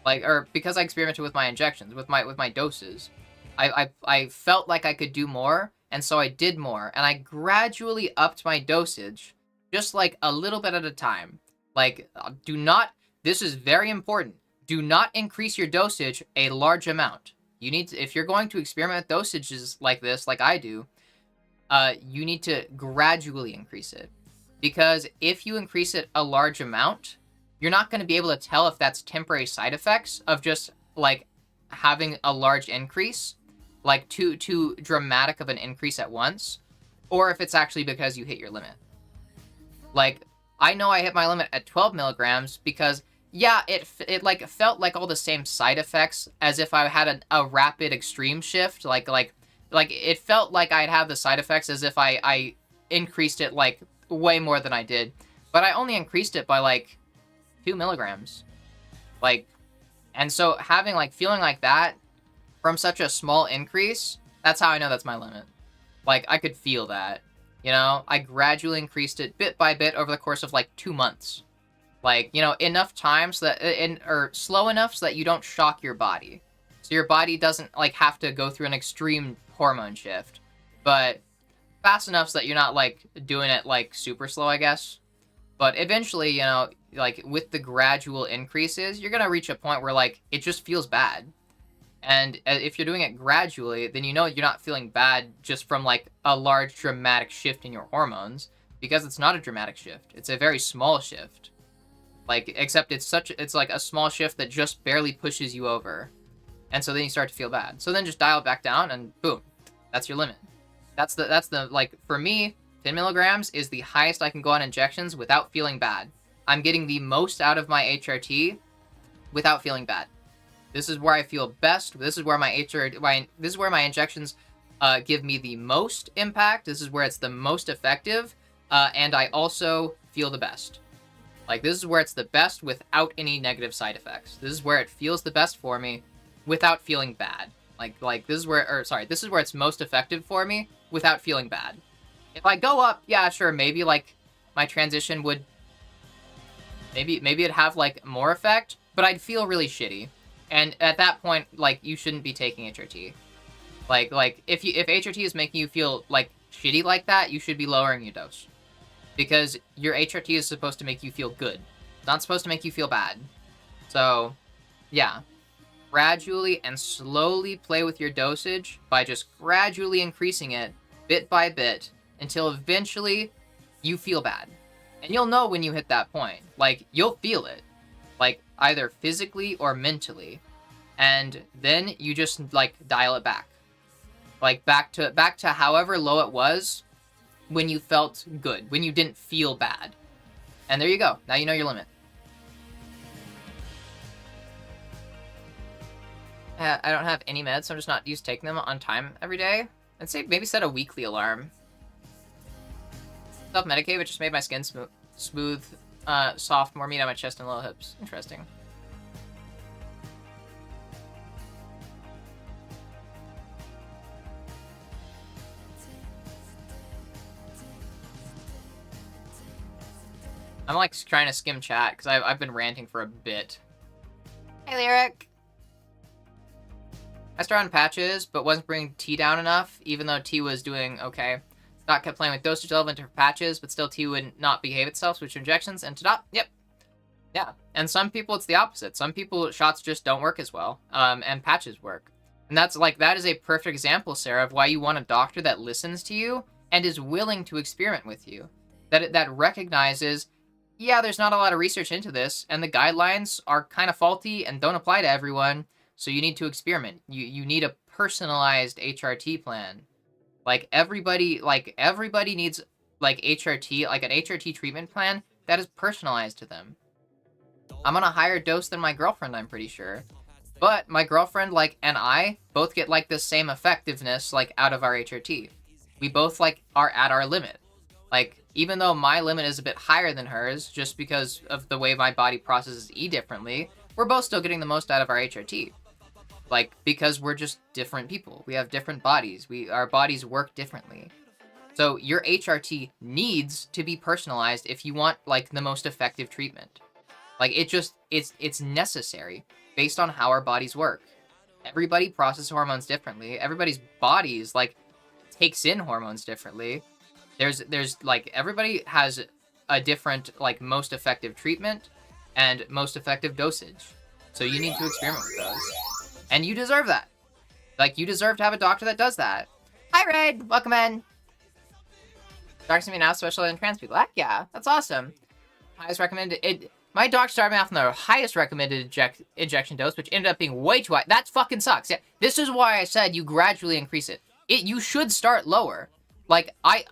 Like, or because I experimented with my injections, with my doses. I felt like I could do more, and so I did more. And I gradually upped my dosage, just, like, a little bit at a time. Like, this is very important. Do not increase your dosage a large amount. You need to, if you're going to experiment with dosages like this, like I do, you need to gradually increase it. Because if you increase it a large amount, you're not going to be able to tell if that's temporary side effects of just, like, having a large increase, like too dramatic of an increase at once, or if it's actually because you hit your limit. Like, I know I hit my limit at 12 milligrams because, yeah, it like felt like all the same side effects as if I had a rapid extreme shift. Like it felt like I'd have the side effects as if I increased it like way more than I did, but I only increased it by like 2 milligrams. Like, and so having like feeling like that from such a small increase, that's how I know that's my limit. Like I could feel that, you know. I gradually increased it bit by bit over the course of like 2 months. Like, you know, enough time so that, or slow enough so that you don't shock your body. So your body doesn't, like, have to go through an extreme hormone shift. But fast enough so that you're not, like, doing it, like, super slow, I guess. But eventually, you know, like, with the gradual increases, you're gonna reach a point where, like, it just feels bad. And if you're doing it gradually, then you know you're not feeling bad just from, like, a large dramatic shift in your hormones. Because it's not a dramatic shift. It's a very small shift. Like, except it's like a small shift that just barely pushes you over. And so then you start to feel bad. So then just dial it back down and boom, that's your limit. That's the, like, for me, 10 milligrams is the highest I can go on injections without feeling bad. I'm getting the most out of my HRT without feeling bad. This is where I feel best. This is where my injections give me the most impact. This is where it's the most effective. And I also feel the best. Like, this is where it's the best without any negative side effects. This is where it feels the best for me without feeling bad. Like this is where, this is where it's most effective for me without feeling bad. If I go up, yeah, sure, maybe, like, my transition would, maybe it'd have, like, more effect, but I'd feel really shitty. And at that point, like, you shouldn't be taking HRT. Like, if HRT is making you feel, like, shitty like that, you should be lowering your dose. Because your HRT is supposed to make you feel good. It's not supposed to make you feel bad. So, yeah. Gradually and slowly play with your dosage by just gradually increasing it, bit by bit, until eventually you feel bad. And you'll know when you hit that point. Like, you'll feel it. Like, either physically or mentally. And then you just, like, dial it back. Like, back to however low it was when you felt good, when you didn't feel bad. And there you go. Now you know your limit. I don't have any meds, so I'm just not used to taking them on time every day. I'd say maybe set a weekly alarm. Self-medicate, but just made my skin smooth, soft, more meat on my chest and low hips. Interesting. I'm, like, trying to skim chat, because I've been ranting for a bit. Hey, Lyric! I started on patches, but wasn't bringing T down enough, even though T was doing okay. Doc kept playing with dosage relevant for patches, but still T would not behave itself, switch to injections, and ta-da! Yep. Yeah. And some people, it's the opposite. Some people, shots just don't work as well, and patches work. And that's, like, that is a perfect example, Sarah, of why you want a doctor that listens to you and is willing to experiment with you. That recognizes, yeah, there's not a lot of research into this, and the guidelines are kind of faulty and don't apply to everyone, so you need to experiment. You need a personalized HRT plan. Like, everybody needs, like, HRT, like, an HRT treatment plan that is personalized to them. I'm on a higher dose than my girlfriend, I'm pretty sure. But my girlfriend, like, and I both get, like, the same effectiveness, like, out of our HRT. We both, like, are at our limit. Like, even though my limit is a bit higher than hers, just because of the way my body processes E differently, we're both still getting the most out of our HRT. Like, because we're just different people. We have different bodies. Our bodies work differently. So your HRT needs to be personalized if you want, like, the most effective treatment. Like, it's necessary based on how our bodies work. Everybody processes hormones differently. Everybody's bodies, like, takes in hormones differently. There's like, everybody has a different, like, most effective treatment and most effective dosage. So you need to experiment with those. And you deserve that. Like, you deserve to have a doctor that does that. Hi, Raid! Welcome in! Doctors me now, especially in trans people. Heck yeah, that's awesome. Highest recommended... My doc started me off on the highest recommended injection dose, which ended up being way too high. That fucking sucks. Yeah, this is why I said you gradually increase it. You should start lower. Like, I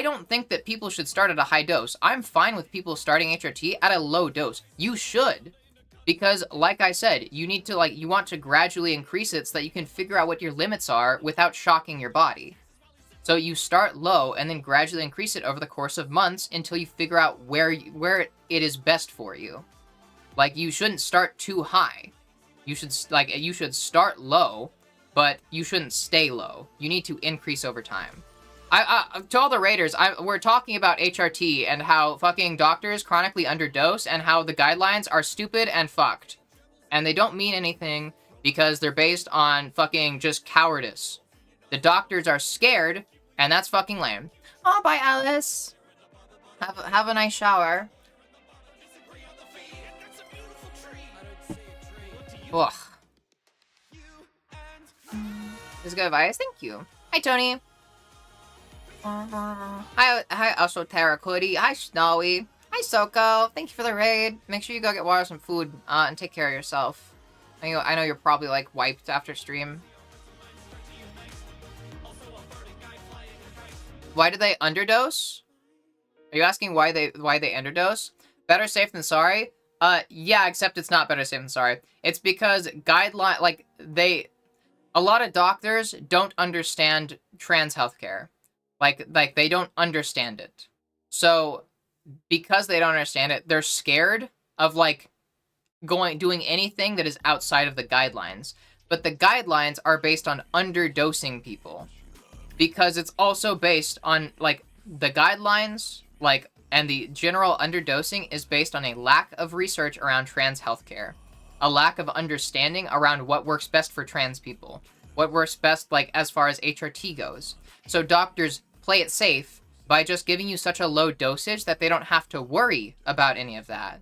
don't think that people should start at a high dose. I'm fine with people starting HRT at a low dose. You should. Because, like I said, you need to, like, you want to gradually increase it so that you can figure out what your limits are without shocking your body. So you start low and then gradually increase it over the course of months until you figure out where it is best for you. Like, you shouldn't start too high. You should start low, but you shouldn't stay low. You need to increase over time. To all the raiders, we're talking about HRT and how fucking doctors chronically underdose and how the guidelines are stupid and fucked. And they don't mean anything because they're based on fucking just cowardice. The doctors are scared, and that's fucking lame. Oh, bye, Alice. Have a nice shower. Ugh. This is good advice. Thank you. Hi, Tony. Hi, also Tara Cody. Hi, Snowy. Hi, Soko. Thank you for the raid. Make sure you go get water, some food, and take care of yourself. I know you're probably, like, wiped after stream. Why did they underdose? Are you asking why they underdose? Better safe than sorry? Yeah, except it's not better safe than sorry. It's because a lot of doctors don't understand trans healthcare. Like they don't understand it. So because they don't understand it, they're scared of like doing anything that is outside of the guidelines. But the guidelines are based on underdosing people. Because it's also based on, like, the guidelines, like, and the general underdosing is based on a lack of research around trans healthcare. A lack of understanding around what works best for trans people. What works best, like, as far as HRT goes. So doctors play it safe by just giving you such a low dosage that they don't have to worry about any of that.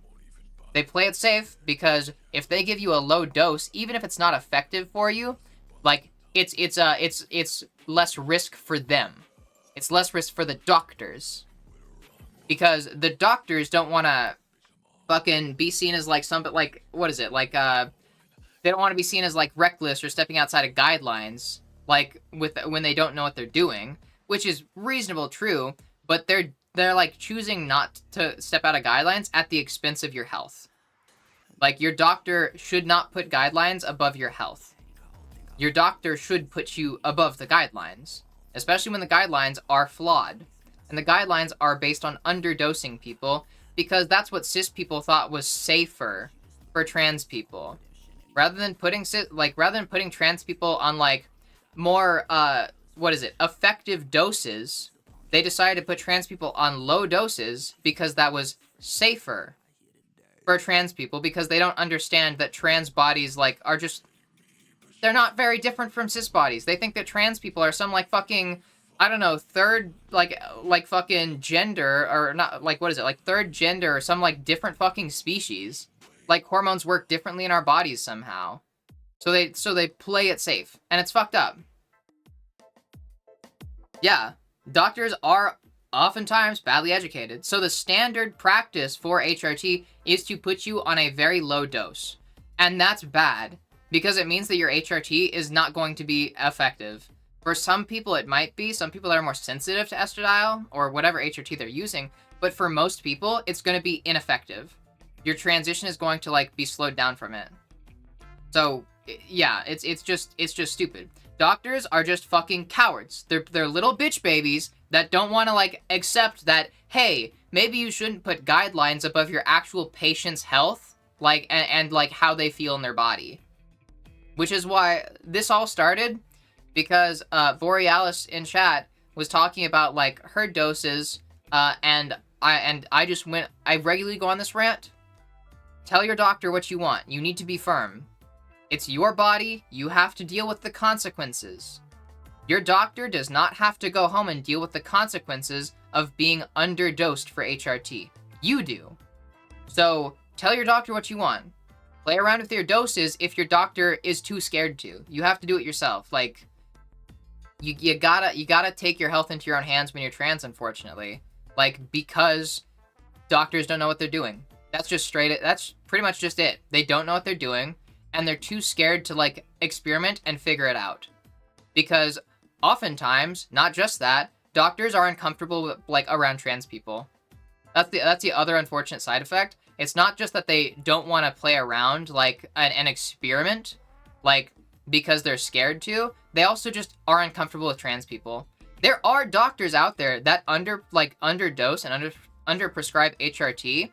They play it safe because if they give you a low dose, even if it's not effective for you, like, it's less risk for them. It's less risk for the doctors. Because the doctors don't want to fucking be seen as like something like, what is it? Like, they don't want to be seen as like reckless or stepping outside of guidelines, like when they don't know what they're doing, which is reasonable, true, but they're like choosing not to step out of guidelines at the expense of your health. Like, your doctor should not put guidelines above your health. Your doctor should put you above the guidelines, especially when the guidelines are flawed. And the guidelines are based on underdosing people because that's what cis people thought was safer for trans people. Rather than putting trans people on like more effective doses, they decided to put trans people on low doses because that was safer for trans people because they don't understand that trans bodies like are just, they're not very different from cis bodies. They think that trans people are some like fucking, I don't know, third like fucking gender, or not, like, what is it, like third gender or some like different fucking species. Like hormones work differently in our bodies somehow. So they play it safe, and it's fucked up. Yeah, doctors are oftentimes badly educated. So the standard practice for HRT is to put you on a very low dose. And that's bad, because it means that your HRT is not going to be effective. For some people it might be, some people that are more sensitive to estradiol, or whatever HRT they're using, but for most people, it's going to be ineffective. Your transition is going to, like, be slowed down from it. So, yeah, it's just stupid. Doctors are just fucking cowards. They're little bitch babies that don't want to, like, accept that, hey, maybe you shouldn't put guidelines above your actual patient's health, like, and like, how they feel in their body. Which is why this all started, because Borealis in chat was talking about, like, her doses, and I regularly go on this rant. Tell your doctor what you want. You need to be firm. It's your body. You have to deal with the consequences. Your doctor does not have to go home and deal with the consequences of being underdosed for HRT. You do. So tell your doctor what you want. Play around with your doses if your doctor is too scared to. You have to do it yourself. Like, you gotta take your health into your own hands when you're trans, unfortunately. Like, because doctors don't know what they're doing. That's pretty much just it. They don't know what they're doing, and they're too scared to, like, experiment and figure it out. Because oftentimes, not just that, doctors are uncomfortable with, like, around trans people. That's the other unfortunate side effect. it's not just that they don't want to play around like an experiment, like because they're scared to. They also just are uncomfortable with trans people. There are doctors out there that underdose and underprescribe HRT,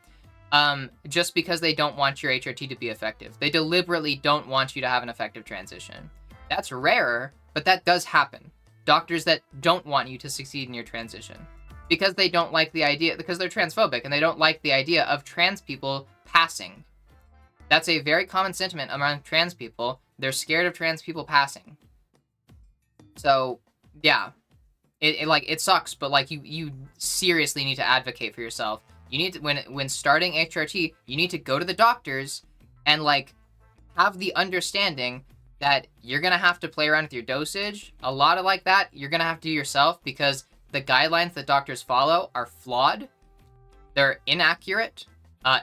just because they don't want your HRT to be effective. They deliberately don't want you to have an effective transition. That's rarer, but that does happen. Doctors that don't want you to succeed in your transition because they don't like the idea, because they're transphobic and they don't like the idea of trans people passing. That's a very common sentiment among trans people. They're scared of trans people passing. So, yeah. It sucks, but like you seriously need to advocate for yourself. You need to, when starting HRT, you need to go to the doctors and like have the understanding that you're gonna have to play around with your dosage. A lot of like that you're gonna have to do yourself because the guidelines that doctors follow are flawed, they're inaccurate,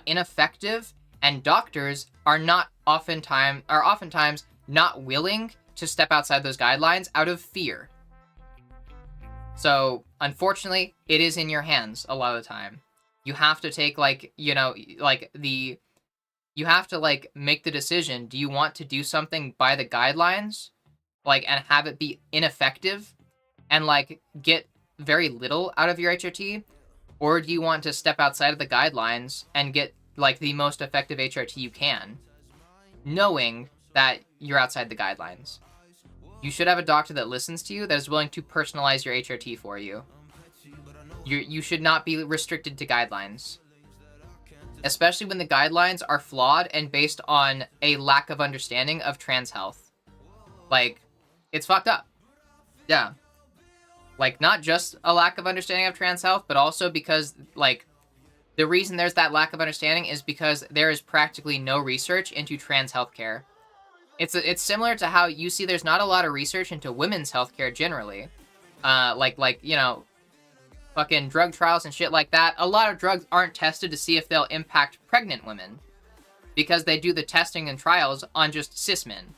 ineffective, and doctors are oftentimes not willing to step outside those guidelines out of fear. So, unfortunately, it is in your hands a lot of the time. You have to take, you have to, make the decision. Do you want to do something by the guidelines, and have it be ineffective and, get very little out of your HRT? Or do you want to step outside of the guidelines and get, the most effective HRT you can, knowing that you're outside the guidelines? You should have a doctor that listens to you, that is willing to personalize your HRT for you. You should not be restricted to guidelines. Especially when the guidelines are flawed and based on a lack of understanding of trans health. It's fucked up. Yeah. Not just a lack of understanding of trans health, but also because, the reason there's that lack of understanding is because there is practically no research into trans healthcare. It's similar to how you see there's not a lot of research into women's healthcare generally. Fucking drug trials and shit like that. A lot of drugs aren't tested to see if they'll impact pregnant women because they do the testing and trials on just cis men.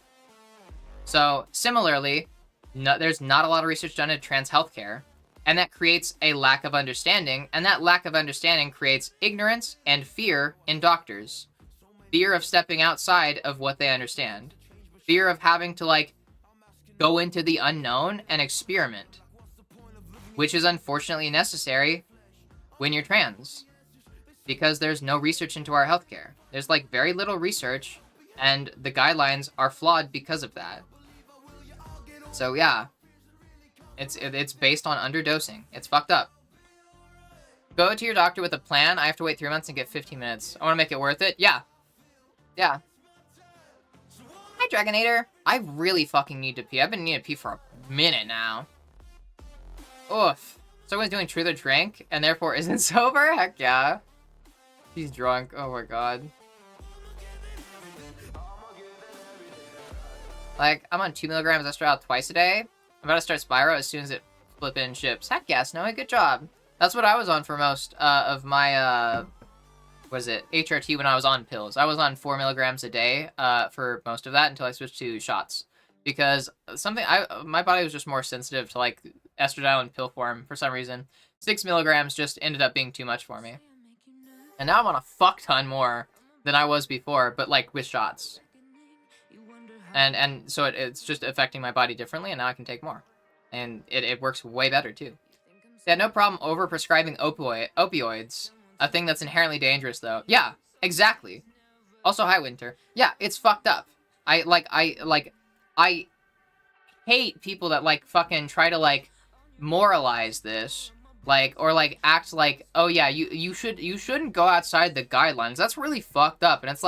So, similarly, there's not a lot of research done in trans healthcare, and that creates a lack of understanding, and that lack of understanding creates ignorance and fear in doctors. Fear of stepping outside of what they understand. Fear of having to, go into the unknown and experiment. Which is unfortunately necessary when you're trans. Because there's no research into our healthcare. There's, very little research, and the guidelines are flawed because of that. So, yeah. It's based on underdosing. It's fucked up. Go to your doctor with a plan. I have to wait 3 months and get 15 minutes. I want to make it worth it. Yeah. Yeah. Hi, Dragonator. I really fucking need to pee. I've been needing to pee for a minute now. Oof. Someone's doing truth or drink, and therefore isn't sober? Heck yeah. He's drunk. Oh my god. I'm on 2 milligrams Estradiol twice a day. I'm about to start Spyro as soon as it flippin' ships. Heck yeah, Snowy, good job. That's what I was on for most of my, HRT when I was on pills. I was on 4 milligrams a day for most of that until I switched to shots. Because my body was just more sensitive to, estradiol in pill form for some reason. 6 milligrams just ended up being too much for me. And now I'm on a fuck ton more than I was before, but, with shots. And so it's just affecting my body differently, and now I can take more. And it works way better, too. They had no problem over-prescribing opioids. A thing that's inherently dangerous, though. Yeah, exactly. Also, hi, Winter. Yeah, it's fucked up. I hate people that, fucking try to, moralize this. Act oh yeah, you shouldn't go outside the guidelines. That's really fucked up. And it's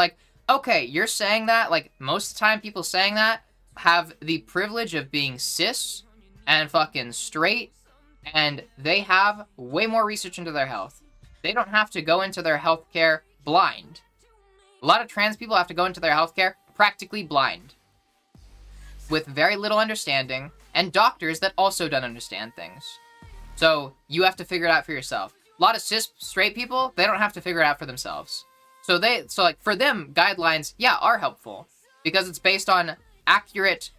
okay, you're saying that, most of the time people saying that have the privilege of being cis and fucking straight, and they have way more research into their health. They don't have to go into their healthcare blind. A lot of trans people have to go into their healthcare practically blind, with very little understanding, and doctors that also don't understand things. So, you have to figure it out for yourself. A lot of cis straight people, they don't have to figure it out for themselves. So for them, guidelines, yeah, are helpful. Because it's based on accurate,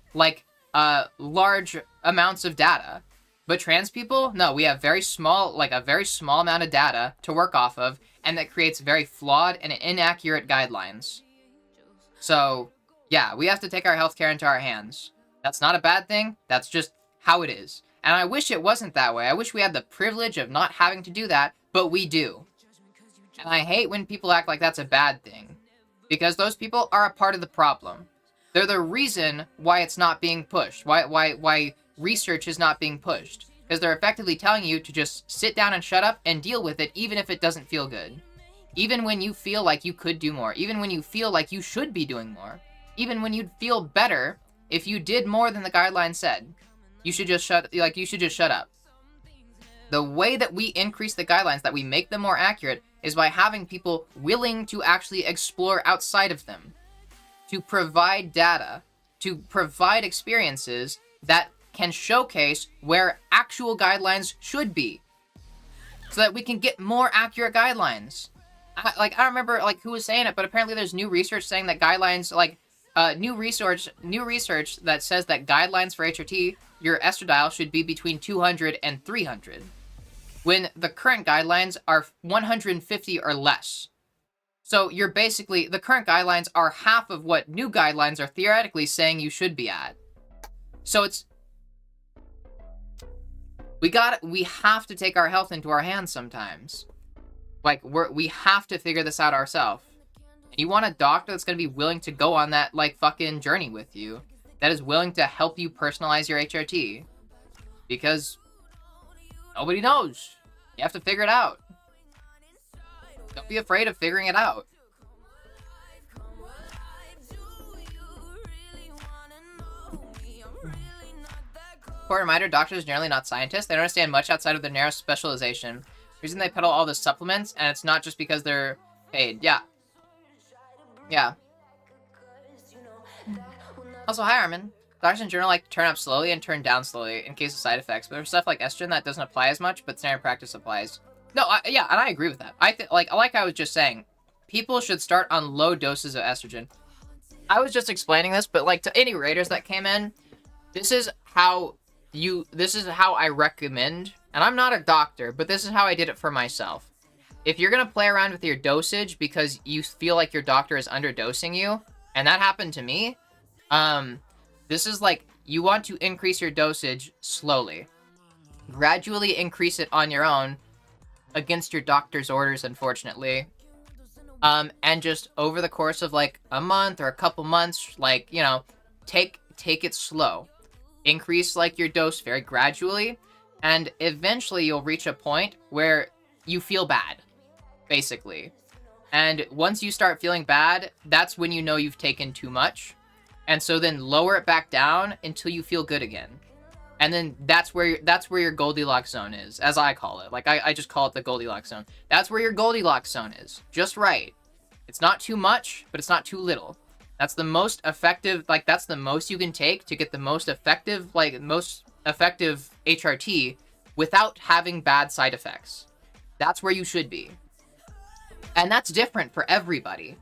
large amounts of data. But trans people, no, we have a very small amount of data to work off of, and that creates very flawed and inaccurate guidelines. So, yeah, we have to take our healthcare into our hands. That's not a bad thing. That's just how it is. And I wish it wasn't that way. I wish we had the privilege of not having to do that, but we do. And I hate when people act like that's a bad thing, because those people are a part of the problem. They're the reason why it's not being pushed, why research is not being pushed, because they're effectively telling you to just sit down and shut up and deal with it, even if it doesn't feel good. Even when you feel like you could do more, even when you feel like you should be doing more, even when you'd feel better if you did more than the guidelines said. You should just shut up. The way that we increase the guidelines, that we make them more accurate, is by having people willing to actually explore outside of them, to provide data, to provide experiences that can showcase where actual guidelines should be, so that we can get more accurate guidelines. I don't remember who was saying it, but apparently there's new research saying that guidelines, new research that says that guidelines for HRT, your estradiol should be between 200 and 300, when the current guidelines are 150 or less. So you're basically, the current guidelines are half of what new guidelines are theoretically saying you should be at. So we have to take our health into our hands sometimes. We have to figure this out ourselves. And you want a doctor that's going to be willing to go on that, fucking journey with you. That is willing to help you personalize your HRT. Because nobody knows. You have to figure it out. Don't be afraid of figuring it out. For a reminder, doctors are generally not scientists. They don't understand much outside of their narrow specialization. The reason they peddle all the supplements, and it's not just because they're paid. Yeah. Yeah. Also, hi Armin. Doctors in general like to turn up slowly and turn down slowly in case of side effects, but there's stuff like estrogen that doesn't apply as much, but standard practice applies. No, yeah, and I agree with that. Like I was just saying, people should start on low doses of estrogen. I was just explaining this, but to any raiders that came in, this is how I recommend, and I'm not a doctor, but this is how I did it for myself. If you're gonna play around with your dosage because you feel like your doctor is underdosing you, and that happened to me, this is you want to increase your dosage slowly. Gradually increase it on your own, against your doctor's orders, unfortunately. And just over the course of a month or a couple months, take it slow. Increase your dose very gradually, and eventually you'll reach a point where you feel bad, basically. And once you start feeling bad, that's when you know you've taken too much. And so then lower it back down until you feel good again. And then that's where your Goldilocks zone is, as I call it. I just call it the Goldilocks zone. That's where your Goldilocks zone is. Just right. It's not too much, but it's not too little. That's the most effective, that's the most you can take to get the most effective, HRT without having bad side effects. That's where you should be. And that's different for everybody.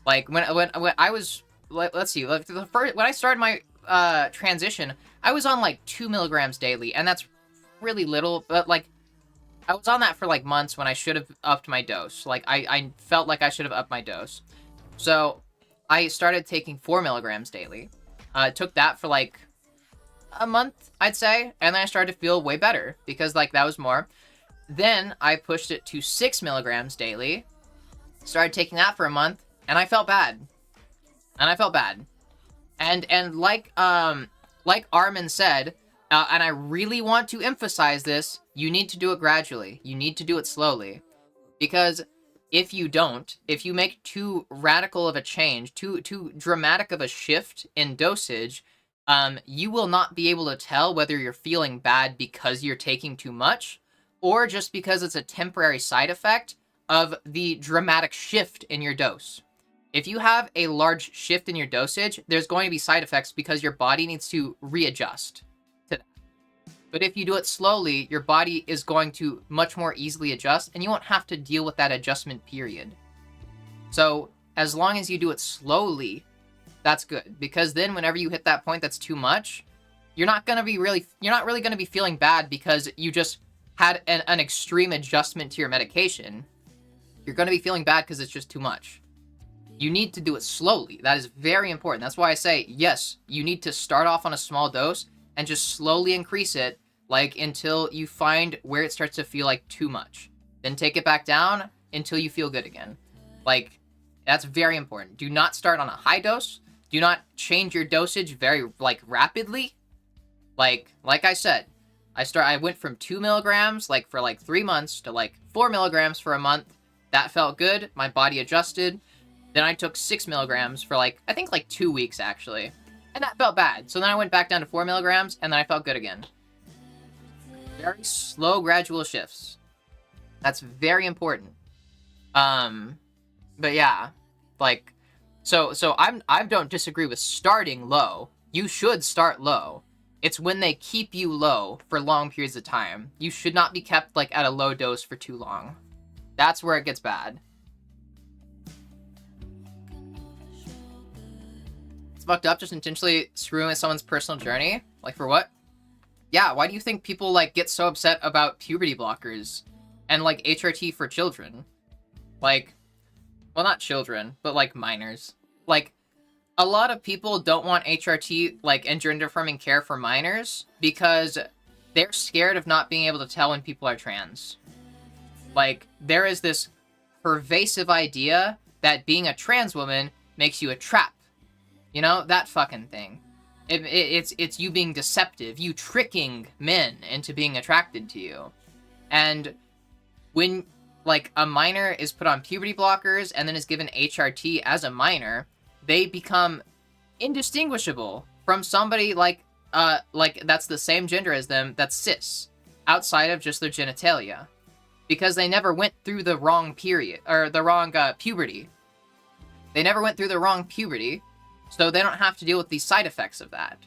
When I was, let's see, when I started my transition, I was on 2 milligrams daily, and that's really little, but I was on that for months when I should have upped my dose. I felt like I should have upped my dose. So I started taking 4 milligrams daily. Took that for a month, I'd say, and then I started to feel way better because that was more. Then I pushed it to 6 milligrams daily, started taking that for a month, and I felt bad. And like Armin said, and I really want to emphasize this, you need to do it gradually. You need to do it slowly. Because if you don't, if you make too radical of a change, too dramatic of a shift in dosage, you will not be able to tell whether you're feeling bad because you're taking too much, or just because it's a temporary side effect of the dramatic shift in your dose. If you have a large shift in your dosage, there's going to be side effects because your body needs to readjust to that. But if you do it slowly, your body is going to much more easily adjust, and you won't have to deal with that adjustment period. So as long as you do it slowly, that's good, because then whenever you hit that point that's too much, you're not really going to be feeling bad because you just had an extreme adjustment to your medication. you're going to be feeling bad because it's just too much. You need to do it slowly. That is very important. That's why I say, yes, you need to start off on a small dose and just slowly increase it, like, until you find where it starts to feel like too much. Then take it back down until you feel good again. Like, that's very important. Do not start on a high dose. Do not change your dosage very, like, rapidly. Like I said, I went from 2 milligrams, like, for, like, 3 months to, like, 4 milligrams for a month. That felt good. My body adjusted. Then I took 6 milligrams for, like, I think, like, 2 weeks, actually. And that felt bad. So then I went back down to 4 milligrams, and then I felt good again. Very slow, gradual shifts. That's very important. But yeah, like, so I don't disagree with starting low. You should start low. It's when they keep you low for long periods of time. You should not be kept, like, at a low dose for too long. That's where it gets bad. It's fucked up just intentionally screwing with someone's personal journey. Like, for what? Yeah, why do you think people, like, get so upset about puberty blockers and, like, HRT for children? Like, well, not children, but, like, minors. Like, a lot of people don't want HRT, like, and gender-affirming care for minors because they're scared of not being able to tell when people are trans. Like, there is this pervasive idea that being a trans woman makes you a trap. You know, that fucking thing. It's you being deceptive, you tricking men into being attracted to you. And when, like, a minor is put on puberty blockers and then is given HRT as a minor, they become indistinguishable from somebody like that's the same gender as them, that's cis, outside of just their genitalia. Because they never went through the wrong period, or the wrong puberty. They never went through the wrong puberty, so they don't have to deal with the side effects of that.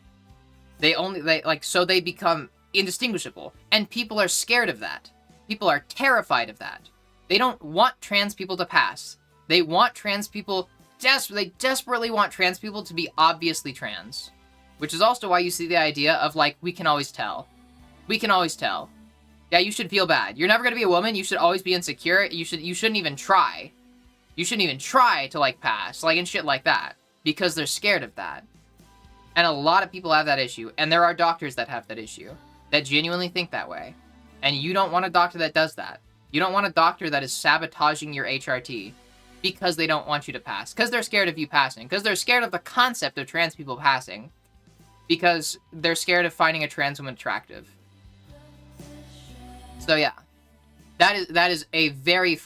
So they become indistinguishable. And people are scared of that. People are terrified of that. They don't want trans people to pass. They want trans people, they desperately want trans people to be obviously trans. Which is also why you see the idea of, like, we can always tell. We can always tell. Yeah, you should feel bad. You're never going to be a woman. You should always be insecure. You shouldn't even try. You shouldn't even try to, like, pass. Like, and shit like that. Because they're scared of that. And a lot of people have that issue. And there are doctors that have that issue. That genuinely think that way. And you don't want a doctor that does that. You don't want a doctor that is sabotaging your HRT. Because they don't want you to pass. Because they're scared of you passing. Because they're scared of the concept of trans people passing. Because they're scared of finding a trans woman attractive. So yeah. That is a very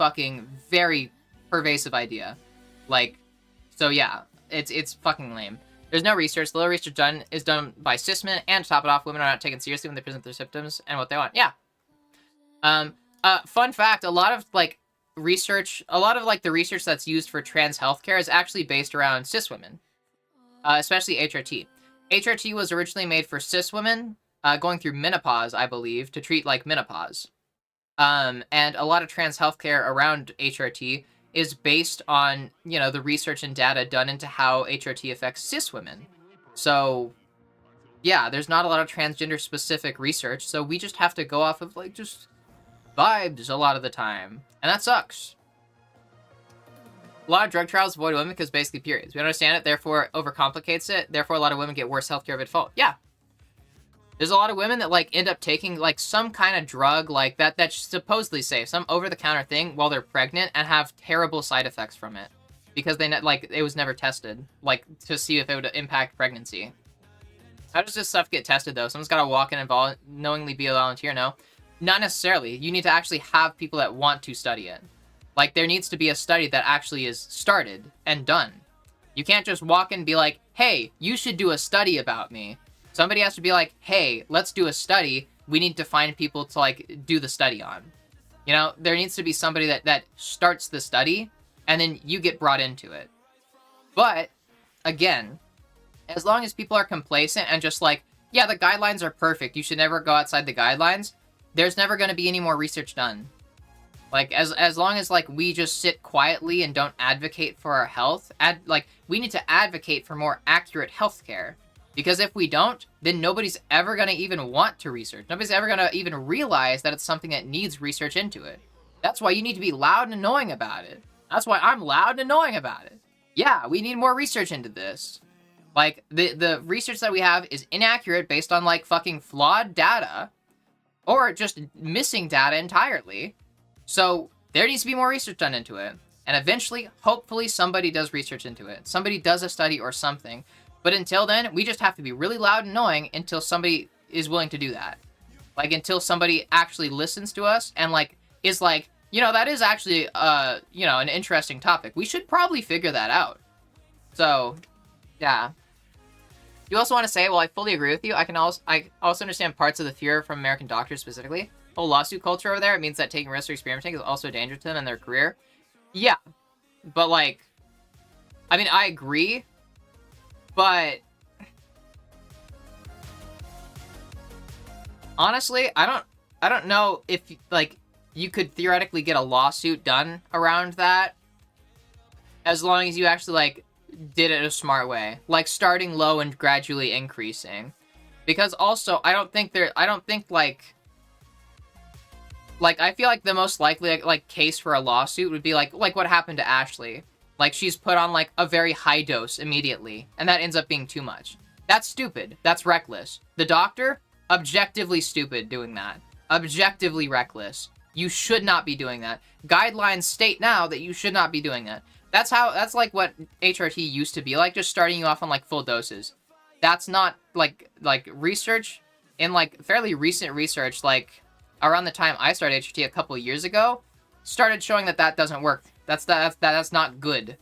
pervasive idea. Like, so yeah. It's fucking lame. There's no research. The little research is done by cis men, and to top it off, women are not taken seriously when they present their symptoms and what they want. Yeah. Fun fact, a lot of the research that's used for trans healthcare is actually based around cis women. Especially HRT. HRT was originally made for cis women, going through menopause, I believe, to treat, like, menopause. And a lot of trans healthcare around HRT is based on, you know, the research and data done into how HRT affects cis women. So, yeah, there's not a lot of transgender-specific research, so we just have to go off of, like, just vibes a lot of the time. And that sucks. A lot of drug trials avoid women because basically periods. We don't understand it, therefore it overcomplicates it, therefore a lot of women get worse healthcare by default. Yeah. There's a lot of women that, like, end up taking, like, some kind of drug, like, that's supposedly safe, some over-the-counter thing while they're pregnant and have terrible side effects from it. Because it was never tested, like, to see if it would impact pregnancy. How does this stuff get tested, though? Someone's gotta walk in and knowingly be a volunteer, no? Not necessarily. You need to actually have people that want to study it. Like, there needs to be a study that actually is started and done. You can't just walk in and be like, hey, you should do a study about me. Somebody has to be like, hey, let's do a study. We need to find people to, like, do the study on. You know, there needs to be somebody that starts the study, and then you get brought into it. But, again, as long as people are complacent and just like, yeah, the guidelines are perfect, you should never go outside the guidelines, there's never going to be any more research done. Like, as long as, like, we just sit quietly and don't advocate for our health, we need to advocate for more accurate healthcare. Because if we don't, then nobody's ever going to even want to research. Nobody's ever going to even realize that it's something that needs research into it. That's why you need to be loud and annoying about it. That's why I'm loud and annoying about it. Yeah, we need more research into this. Like, the research that we have is inaccurate based on, like, fucking flawed data. Or just missing data entirely. So, there needs to be more research done into it. And eventually, hopefully, somebody does research into it. Somebody does a study or something. But until then, we just have to be really loud and annoying until somebody is willing to do that. Like, until somebody actually listens to us and, like, is like, you know, that is actually, you know, an interesting topic. We should probably figure that out. So, yeah. You also want to say, well, I fully agree with you. I also understand parts of the fear from American doctors specifically. Whole lawsuit culture over there, it means that taking risks or experimenting is also a danger to them and their career. Yeah. But, like, I mean, I agree. But honestly, I don't know if, like, you could theoretically get a lawsuit done around that as long as you actually, like, did it a smart way, like starting low and gradually increasing. Because also, I don't think like I feel like the most likely like case for a lawsuit would be like what happened to Ashley. Like, she's put on like a very high dose immediately, and that ends up being too much. That's stupid. That's reckless. The doctor, objectively stupid doing that. Objectively reckless. You should not be doing that. Guidelines state now that you should not be doing that. That's like what HRT used to be like, just starting you off on like full doses. That's not like research in like fairly recent research, like around the time I started HRT a couple of years ago, started showing that doesn't work. That's not good.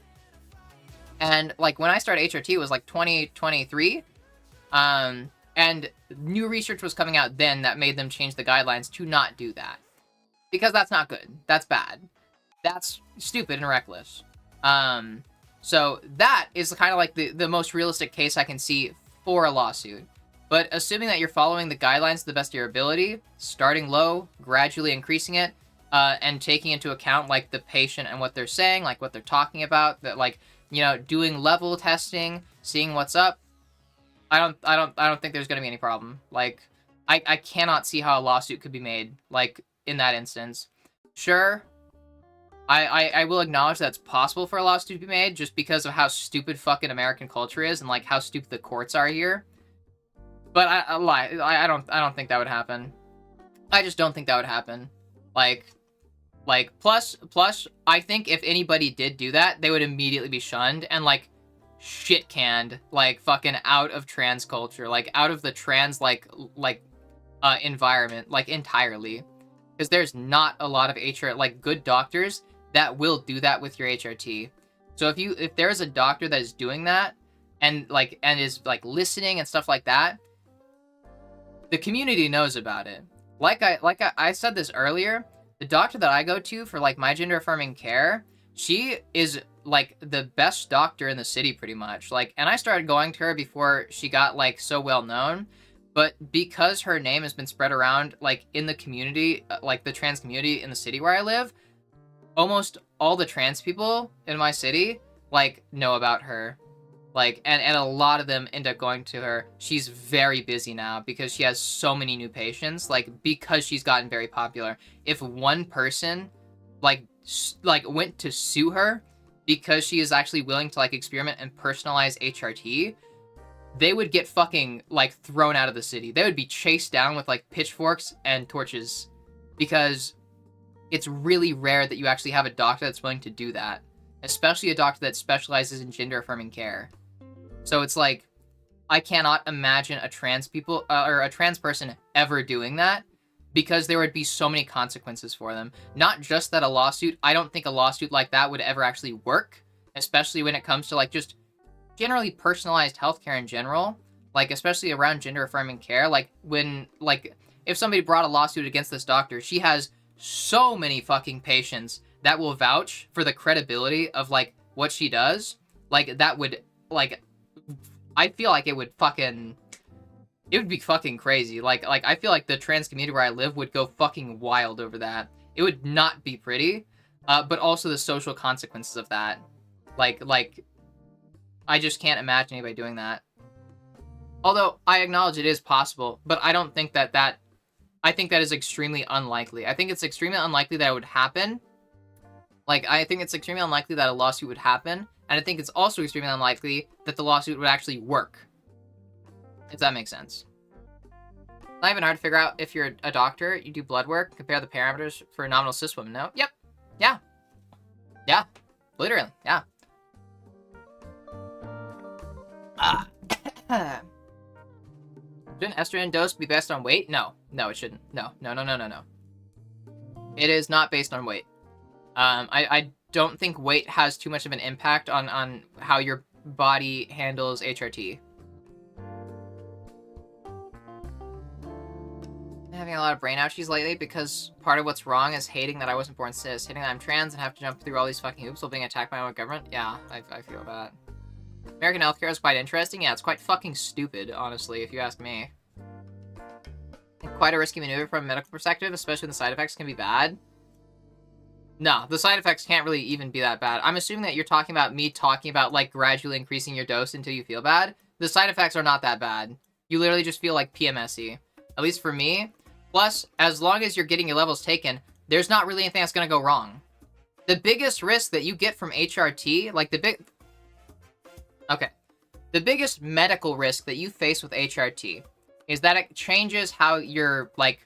And like when I started HRT, it was like 2023, and new research was coming out then that made them change the guidelines to not do that, because that's not good. That's bad. That's stupid and reckless. So that is kind of like the most realistic case I can see for a lawsuit. But assuming that you're following the guidelines to the best of your ability, starting low, gradually increasing it, and taking into account like the patient and what they're saying, like what they're talking about, that like, you know, doing level testing, seeing what's up, I don't think there's going to be any problem. Like, I cannot see how a lawsuit could be made, like, in that instance. Sure, I will acknowledge that it's possible for a lawsuit to be made just because of how stupid fucking American culture is and, like, how stupid the courts are here. But I don't think that would happen. I just don't think that would happen. Like, plus, I think if anybody did do that, they would immediately be shunned and, like, shit canned, like, fucking out of trans culture, like, out of the trans, environment, like, entirely. Because there's not a lot of good doctors that will do that with your HRT. So if there's a doctor that is doing that, and is, like, listening and stuff like that, the community knows about it. Like I said this earlier, the doctor that I go to for, like, my gender-affirming care, she is, like, the best doctor in the city, pretty much. Like, and I started going to her before she got, like, so well known, but because her name has been spread around, like, in the community, like, the trans community in the city where I live, almost all the trans people in my city, like, know about her. Like, and a lot of them end up going to her. She's very busy now because she has so many new patients, like, because she's gotten very popular. If one person, like went to sue her because she is actually willing to, like, experiment and personalize HRT, they would get fucking, like, thrown out of the city. They would be chased down with, like, pitchforks and torches, because it's really rare that you actually have a doctor that's willing to do that, especially a doctor that specializes in gender-affirming care. So it's like, I cannot imagine a trans person ever doing that, because there would be so many consequences for them. Not just that a lawsuit, I don't think a lawsuit like that would ever actually work, especially when it comes to, like, just generally personalized healthcare in general, like, especially around gender-affirming care. Like, when, like, if somebody brought a lawsuit against this doctor, she has so many fucking patients that will vouch for the credibility of, like, what she does. Like, that would, like, I feel like it would be fucking crazy. Like, I feel like the trans community where I live would go fucking wild over that. It would not be pretty, but also the social consequences of that. Like, I just can't imagine anybody doing that. Although, I acknowledge it is possible, but I don't think that I think that is extremely unlikely. I think it's extremely unlikely that it would happen. Like, I think it's extremely unlikely that a lawsuit would happen, and I think it's also extremely unlikely that the lawsuit would actually work. If that makes sense. Not even hard to figure out if you're a doctor, you do blood work, compare the parameters for nominal cis women. No? Yep. Yeah. Yeah. Literally. Yeah. Shouldn't estrogen dose be based on weight? No. No, it shouldn't. No. No, no, no, no, no. It is not based on weight. I don't think weight has too much of an impact on how your body handles HRT. I'm having a lot of brain ouchies lately because part of what's wrong is hating that I wasn't born cis, hating that I'm trans and have to jump through all these fucking hoops while being attacked by my own government. Yeah, I feel that. American healthcare is quite interesting. Yeah, it's quite fucking stupid, honestly, if you ask me. Quite a risky maneuver from a medical perspective, especially when the side effects can be bad. No, the side effects can't really even be that bad. I'm assuming that you're talking about me talking about, like, gradually increasing your dose until you feel bad. The side effects are not that bad. You literally just feel, like, PMS-y. At least for me. Plus, as long as you're getting your levels taken, there's not really anything that's going to go wrong. The biggest risk that you get from HRT, like, the biggest medical risk that you face with HRT is that it changes how your, like,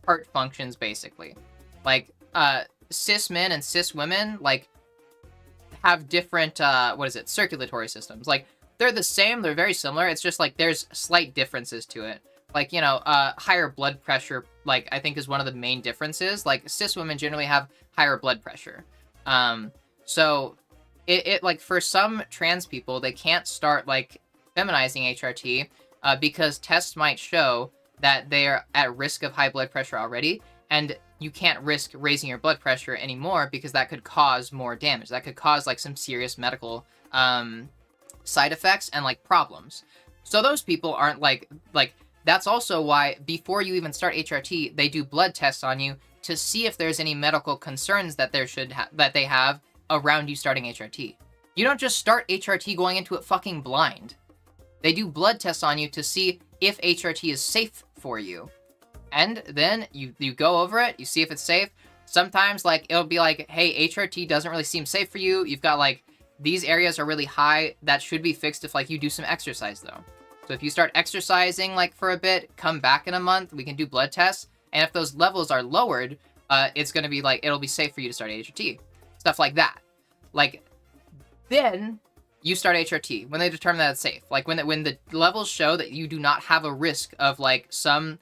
heart functions, basically. Like, cis men and cis women, like, have different, circulatory systems. Like, they're the same, they're very similar, it's just, like, there's slight differences to it. Like, you know, higher blood pressure, like, I think is one of the main differences. Like, cis women generally have higher blood pressure. So, it like, for some trans people, they can't start, like, feminizing HRT, because tests might show that they're at risk of high blood pressure already, and you can't risk raising your blood pressure anymore because that could cause more damage. That could cause, like, some serious medical, side effects and, like, problems. So those people aren't, like, that's also why, before you even start HRT, they do blood tests on you to see if there's any medical concerns that they have around you starting HRT. You don't just start HRT going into it fucking blind. They do blood tests on you to see if HRT is safe for you. And then you go over it, you see if it's safe. Sometimes, like, it'll be like, hey, HRT doesn't really seem safe for you. You've got, like, these areas are really high. That should be fixed if, like, you do some exercise, though. So if you start exercising, like, for a bit, come back in a month, we can do blood tests. And if those levels are lowered, it's going to be, like, it'll be safe for you to start HRT. Stuff like that. Like, then you start HRT when they determine that it's safe. Like, when the levels show that you do not have a risk of, like, some,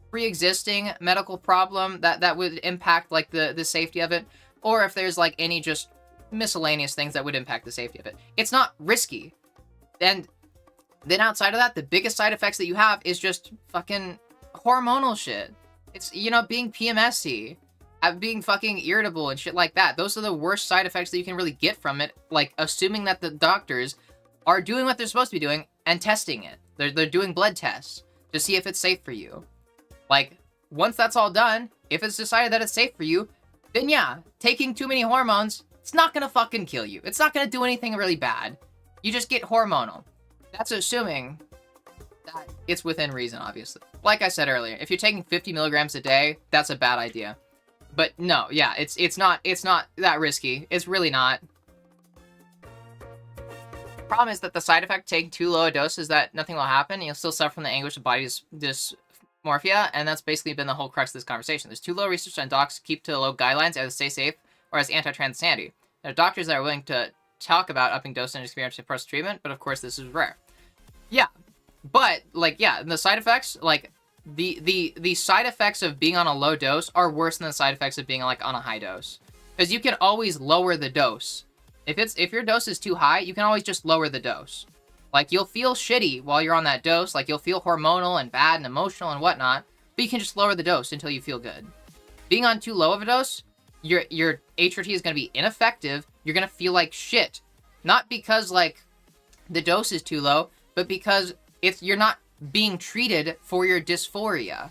pre-existing medical problem that would impact, like, the safety of it. Or if there's, like, any just miscellaneous things that would impact the safety of it. It's not risky. And then outside of that, the biggest side effects that you have is just fucking hormonal shit. It's, you know, being PMS-y, being fucking irritable and shit like that. Those are the worst side effects that you can really get from it, like, assuming that the doctors are doing what they're supposed to be doing and testing it. They're doing blood tests to see if it's safe for you. Like, once that's all done, if it's decided that it's safe for you, then yeah, taking too many hormones, it's not gonna fucking kill you. It's not gonna do anything really bad. You just get hormonal. That's assuming that it's within reason, obviously. Like I said earlier, if you're taking 50 milligrams a day, that's a bad idea. But no, yeah, it's not that risky. It's really not. Problem is that the side effect of taking too low a dose is that nothing will happen. You'll still suffer from the anguish of body dysmorphia, and that's basically been the whole crux of this conversation. There's too low research on docs keep to low guidelines, either stay safe or as anti-trans insanity. There are doctors that are willing to talk about upping dose and experience post-treatment, but of course this is rare. Yeah, but, like, yeah, the side effects, like, the side effects of being on a low dose are worse than the side effects of being, like, on a high dose. Because you can always lower the dose. If your dose is too high, you can always just lower the dose. Like, you'll feel shitty while you're on that dose, like, you'll feel hormonal and bad and emotional and whatnot, but you can just lower the dose until you feel good. Being on too low of a dose, your HRT is going to be ineffective, you're going to feel like shit. Not because, like, the dose is too low, but because you're not being treated for your dysphoria.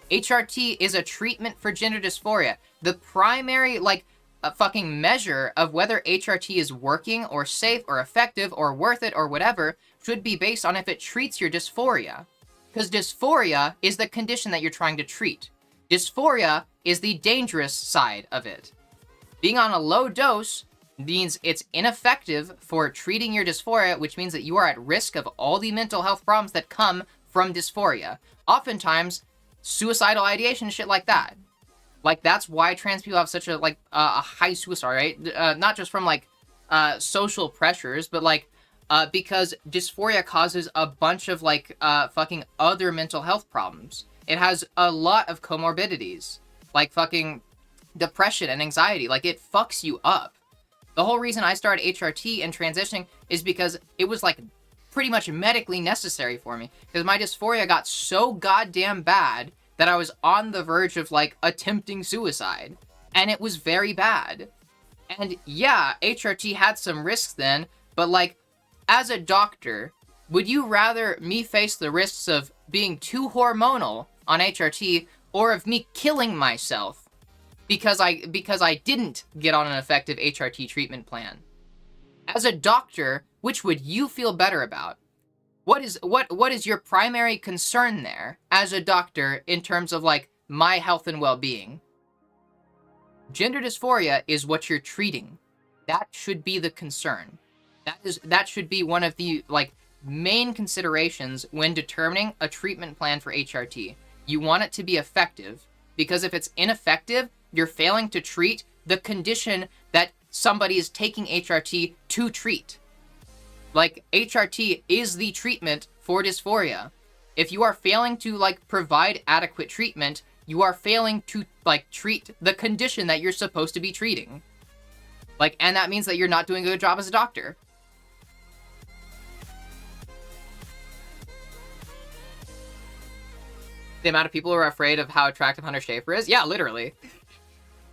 HRT is a treatment for gender dysphoria. The primary, like, fucking measure of whether HRT is working or safe or effective or worth it or whatever should be based on if it treats your dysphoria. Because dysphoria is the condition that you're trying to treat. Dysphoria is the dangerous side of it. Being on a low dose means it's ineffective for treating your dysphoria, which means that you are at risk of all the mental health problems that come from dysphoria. Oftentimes, suicidal ideation, shit like that. Like, that's why trans people have such a, like, a high suicide rate. Not just from, like, social pressures, but, like, because dysphoria causes a bunch of, like, fucking other mental health problems. It has a lot of comorbidities, like fucking depression and anxiety. Like, it fucks you up. The whole reason I started HRT and transitioning is because it was, like, pretty much medically necessary for me. Because my dysphoria got so goddamn bad that I was on the verge of, like, attempting suicide. And it was very bad. And yeah, HRT had some risks then, but, like, as a doctor, would you rather me face the risks of being too hormonal on HRT or of me killing myself because I didn't get on an effective HRT treatment plan? As a doctor, which would you feel better about? What is your primary concern there as a doctor in terms of, like, my health and well-being? Gender dysphoria is what you're treating. That should be the concern. That should be one of the, like, main considerations when determining a treatment plan for HRT. You want it to be effective, because if it's ineffective, you're failing to treat the condition that somebody is taking HRT to treat. Like, HRT is the treatment for dysphoria. If you are failing to, like, provide adequate treatment, you are failing to, like, treat the condition that you're supposed to be treating. Like, and that means that you're not doing a good job as a doctor. The amount of people who are afraid of how attractive Hunter Schafer is? Yeah, literally.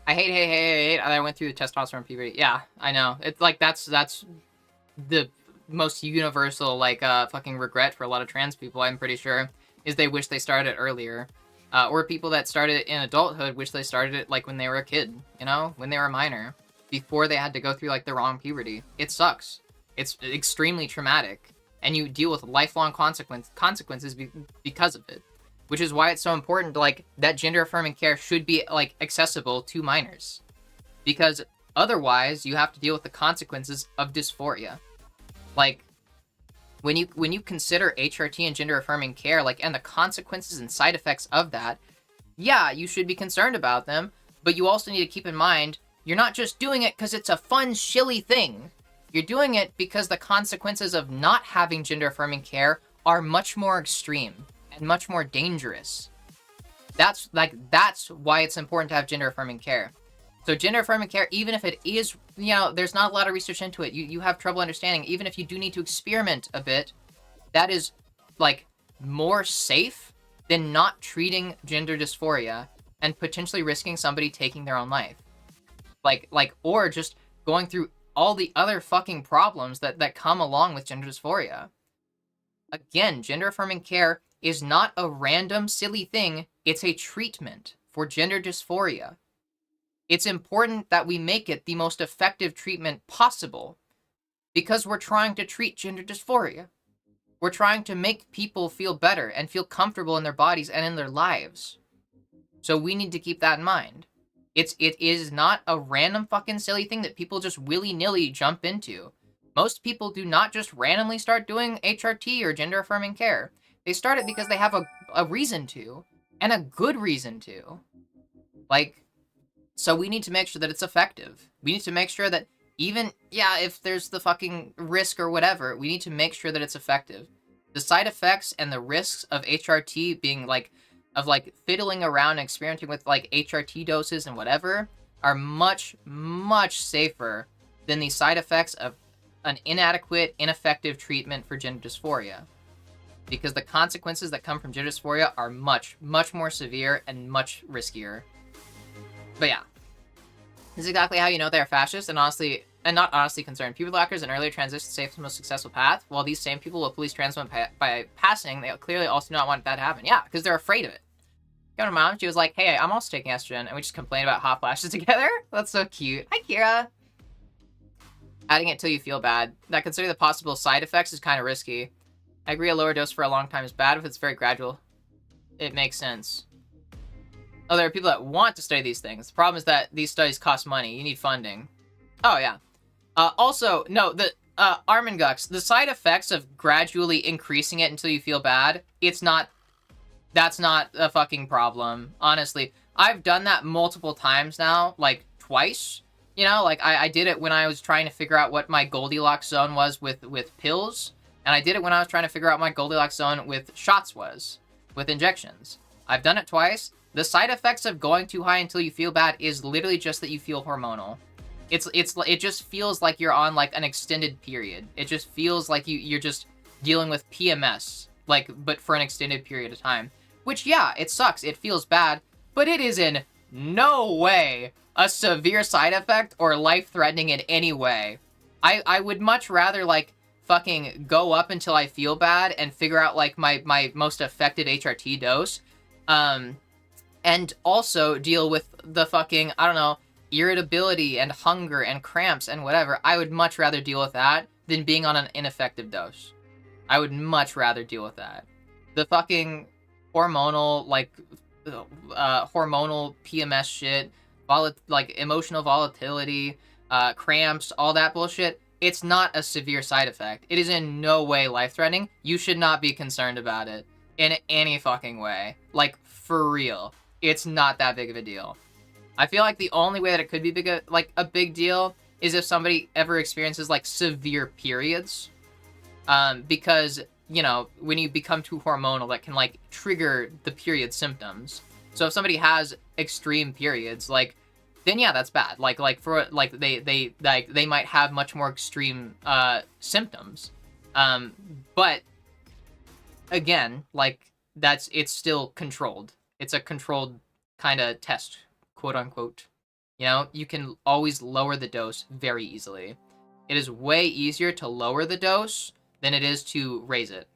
I hate. I went through the testosterone puberty. Yeah, I know. It's like, that's the most universal, like, fucking regret for a lot of trans people, I'm pretty sure, is they wish they started it earlier. Or people that started it in adulthood wish they started it, like, when they were a kid, you know? When they were a minor. Before they had to go through, like, the wrong puberty. It sucks. It's extremely traumatic. And you deal with lifelong consequences because of it. Which is why it's so important, like, that gender-affirming care should be, like, accessible to minors. Because otherwise, you have to deal with the consequences of dysphoria. Like, when you consider HRT and gender-affirming care, like, and the consequences and side effects of that, yeah, you should be concerned about them, but you also need to keep in mind, you're not just doing it because it's a fun, shilly thing. You're doing it because the consequences of not having gender-affirming care are much more extreme and much more dangerous. That's why it's important to have gender-affirming care. So gender-affirming care, even if it is, you know, there's not a lot of research into it, you have trouble understanding, even if you do need to experiment a bit, that is, like, more safe than not treating gender dysphoria and potentially risking somebody taking their own life. Like, or just going through all the other fucking problems that come along with gender dysphoria. Again, gender-affirming care is not a random, silly thing, it's a treatment for gender dysphoria. It's important that we make it the most effective treatment possible, because we're trying to treat gender dysphoria. We're trying to make people feel better and feel comfortable in their bodies and in their lives. So we need to keep that in mind. It is not a random fucking silly thing that people just willy-nilly jump into. Most people do not just randomly start doing HRT or gender-affirming care. They start it because they have a reason to, and a good reason to. Like, so we need to make sure that it's effective. We need to make sure that even, yeah, if there's the fucking risk or whatever, we need to make sure that it's effective. The side effects and the risks of HRT being, like, of, like, fiddling around and experimenting with, like, HRT doses and whatever are much, much safer than the side effects of an inadequate, ineffective treatment for gender dysphoria. Because the consequences that come from gender dysphoria are much, much more severe and much riskier. But yeah. This is exactly how you know they're fascist and not honestly concerned. Puberty blockers and earlier transition to safe and most successful path, while these same people will police trans women by passing, they clearly also do not want that to happen. Yeah, because they're afraid of it. Go to mom, she was like, hey, I'm also taking estrogen, and we just complain about hot flashes together. That's so cute. Hi, Kira. Adding it till you feel bad. That considering the possible side effects is kind of risky. I agree a lower dose for a long time is bad if it's very gradual. It makes sense. Oh, there are people that want to study these things. The problem is that these studies cost money. You need funding. Oh, yeah. Also, no, the Armengux, the side effects of gradually increasing it until you feel bad, that's not a fucking problem, honestly. I've done that multiple times now, like twice. You know, like I did it when I was trying to figure out what my Goldilocks zone was with pills, and I did it when I was trying to figure out my Goldilocks zone with shots was, with injections. I've done it twice. The side effects of going too high until you feel bad is literally just that you feel hormonal. It just feels like you're on like an extended period. It just feels like you're just dealing with PMS, like, but for an extended period of time. Which, yeah, it sucks. It feels bad, but it is in no way a severe side effect or life-threatening in any way. I would much rather, like, fucking go up until I feel bad and figure out, like, my most effective HRT dose, and also deal with the fucking, I don't know, irritability and hunger and cramps and whatever. I would much rather deal with that than being on an ineffective dose. I would much rather deal with that. The fucking hormonal, like, hormonal PMS shit, like, emotional volatility, cramps, all that bullshit, it's not a severe side effect. It is in no way life-threatening. You should not be concerned about it in any fucking way. Like, for real. It's not that big of a deal. I feel like the only way that it could be a big deal is if somebody ever experiences, like, severe periods. Because, you know, when you become too hormonal, that can, like, trigger the period symptoms. So if somebody has extreme periods, like, then yeah, that's bad. Like they might have much more extreme symptoms. But again, like, it's still controlled. It's a controlled kind of test, quote unquote. You know, you can always lower the dose very easily. It is way easier to lower the dose than it is to raise it.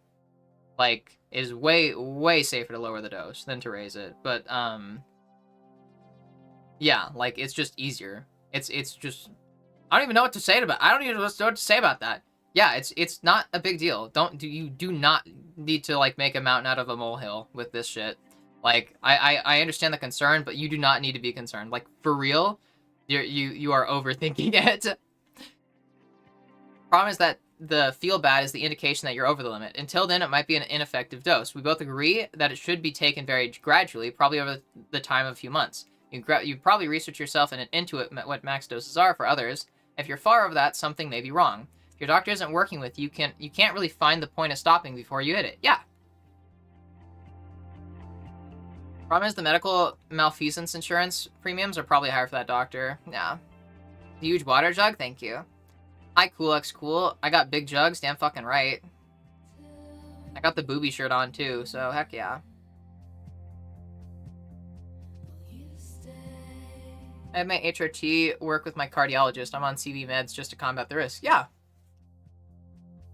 Like, it is way safer to lower the dose than to raise it. But yeah, like, it's just easier. It's just, I don't even know what to say about. I don't even know what to say about that. Yeah, it's not a big deal. You do not need to, like, make a mountain out of a molehill with this shit. Like, I understand the concern, but you do not need to be concerned. Like, for real, you are overthinking it. Problem is that the feel bad is the indication that you're over the limit. Until then, it might be an ineffective dose. We both agree that it should be taken very gradually, probably over the time of a few months. You probably research yourself and into it what max doses are for others. If you're far over that, something may be wrong. If your doctor isn't working with you, you can't really find the point of stopping before you hit it. Yeah. Problem is the medical malfeasance insurance premiums are probably higher for that doctor. Yeah. Huge water jug? Thank you. Hi, Coolx Cool. I got big jugs, damn fucking right. I got the booby shirt on too, so heck yeah. I have my HRT work with my cardiologist. I'm on CV meds just to combat the risk. Yeah.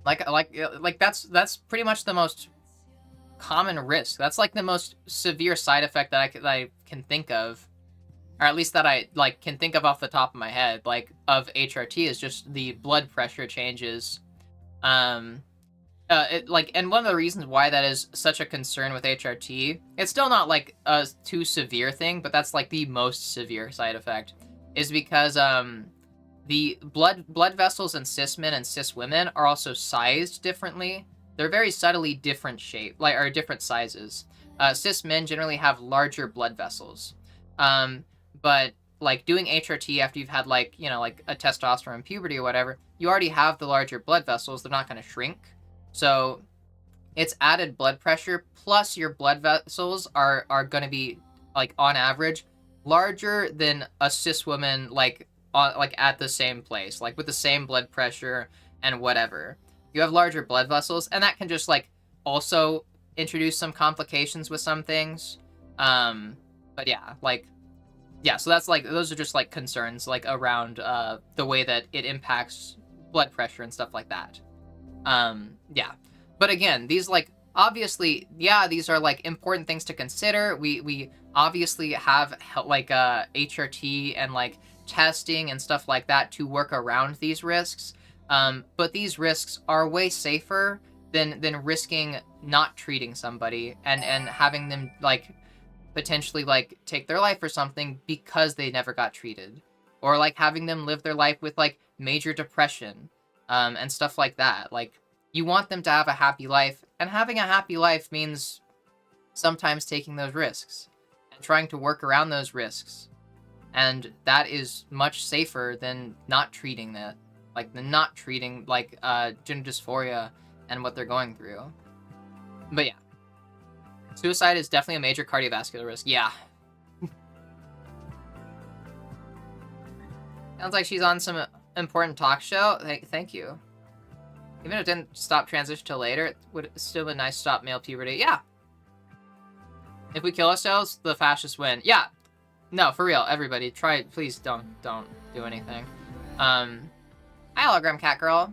Like that's pretty much the most common risk. That's like the most severe side effect that I can think of, or at least that I like can think of off the top of my head, like, of HRT is just the blood pressure changes. And one of the reasons why that is such a concern with HRT, it's still not like a too severe thing, but that's like the most severe side effect, is because the blood vessels in cis men and cis women are also sized differently. They're very subtly different shape, or different sizes. Cis men generally have larger blood vessels. But like doing HRT after you've had, like, you know, like a testosterone puberty or whatever, you already have the larger blood vessels. They're not going to shrink. So it's added blood pressure, plus your blood vessels are going to be, like, on average, larger than a cis woman, like at the same place, like with the same blood pressure and whatever. You have larger blood vessels, and that can just, like, also introduce some complications with some things. But yeah, like, yeah, so that's, like, those are just, like, concerns, like, around the way that it impacts blood pressure and stuff like that. Yeah. But again, these, like, obviously, yeah, these are, like, important things to consider. We obviously have, like, HRT and, like, testing and stuff like that to work around these risks. But these risks are way safer than risking not treating somebody and having them like potentially like take their life or something because they never got treated, or like having them live their life with like major depression and stuff like that. Like, you want them to have a happy life, and having a happy life means sometimes taking those risks and trying to work around those risks, and that is much safer than not treating that, like the not treating like gender dysphoria and what they're going through. But yeah, suicide is definitely a major cardiovascular risk. Yeah. Sounds like she's on some important talk show. Thank you. Even if it didn't stop transition till later, it would still be nice to stop male puberty. Yeah. If we kill ourselves, the fascists win. Yeah. No, for real, everybody, try. Please don't do anything. Hi, hologram cat girl.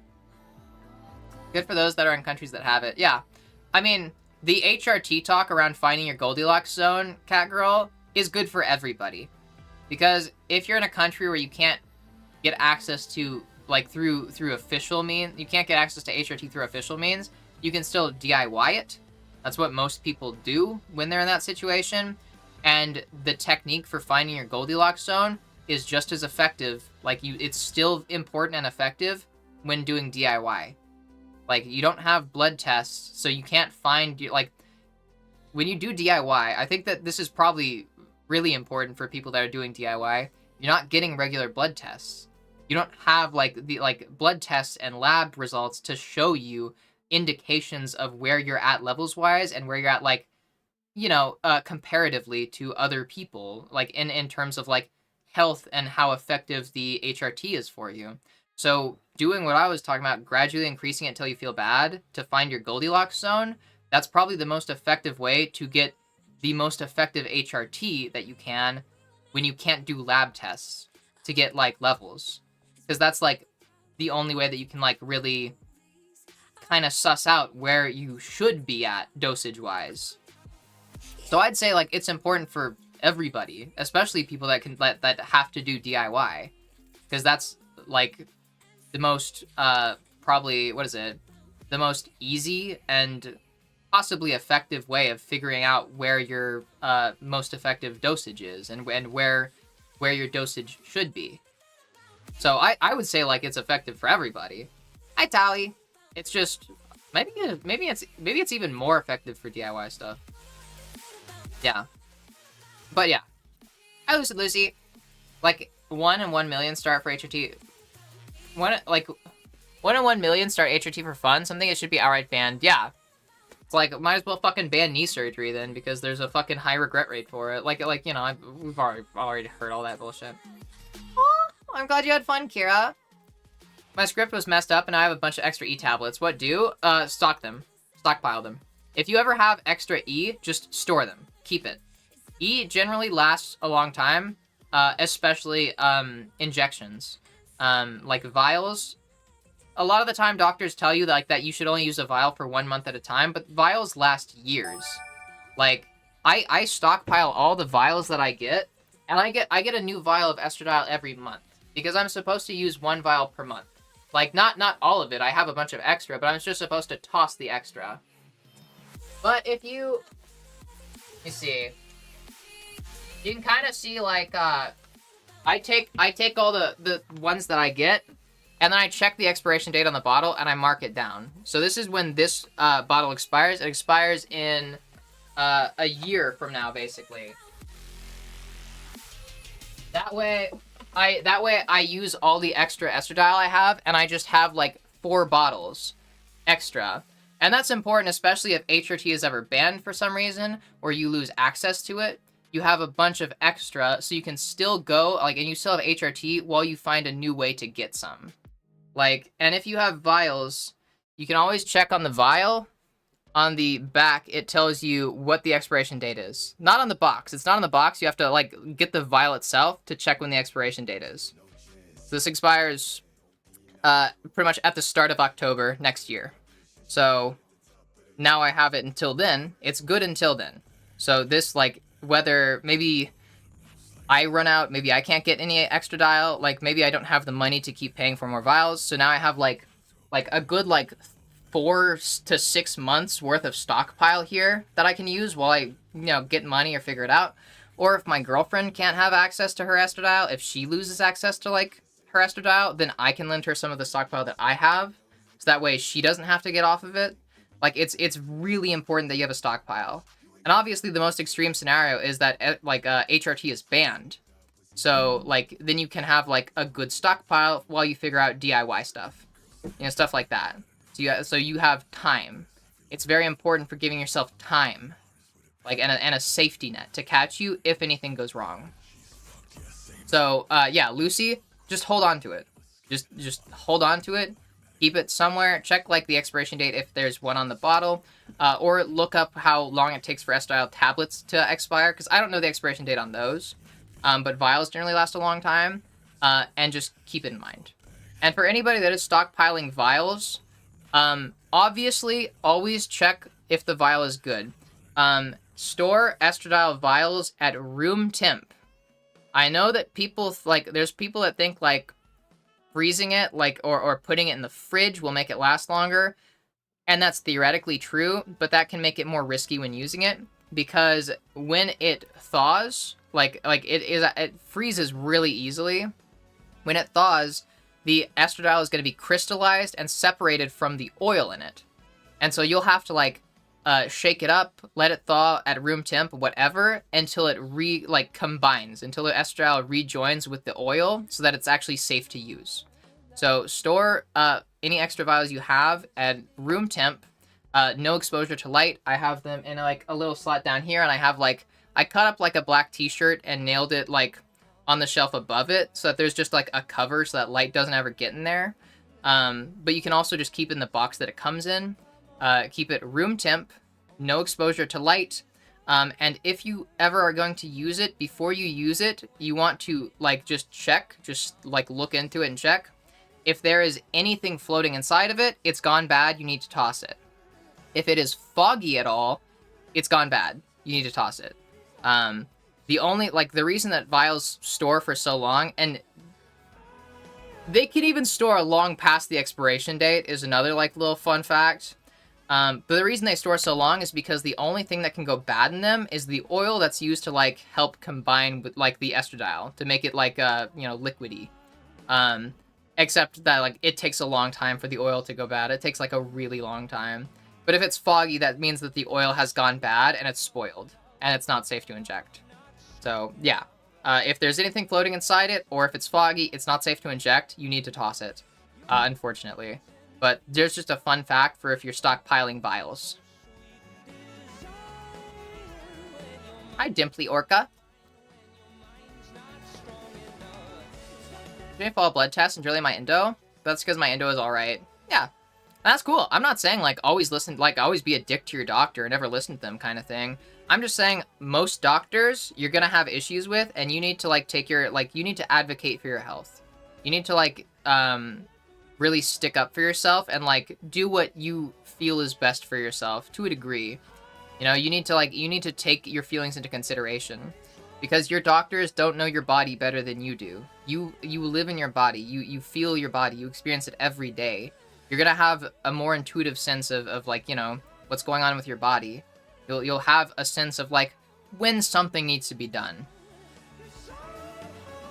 Good for those that are in countries that have it. Yeah. I mean, the HRT talk around finding your Goldilocks zone, cat girl, is good for everybody. Because if you're in a country where you can't get access to, like, through official means, you can't get access to HRT through official means, you can still DIY it. That's what most people do when they're in that situation. And the technique for finding your Goldilocks zone is just as effective. Like, it's still important and effective when doing DIY. Like, you don't have blood tests, so you can't find, like, when you do DIY, I think that this is probably really important for people that are doing DIY. You're not getting regular blood tests. You don't have, like, the blood tests and lab results to show you indications of where you're at levels-wise and where you're at, like, you know, comparatively to other people, like, in terms of, like, health and how effective the HRT is for you. So doing what I was talking about, gradually increasing it until you feel bad to find your Goldilocks zone, that's probably the most effective way to get the most effective HRT that you can when you can't do lab tests to get, like, levels. Because that's, like, the only way that you can, like, really kind of suss out where you should be at dosage-wise. So I'd say, like, it's important for everybody, especially people that that have to do DIY. Because that's, like, the most, probably, what is it? The most easy and possibly effective way of figuring out where your most effective dosage is and where your dosage should be. So I would say, like, it's effective for everybody. Hi, Tally. It's just maybe it's even more effective for DIY stuff. Yeah. But yeah. Hi, Lucy. Like, 1 in 1 million start for HRT. 1 in 1 million start HRT for fun. Something it should be outright banned. Yeah. It's like, might as well fucking ban knee surgery then, because there's a fucking high regret rate for it. Like you know, we've already heard all that bullshit. Oh, I'm glad you had fun, Kira. My script was messed up and I have a bunch of extra E tablets. What do? Stock them. Stockpile them. If you ever have extra E, just store them. Keep it. E generally lasts a long time, especially injections. Like vials. A lot of the time doctors tell you that you should only use a vial for 1 month at a time, but vials last years. Like, I stockpile all the vials that I get, and I get a new vial of estradiol every month, because I'm supposed to use 1 vial per month. Like, not all of it, I have a bunch of extra, but I'm just supposed to toss the extra. But if you see, you can kind of see, like, I take all the ones that I get, and then I check the expiration date on the bottle, and I mark it down. So this is when this bottle expires. It expires in a year from now, basically. That way I use all the extra estradiol I have, and I just have, like, 4 bottles extra. And that's important, especially if HRT is ever banned for some reason, or you lose access to it. You have a bunch of extra, so you can still go, like, and you still have HRT while you find a new way to get some. Like, and if you have vials, you can always check on the vial. On the back, it tells you what the expiration date is. Not on the box. It's not on the box. You have to, like, get the vial itself to check when the expiration date is. So this expires pretty much at the start of October next year. So now I have it until then. It's good until then. So this, like, whether maybe I run out, maybe I can't get any estradiol, like, maybe I don't have the money to keep paying for more vials, so now I have, like a good, like, to 6 months worth of stockpile here that I can use while I, get money or figure it out. Or if my girlfriend can't have access to her Estradiol, if she loses access to, like, her Estradiol, then I can lend her some of the stockpile that I have. So that way she doesn't have to get off of it. Like, it's really important that you have a stockpile. And obviously the most extreme scenario is that, HRT is banned. So, like, then you can have, like, a good stockpile while you figure out DIY stuff. Stuff like that. So you have time. It's very important for giving yourself time. Like, and a safety net to catch you if anything goes wrong. So, yeah, Lucy, just hold on to it. Just hold on to it. Keep it somewhere. Check, like, the expiration date if there's one on the bottle. Or look up how long it takes for Estradiol tablets to expire, because I don't know the expiration date on those. But vials generally last a long time. And just keep it in mind. And for anybody that is stockpiling vials, obviously, always check if the vial is good. Store Estradiol vials at room temp. I know that people, there's people that think, freezing it, or putting it in the fridge will make it last longer. And that's theoretically true, but that can make it more risky when using it. Because when it thaws, it freezes really easily. When it thaws, the Estradiol is going to be crystallized and separated from the oil in it. And so you'll have to, shake it up, let it thaw at room temp, whatever, until it combines, until the Estradiol rejoins with the oil so that it's actually safe to use. So store any extra vials you have at room temp, no exposure to light. I have them in, a little slot down here, and I have, I cut up, a black t-shirt and nailed it, on the shelf above it, so that there's just, a cover so that light doesn't ever get in there. But you can also just keep it in the box that it comes in. Keep it room temp, no exposure to light. And if you ever are going to use it, before you use it, you want to, just check, look into it and check. If there is anything floating inside of it, it's gone bad, you need to toss it. If it is foggy at all, it's gone bad, you need to toss it. The reason that vials store for so long, and they can even store long past the expiration date, is another, little fun fact. But the reason they store so long is because the only thing that can go bad in them is the oil that's used to, help combine with, the Estradiol, to make it, liquidy. Except that, it takes a long time for the oil to go bad. It takes, a really long time. But if it's foggy, that means that the oil has gone bad and it's spoiled. And it's not safe to inject. So, yeah. If there's anything floating inside it, or if it's foggy, it's not safe to inject, you need to toss it. Unfortunately. But there's just a fun fact for if you're stockpiling vials. Hi, Dimply Orca. Did I follow blood test and drilling my endo? That's because my endo is alright. Yeah. That's cool. I'm not saying, always listen, always be a dick to your doctor and never listen to them kind of thing. I'm just saying, most doctors, you're gonna have issues with, and you need to, take your, you need to advocate for your health. You need to, really stick up for yourself and, do what you feel is best for yourself, to a degree. You need to take your feelings into consideration. Because your doctors don't know your body better than you do. You live in your body. You feel your body. You experience it every day. You're gonna have a more intuitive sense of what's going on with your body. You'll have a sense of, when something needs to be done.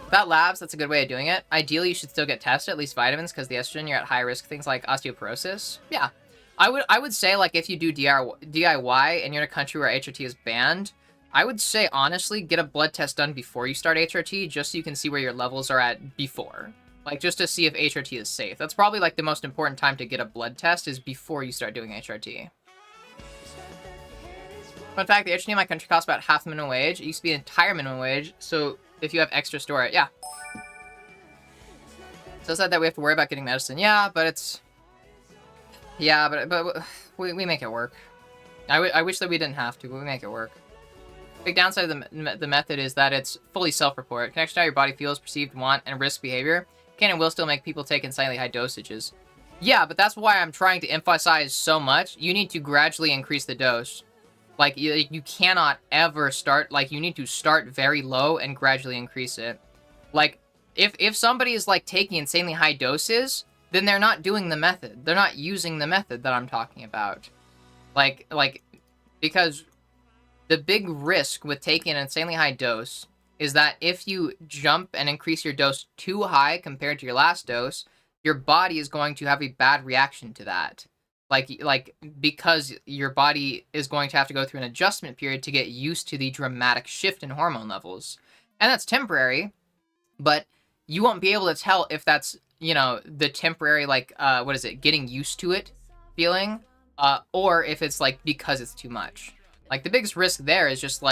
Without labs, that's a good way of doing it. Ideally, you should still get tested, at least vitamins, because the estrogen, you're at high risk things like osteoporosis. Yeah. I would say, if you do DIY and you're in a country where HRT is banned, I would say, honestly, get a blood test done before you start HRT, just so you can see where your levels are at before. Just to see if HRT is safe. That's probably, the most important time to get a blood test is before you start doing HRT. Fun fact, the HRT in my country costs about half the minimum wage. It used to be the entire minimum wage, so if you have extra, store it. Yeah. So it's not that we have to worry about getting medicine. Yeah, but it's... Yeah, but we make it work. I wish that we didn't have to, but we make it work. Big downside of the method is that it's fully self-report. Connection to how your body feels, perceived want, and risk behavior can and will still make people take insanely high dosages. Yeah, but that's why I'm trying to emphasize so much. You need to gradually increase the dose. You cannot ever start, you need to start very low and gradually increase it. If somebody is, taking insanely high doses, then they're not doing the method. They're not using the method that I'm talking about. Because the big risk with taking an insanely high dose is that if you jump and increase your dose too high compared to your last dose, your body is going to have a bad reaction to that. Because your body is going to have to go through an adjustment period to get used to the dramatic shift in hormone levels. And that's temporary, but you won't be able to tell if that's, the temporary, getting used to it feeling, or if it's, because it's too much. The biggest risk there is just,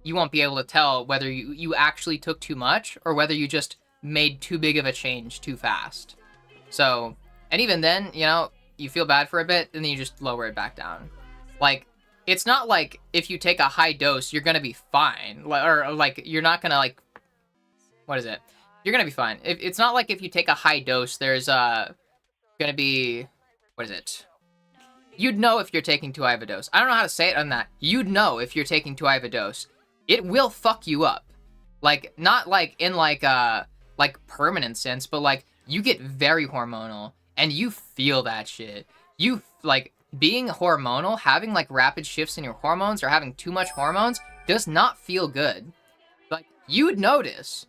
you won't be able to tell whether you actually took too much or whether you just made too big of a change too fast. So, and even then, you feel bad for a bit, and then you just lower it back down. It's not like if you take a high dose, you're gonna be fine. You're not gonna, what is it? You're gonna be fine. It's not like if you take a high dose, there's, gonna be, what is it? You'd know if you're taking too high of a dose. I don't know how to say it on that. You'd know if you're taking too high of a dose. It will fuck you up. Not in permanent sense, but you get very hormonal and you feel that shit. You being hormonal, having rapid shifts in your hormones or having too much hormones does not feel good. You'd notice.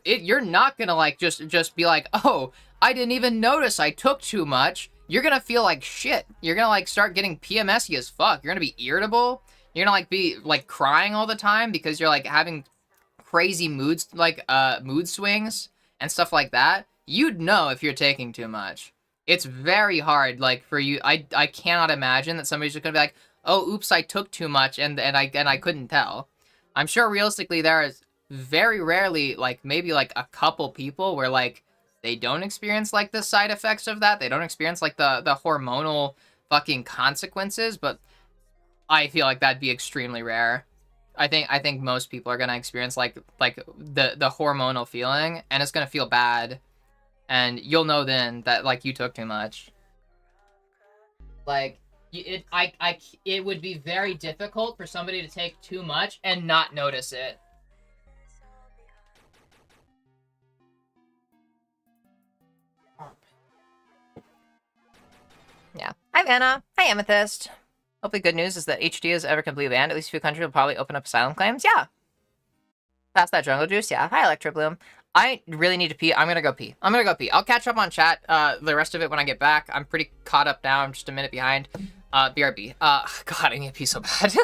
You're not gonna just be like, oh, I didn't even notice I took too much. You're gonna feel like shit. You're gonna start getting PMSy as fuck. You're gonna be irritable. You're gonna be crying all the time because you're having crazy mood swings and stuff like that. You'd know if you're taking too much. It's very hard for you. I cannot imagine that somebody's just gonna be like, oh, oops, I took too much and I couldn't tell. I'm sure realistically there is very rarely maybe a couple people where they don't experience the side effects of that. They don't experience the hormonal fucking consequences, but I feel that'd be extremely rare. I think most people are gonna experience the hormonal feeling, and it's gonna feel bad, and you'll know then that you took too much. It would be very difficult for somebody to take too much and not notice it. Yeah. Hi, Vanna. Hi, Amethyst. Hopefully good news is that HD is ever completely banned. At least a few countries will probably open up asylum claims. Yeah. Pass that jungle juice. Yeah. Hi, Electrobloom. I really need to pee. I'm gonna go pee. I'll catch up on chat the rest of it when I get back. I'm pretty caught up now. I'm just a minute behind. BRB. God, I need to pee so bad.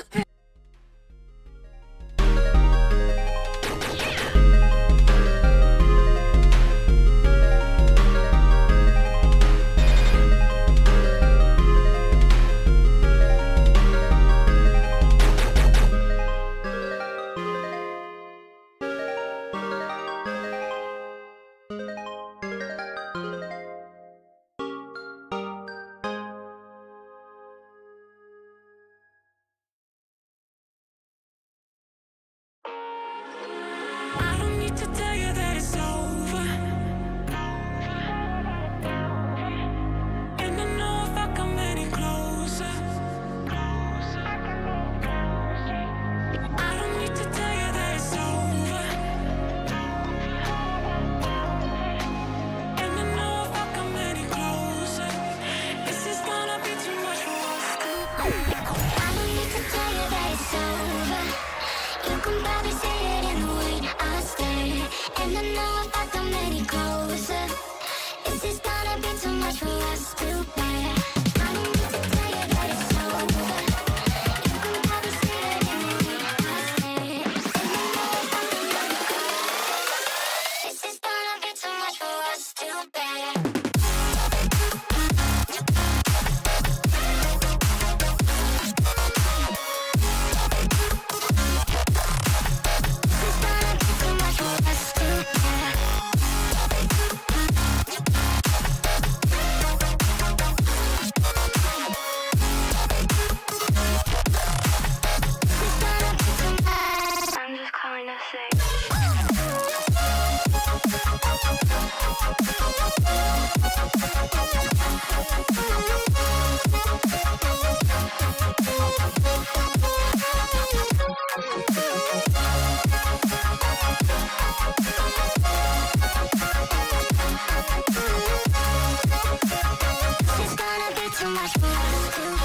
too much for us to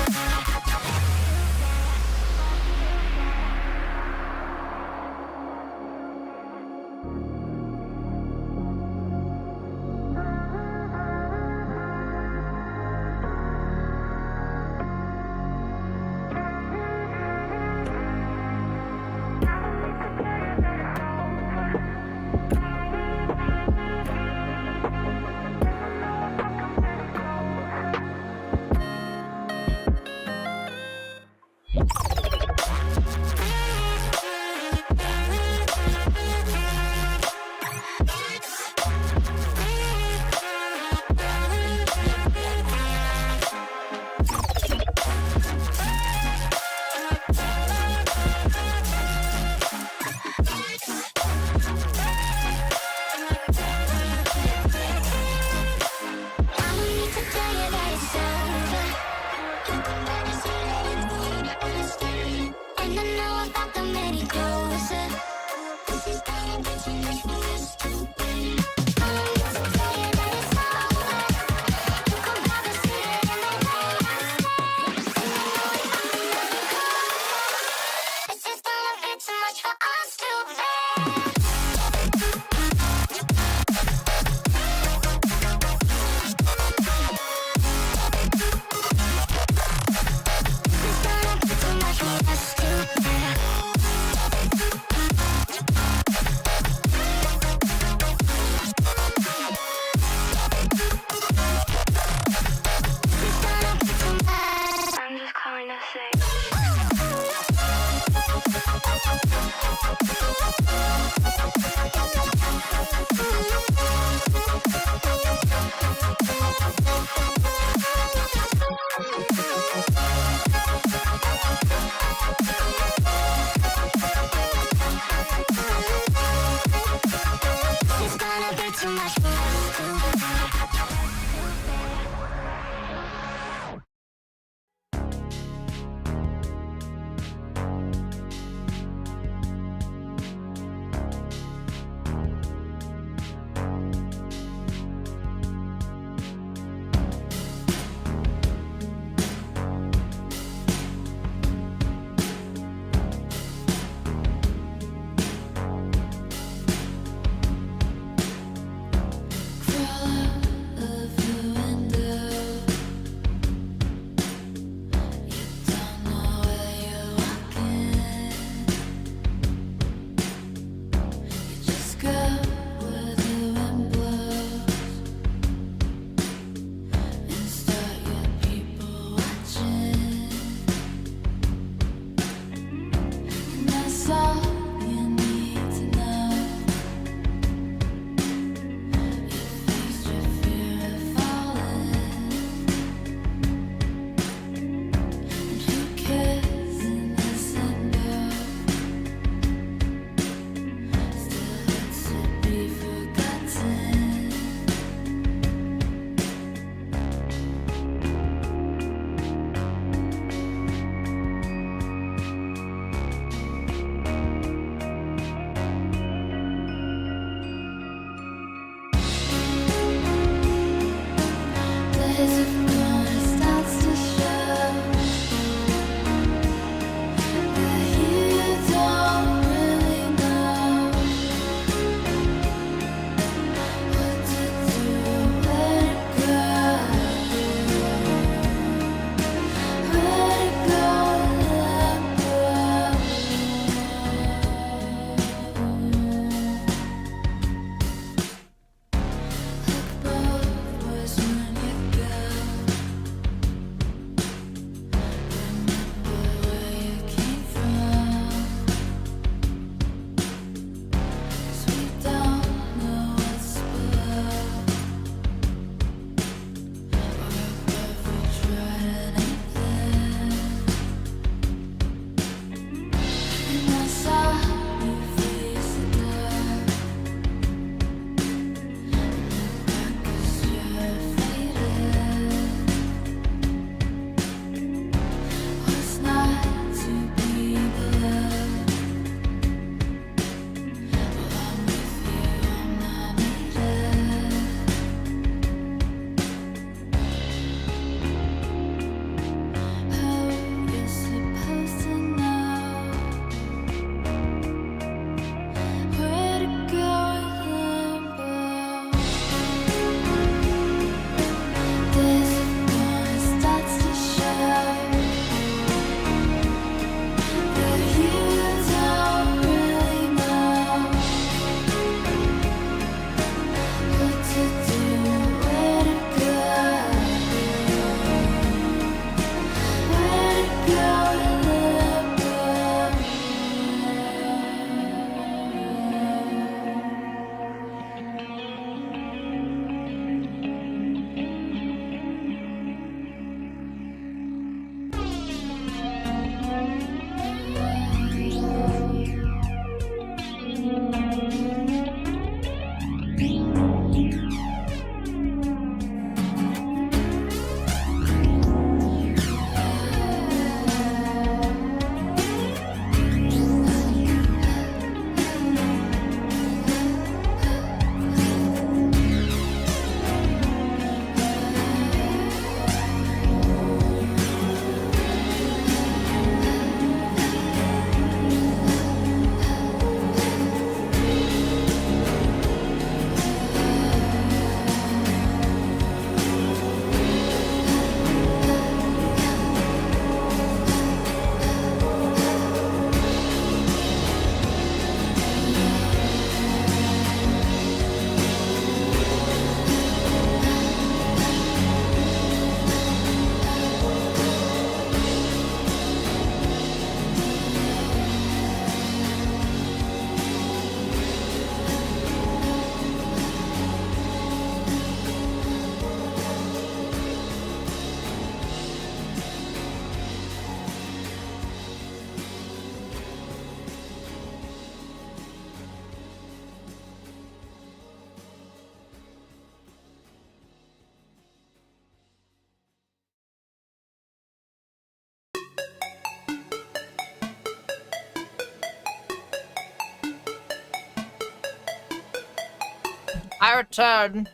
I return.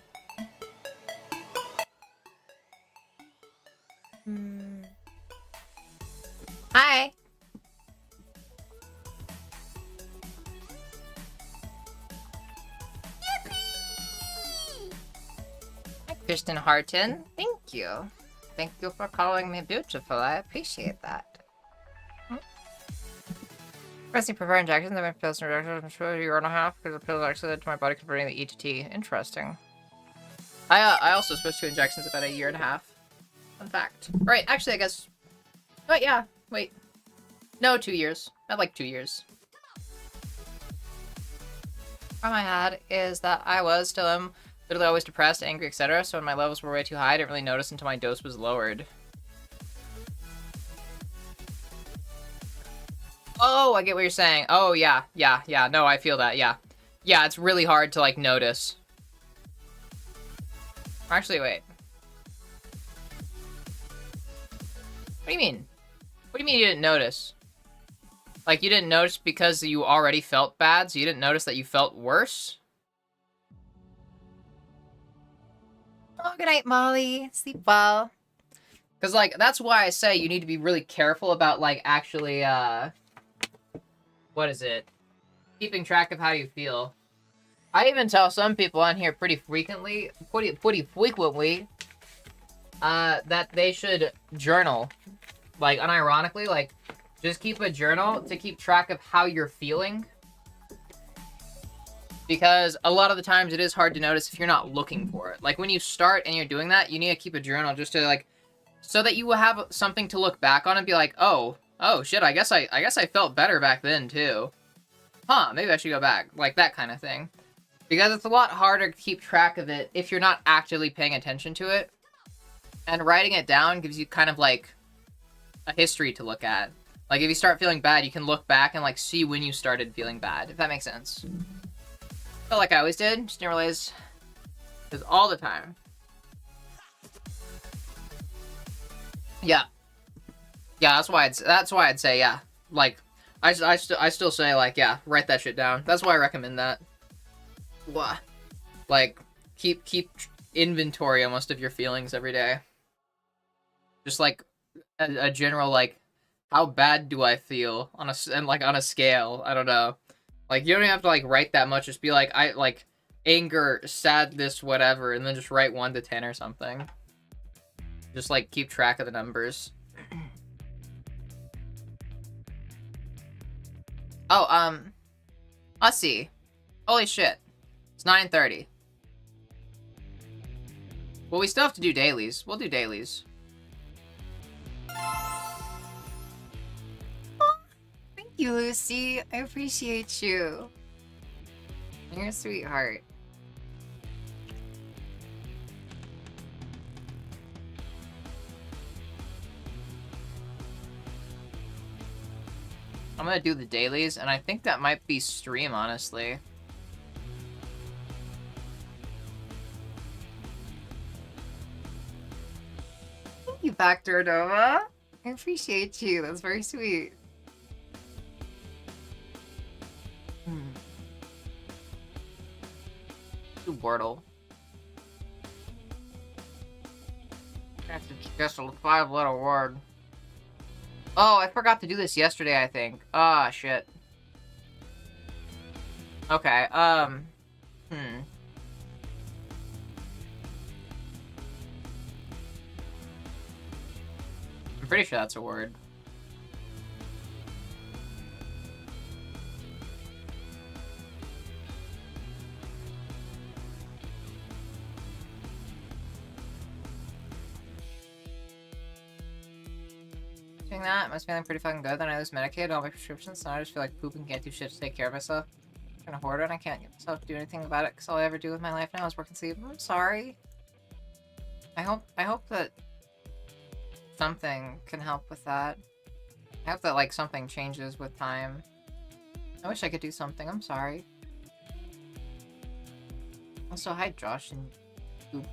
Hi. Hi, Kristen Harton. Thank you. Thank you for calling me beautiful. I appreciate that. Pressing prefer injections. I've been pills and injections for a year and a half because the pills actually led to my body converting the E to T. Interesting. I also switched to injections about a year and a half. Fun fact. Right, actually, I guess. But yeah, wait. No, 2 years. Not like 2 years. Problem I had is that I was still am literally always depressed, angry, etc. So when my levels were way too high, I didn't really notice until my dose was lowered. Oh, I get what you're saying. Oh, yeah. No, I feel that, yeah. Yeah, it's really hard to, like, notice. Actually, wait. What do you mean? What do you mean you didn't notice? Like, you didn't notice because you already felt bad, so you didn't notice that you felt worse? Oh, good night, Molly. Sleep well. Because, like, that's why I say you need to be really careful about, like, actually, what is it? Keeping track of how you feel. I even tell some people on here pretty frequently, that they should journal. Like, unironically, like, just keep a journal to keep track of how you're feeling. Because a lot of the times it is hard to notice if you're not looking for it. Like, when you start and you're doing that, you need to keep a journal just to, like, so that you will have something to look back on and be like, oh shit, I guess I felt better back then too. Huh, maybe I should go back. Like, that kind of thing. Because it's a lot harder to keep track of it if you're not actively paying attention to it. And writing it down gives you kind of, like, a history to look at. Like, if you start feeling bad, you can look back and, like, see when you started feeling bad, if that makes sense. Felt like I always did, just didn't realize it was all the time. Yeah. Yeah, that's why I'd say, yeah. Like, I still say, like, yeah, write that shit down. That's why I recommend that. What? Like, keep inventory almost of your feelings every day. Just, like, a general, like, how bad do I feel on a scale? I don't know. Like, you don't even have to, like, write that much. Just be like, anger, sadness, whatever, and then just write 1 to 10 or something. Just, like, keep track of the numbers. Oh, let's see. Holy shit. It's 9:30. Well, we still have to do dailies. We'll do dailies. Thank you, Lucy. I appreciate you. You're a sweetheart. I'm gonna do the dailies, and I think that might be stream, honestly. Thank you, Factor Nova. I appreciate you. That's very sweet. Do Wordle. I have to guess a 5-letter word. Oh, I forgot to do this yesterday, I think. Ah, shit. Okay, I'm pretty sure that's a word. Doing that, I was feeling pretty fucking good. Then I lose Medicaid, all my prescriptions, so I just feel like poop and can't do shit to take care of myself. I'm trying to hoard it, and I can't get myself to do anything about it, because all I ever do with my life now is work and sleep. I'm sorry. I hope that something can help with that. I hope that, like, something changes with time. I wish I could do something. I'm sorry. Also, hi, Josh and Oop.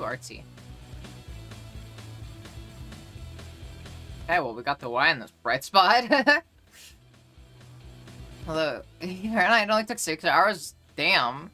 Too artsy. Okay, well, we got the Y in this bright spot. Although, it only took 6 hours. Damn.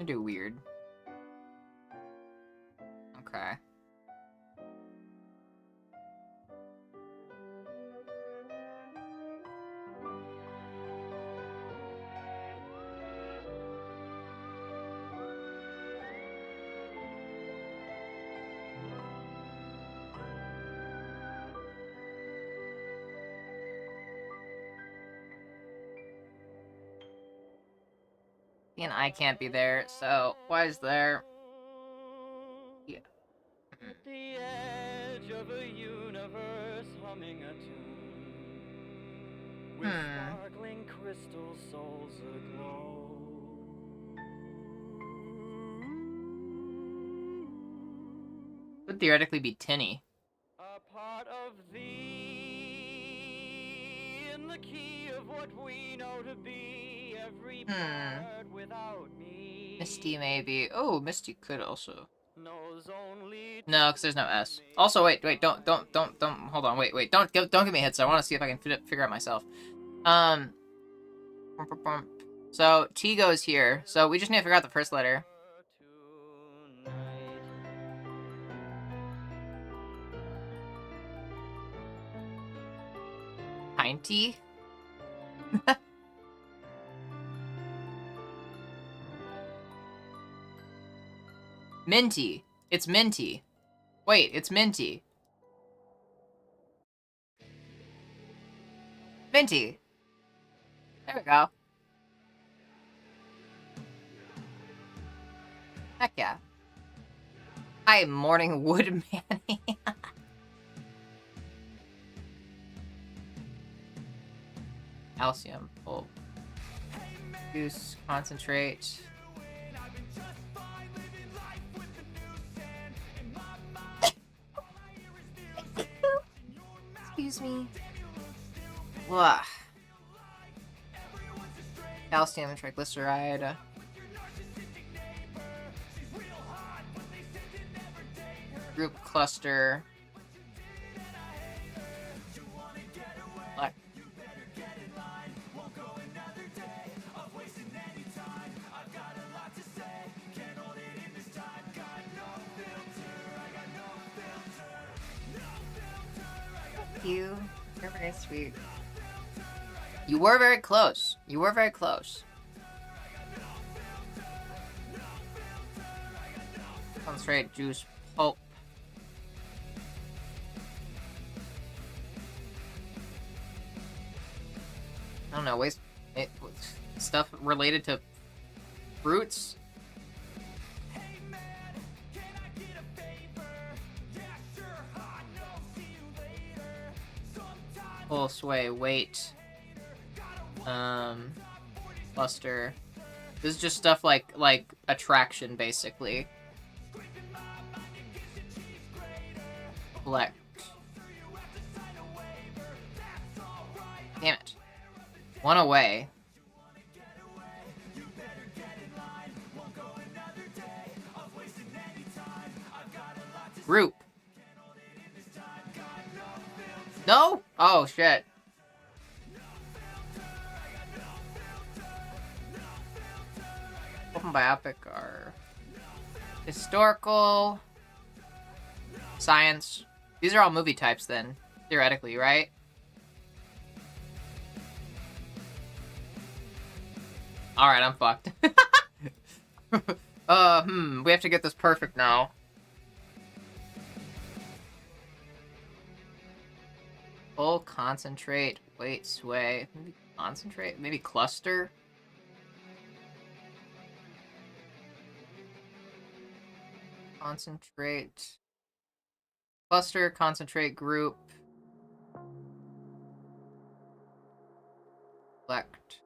I do weird. Okay. And I can't be there, so why is there? Yeah. At the edge of a universe humming a tune with sparkling crystal souls aglow. Would theoretically be tinny. A part of thee in the key of what we know to be every part without me. Misty maybe. Oh, Misty could also. Knows only No, because there's no S. Also, wait, don't. Hold on, wait. Don't give me hits. I want to see if I can figure out myself. So T goes here. So we just need to figure out the first letter. tonight. Pinty. Minty. It's minty. Wait, it's minty. Minty. There we go. Heck yeah. Hi, Morning Wood Manny. Calcium. Pull. Juice. Concentrate. Excuse me. Ugh. Calcium and triglyceride. Group cluster. Black. You. You're very sweet. You were very close. You were very close. Concentrate, juice, pulp. I don't know, waste stuff related to fruits. Full sway, weight. Cluster. This is just stuff like attraction, basically. Collect. Damn it. One away. Group. No? Oh, shit. Open biopic or historical, science. These are all movie types then, theoretically, right? Alright, I'm fucked. We have to get this perfect now. Full concentrate, wait, sway, maybe concentrate, maybe cluster. Concentrate. Cluster, concentrate, group. Select.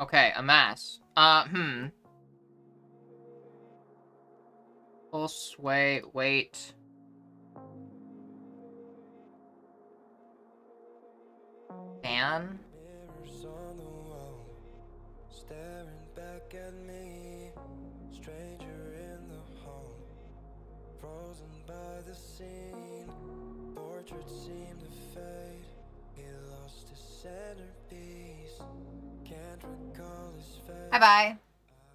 Okay, amass. Full sway, weight. Fan? Mirrors on the wall, staring back at me. Stranger in the hall, frozen by the scene. Portraits seem to fade. He lost his centerpiece. Can't recall his face. Bye bye. I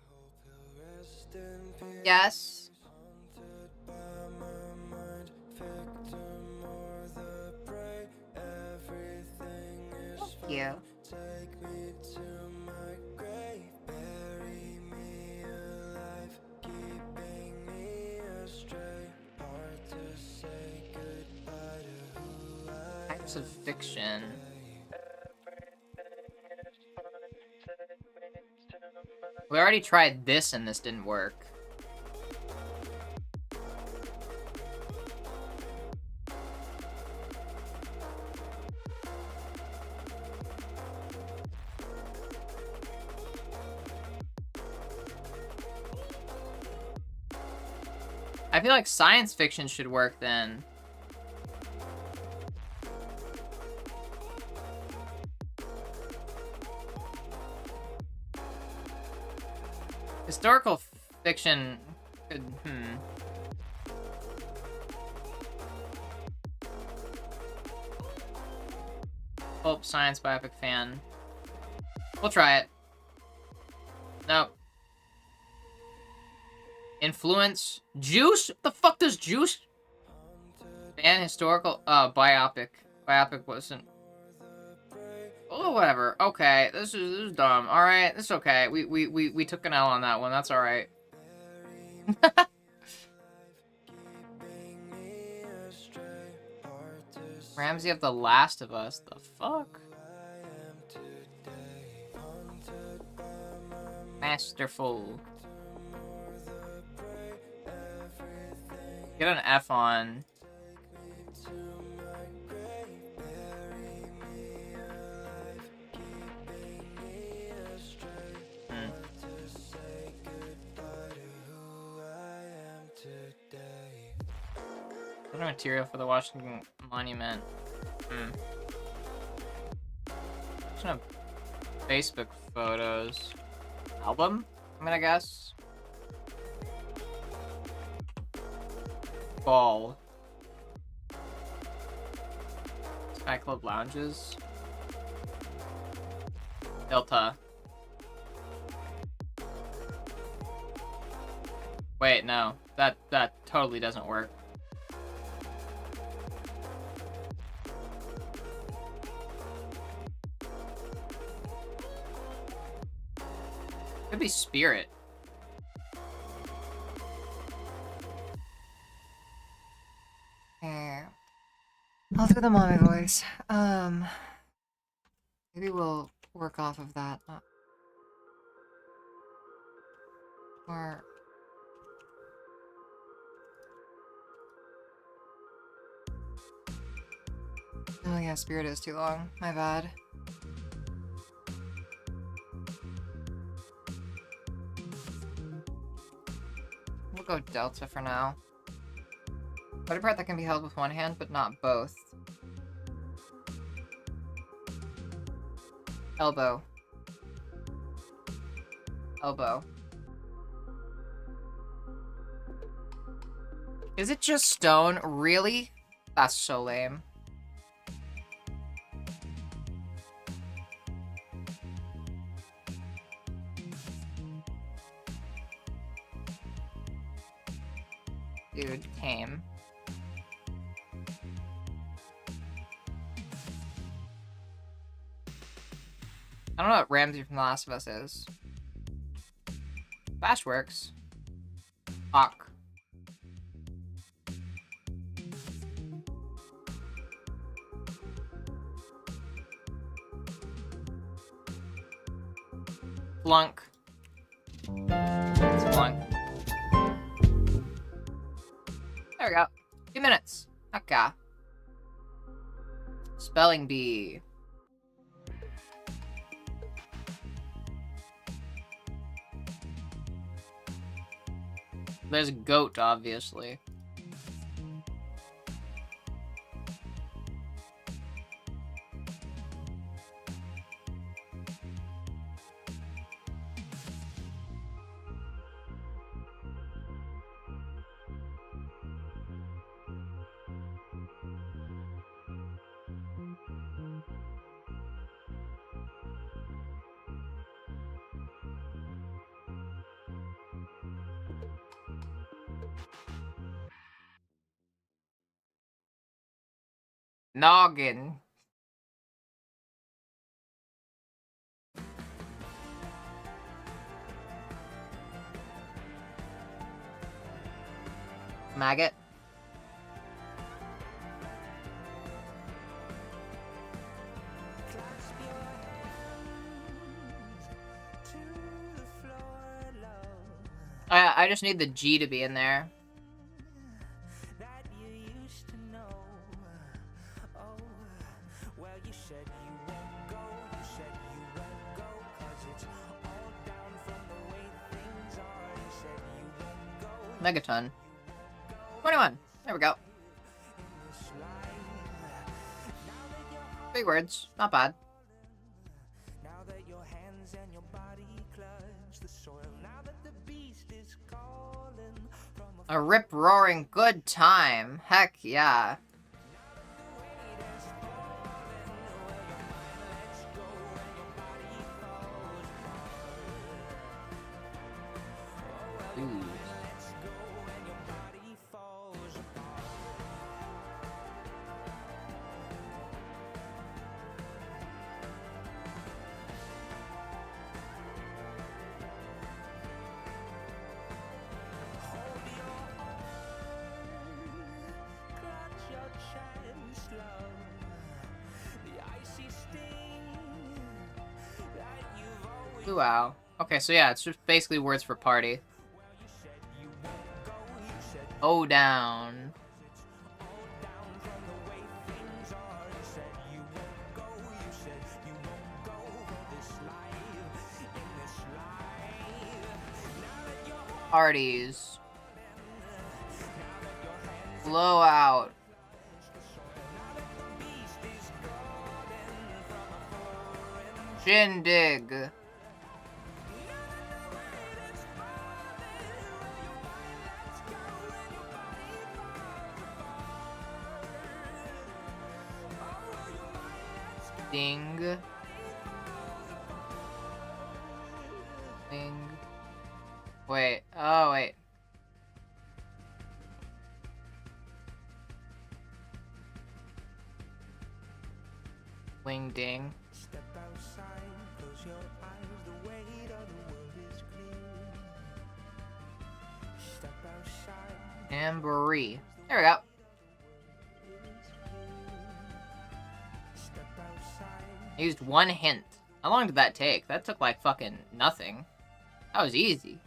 hope he'll rest in peace. Yes. Haunted by my mind, victim or the prey. Everything is Thank you. Take me to my grave, bury me alive, keeping me astray. Hard to say goodbye to who I Types of fiction. We already tried this and this didn't work. I feel like science fiction should work then. Historical fiction could, Pulp science biopic fan. We'll try it. Nope. Influence. Juice? What the fuck does juice? Fan historical biopic. Biopic wasn't. Oh, whatever. Okay, this is dumb. All right, it's okay. We took an L on that one. That's all right. Ramsey of The Last of Us. The fuck? Masterful. Get an F on. What material for the Washington Monument? Some Facebook photos. Album? I mean, I guess. Ball. Sky Club Lounges. Delta. Wait, no. That totally doesn't work. Could be Spirit. Yeah. I'll do the mommy voice. Maybe we'll work off of that. Or... Oh yeah, Spirit is too long. My bad. We'll go Delta for now. Body part that can be held with one hand, but not both. Elbow. Elbow. Is it just stone? Really? That's so lame. Dude, tame. I don't know what Ramsey from The Last of Us is. Bash works. Hawk. Flunk. It's one. There we go. 2 minutes. Okay. Spelling bee. There's a goat, obviously. Noggin. Maggot. I just need the G to be in there. Megaton. 21. There we go. Big words. Not bad. A rip-roaring good time. Heck yeah. Ooh. Wow. Okay, so yeah, it's just basically words for party. Oh, down. Parties. Blowout. Shindig. Ding. Ding. Wait. Oh, wait. Wing ding. Step outside, close your eyes, the weight of the world is clear. Step outside. Ambery. There we go. I used one hint. How long did that take? That took like fucking nothing. That was easy.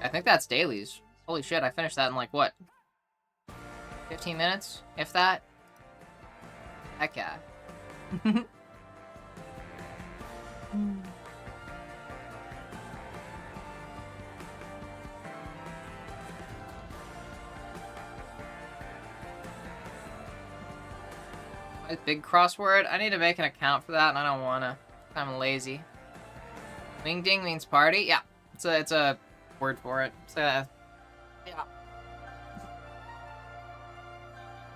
I think that's dailies. Holy shit, I finished that in like what? 15 minutes? If that? Heck yeah. Big crossword? I need to make an account for that, and I don't wanna. I'm lazy. Wing ding means party? Yeah. It's a word for it. So, yeah.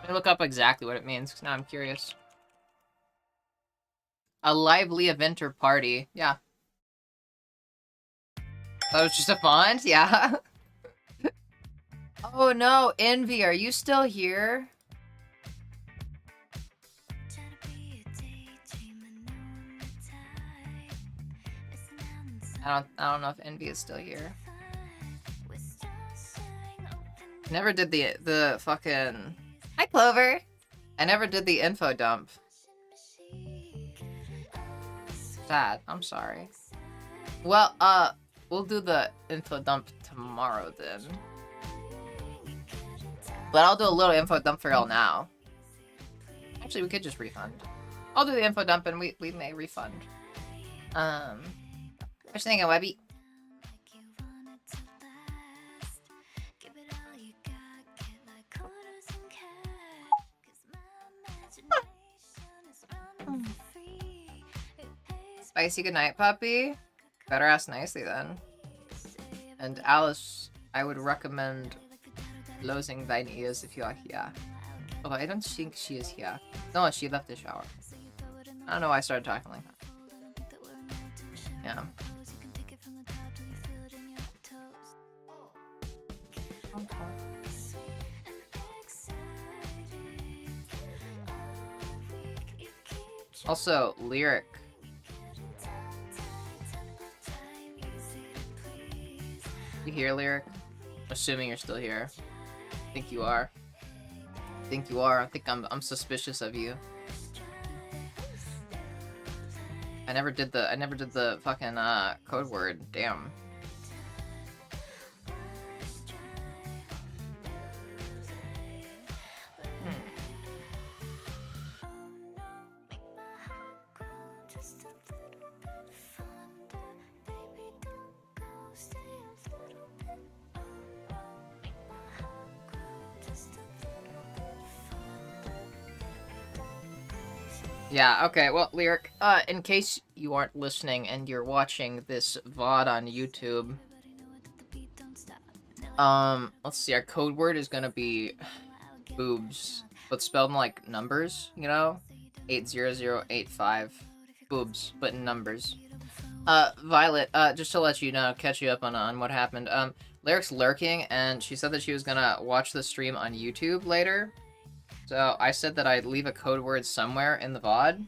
Let me look up exactly what it means, because now I'm curious. A lively event or party. Yeah. That was just a font? Yeah. Oh no, Envy, are you still here? I don't know if Envy is still here. Never did the fucking... Hi, Clover! I never did the info dump. sad. I'm sorry. Well, we'll do the info dump tomorrow then. But I'll do a little info dump for y'all now. Actually, we could just refund. I'll do the info dump and we may refund. What you thinking, Webby? Spicy goodnight, puppy. Better ask nicely then. And Alice, I would recommend closing thine ears if you are here. Oh, I don't think she is here. No, she left the shower. I don't know why I started talking like that. Yeah. Also, Lyric. You here, Lyric? Assuming you're still here. I think you are. I think you are. I think I'm suspicious of you. I never did the fucking code word. Damn. Yeah, okay, well, Lyric, in case you aren't listening and you're watching this VOD on YouTube, let's see, our code word is gonna be boobs, but spelled in, like, numbers, you know? 80085. Boobs, but in numbers. Violet, just to let you know, catch you up on what happened, Lyric's lurking, and she said that she was gonna watch the stream on YouTube later. So I said that I'd leave a code word somewhere in the VOD.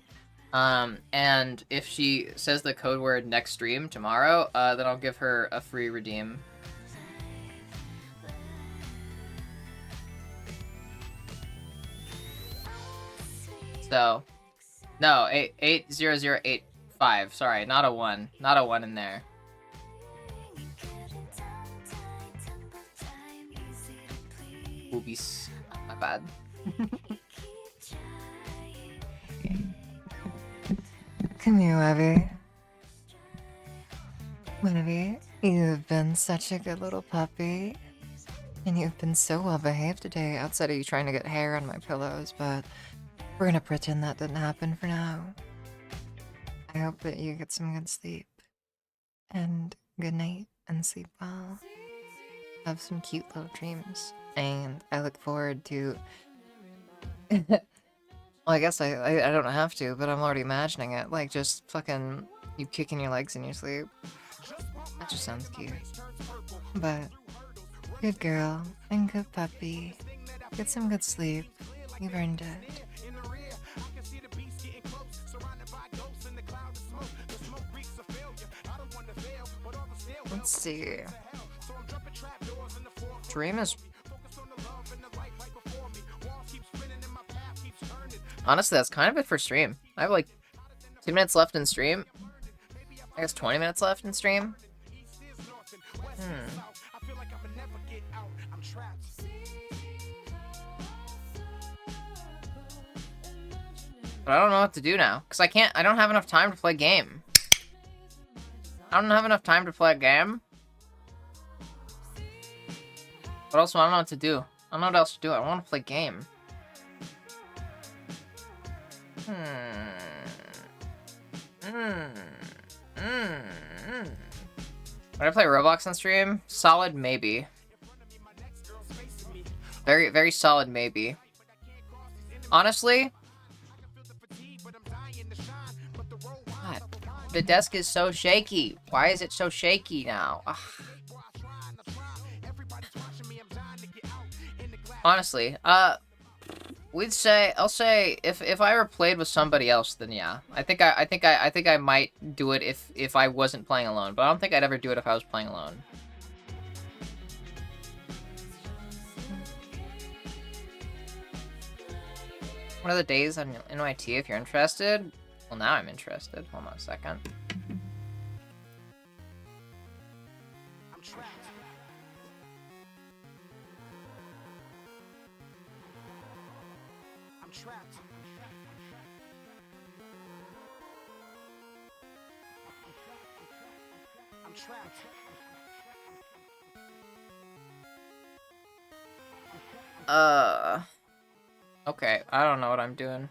And if she says the code word next stream tomorrow, then I'll give her a free redeem. So, no, 80085. Sorry, not a 1. Not a 1 in there. Boobies. My bad. Come here, Webby. Webby, you've been such a good little puppy. And you've been so well behaved today, outside of you trying to get hair on my pillows, but we're gonna pretend that didn't happen for now. I hope that you get some good sleep. And good night, and sleep well. Have some cute little dreams. And I look forward to... Well, I guess I don't have to, but I'm already imagining it. Like, just fucking you kicking your legs in your sleep. That just sounds cute. But, good girl and good puppy. Get some good sleep. You've earned it. Let's see. Dream is... Honestly, that's kind of it for stream. I have like 2 minutes left in stream. I guess 20 minutes left in stream. But I don't know what to do now. Because I don't have enough time to play a game. I don't have enough time to play a game. But also, I don't know what to do. I don't know what else to do. I want to play a game. Would I play Roblox on stream? Solid maybe. Very, very solid maybe. Honestly, God, the desk is so shaky. Why is it so shaky now? Ugh. Honestly, I'll say if I ever played with somebody else, then yeah. I think I might do it if I wasn't playing alone, but I don't think I'd ever do it if I was playing alone. What are the days on NYT if you're interested? Well, now I'm interested. Hold on a second. I'm trapped. I'm trapped. I'm trapped. Okay, I don't know what I'm doing.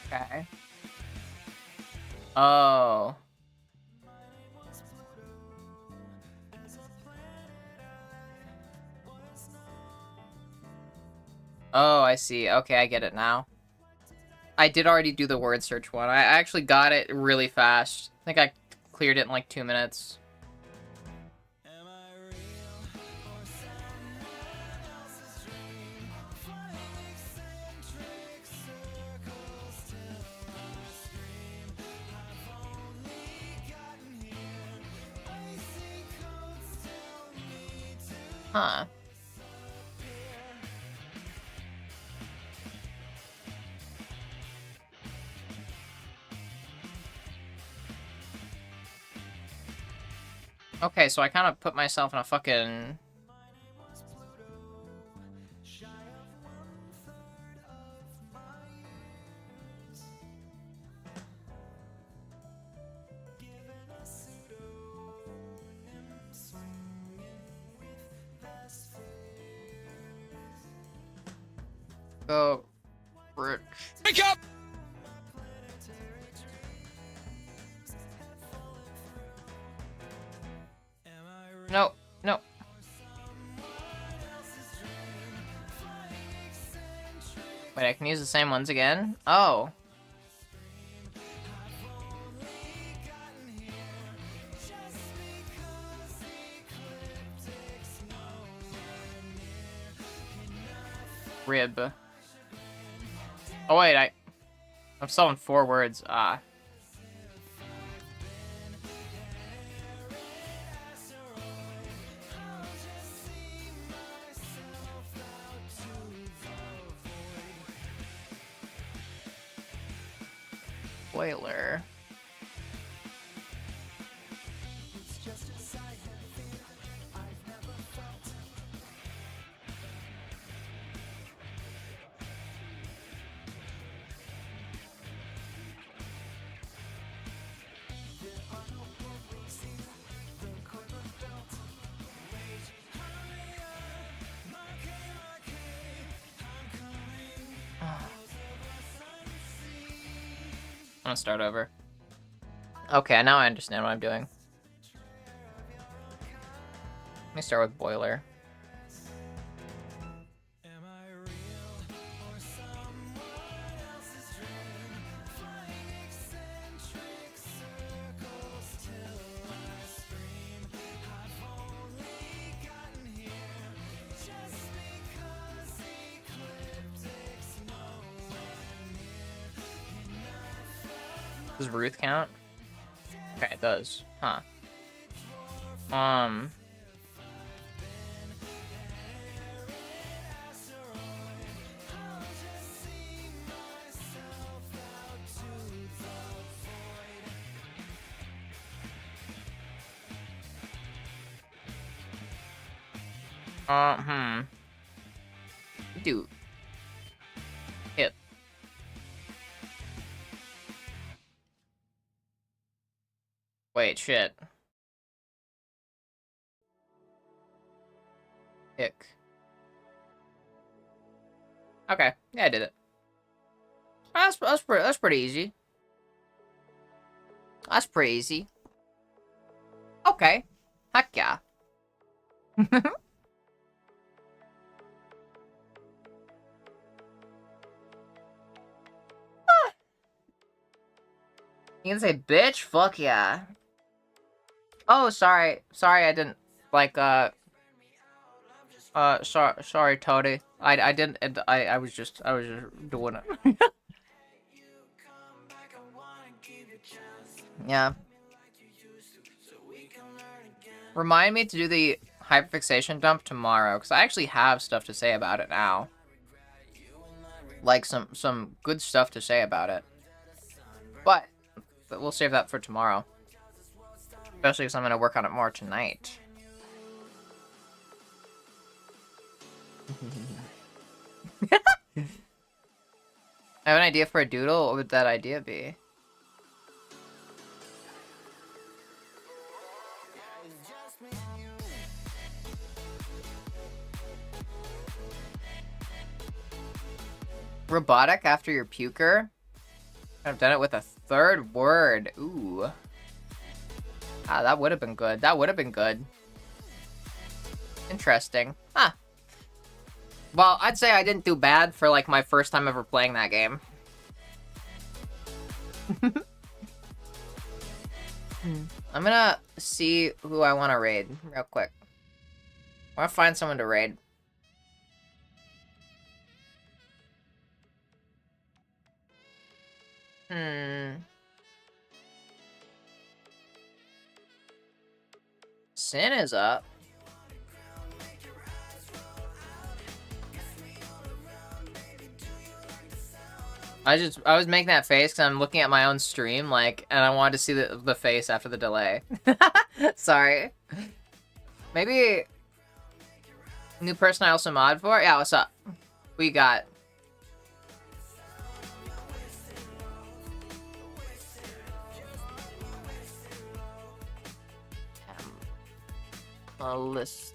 Okay. Oh. Oh, I see. Okay, I get it now. I did already do the word search one. I actually got it really fast. I think I cleared it in like 2 minutes. Huh. Okay, so I kind of put myself in a fucking... Go... Rich. Wake up! No, no. Wait, I can use the same ones again? Oh. Rib. Oh wait, I'm still in 4 words. Ah. Boiler. I'm gonna start over. Okay, now I understand what I'm doing. Let me start with boiler. Does Ruth count? Okay, it does. Huh. Dude. Hit. Wait, shit. Hick. Okay, yeah, I did it. That's pretty easy. That's pretty easy. Okay. Heck yeah. You can say bitch? Fuck yeah. Oh, sorry. Sorry, I didn't, like, sorry, Toddy. I didn't, I was just doing it. Yeah. Remind me to do the hyperfixation dump tomorrow, because I actually have stuff to say about it now. Like, some good stuff to say about it. But we'll save that for tomorrow. Especially because I'm going to work on it more tonight. I have an idea for a doodle. What would that idea be? Robotic after your puker? I've done it with a third word. Ooh. Ah, that would have been good. That would have been good. Interesting. Huh. Well, I'd say I didn't do bad for, like, my first time ever playing that game. I'm gonna see who I want to raid real quick. I want to find someone to raid. Sin is up. I was making that face because I'm looking at my own stream, like, and I wanted to see the face after the delay. Sorry. Maybe new person I also mod for? Yeah, what's up? What you got? A list.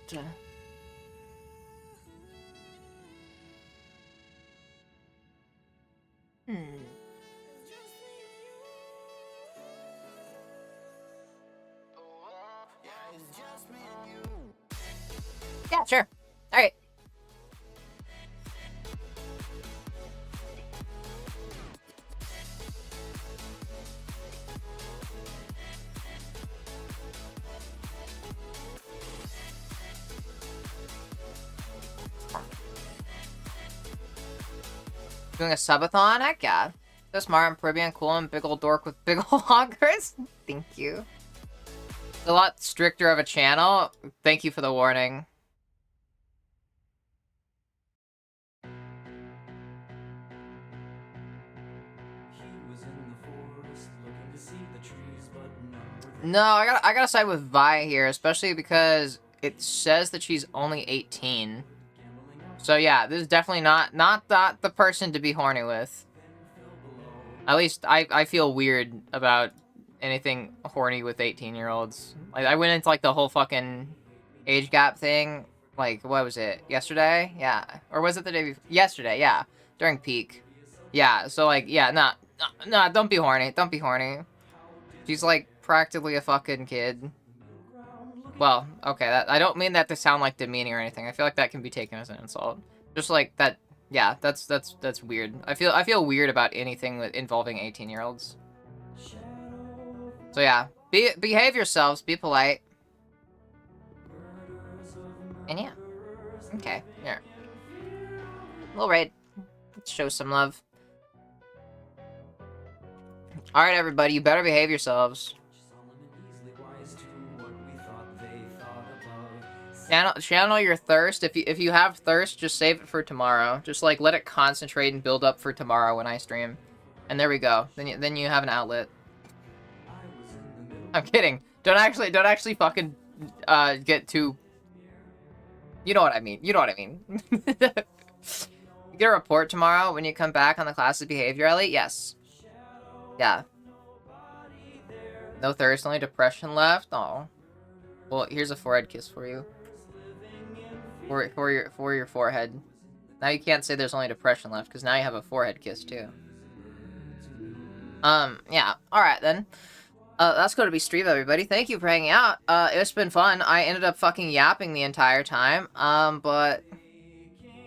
Yeah, sure. All right. Doing a subathon? Heck yeah. So smart and Peruvian, cool and big old dork with big old honkers. Thank you. It's a lot stricter of a channel. Thank you for the warning. No, I gotta side with Vi here, especially because it says that she's only 18. So yeah, this is definitely not the person to be horny with. At least I feel weird about anything horny with 18-year-olds. Like, I went into, like, the whole fucking age gap thing, like, what was it, yesterday? Yeah. Or was it the day before? Yesterday, yeah. During peak. Yeah, so, like, yeah, nah, don't be horny. Don't be horny. She's, like, practically a fucking kid. Well, okay, I don't mean that to sound, like, demeaning or anything. I feel like that can be taken as an insult. Just, like, that, yeah, that's weird. I feel weird about anything involving 18-year-olds. So yeah, behave yourselves, be polite. And yeah. Okay, here. Little raid. Let's show some love. Alright everybody, you better behave yourselves. Channel your thirst. If you have thirst, just save it for tomorrow. Just, like, let it concentrate and build up for tomorrow when I stream. And there we go. Then you have an outlet. I'm kidding. Don't actually fucking get too. You know what I mean. You know what I mean. You get a report tomorrow when you come back on the class's behavior, Ellie? Yes. Yeah. No thirst, only depression left. Oh. Well, here's a forehead kiss for you. For your forehead. Now you can't say there's only depression left because now you have a forehead kiss too. Yeah. All right then. That's going to be stream, everybody. Thank you for hanging out. It's been fun. I ended up fucking yapping the entire time. But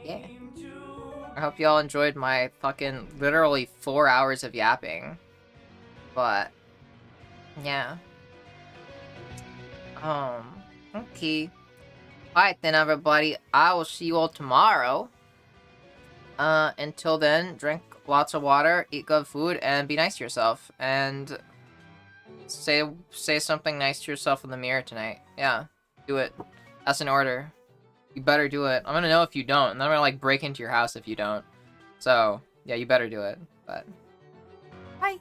yeah. I hope y'all enjoyed my fucking literally 4 hours of yapping. But yeah. Okay. Alright then, everybody. I will see you all tomorrow. Until then, drink lots of water, eat good food, and be nice to yourself. And Say something nice to yourself in the mirror tonight. Yeah, do it. That's an order. You better do it. I'm gonna know if you don't, and then I'm gonna like break into your house if you don't. So yeah, you better do it. But bye.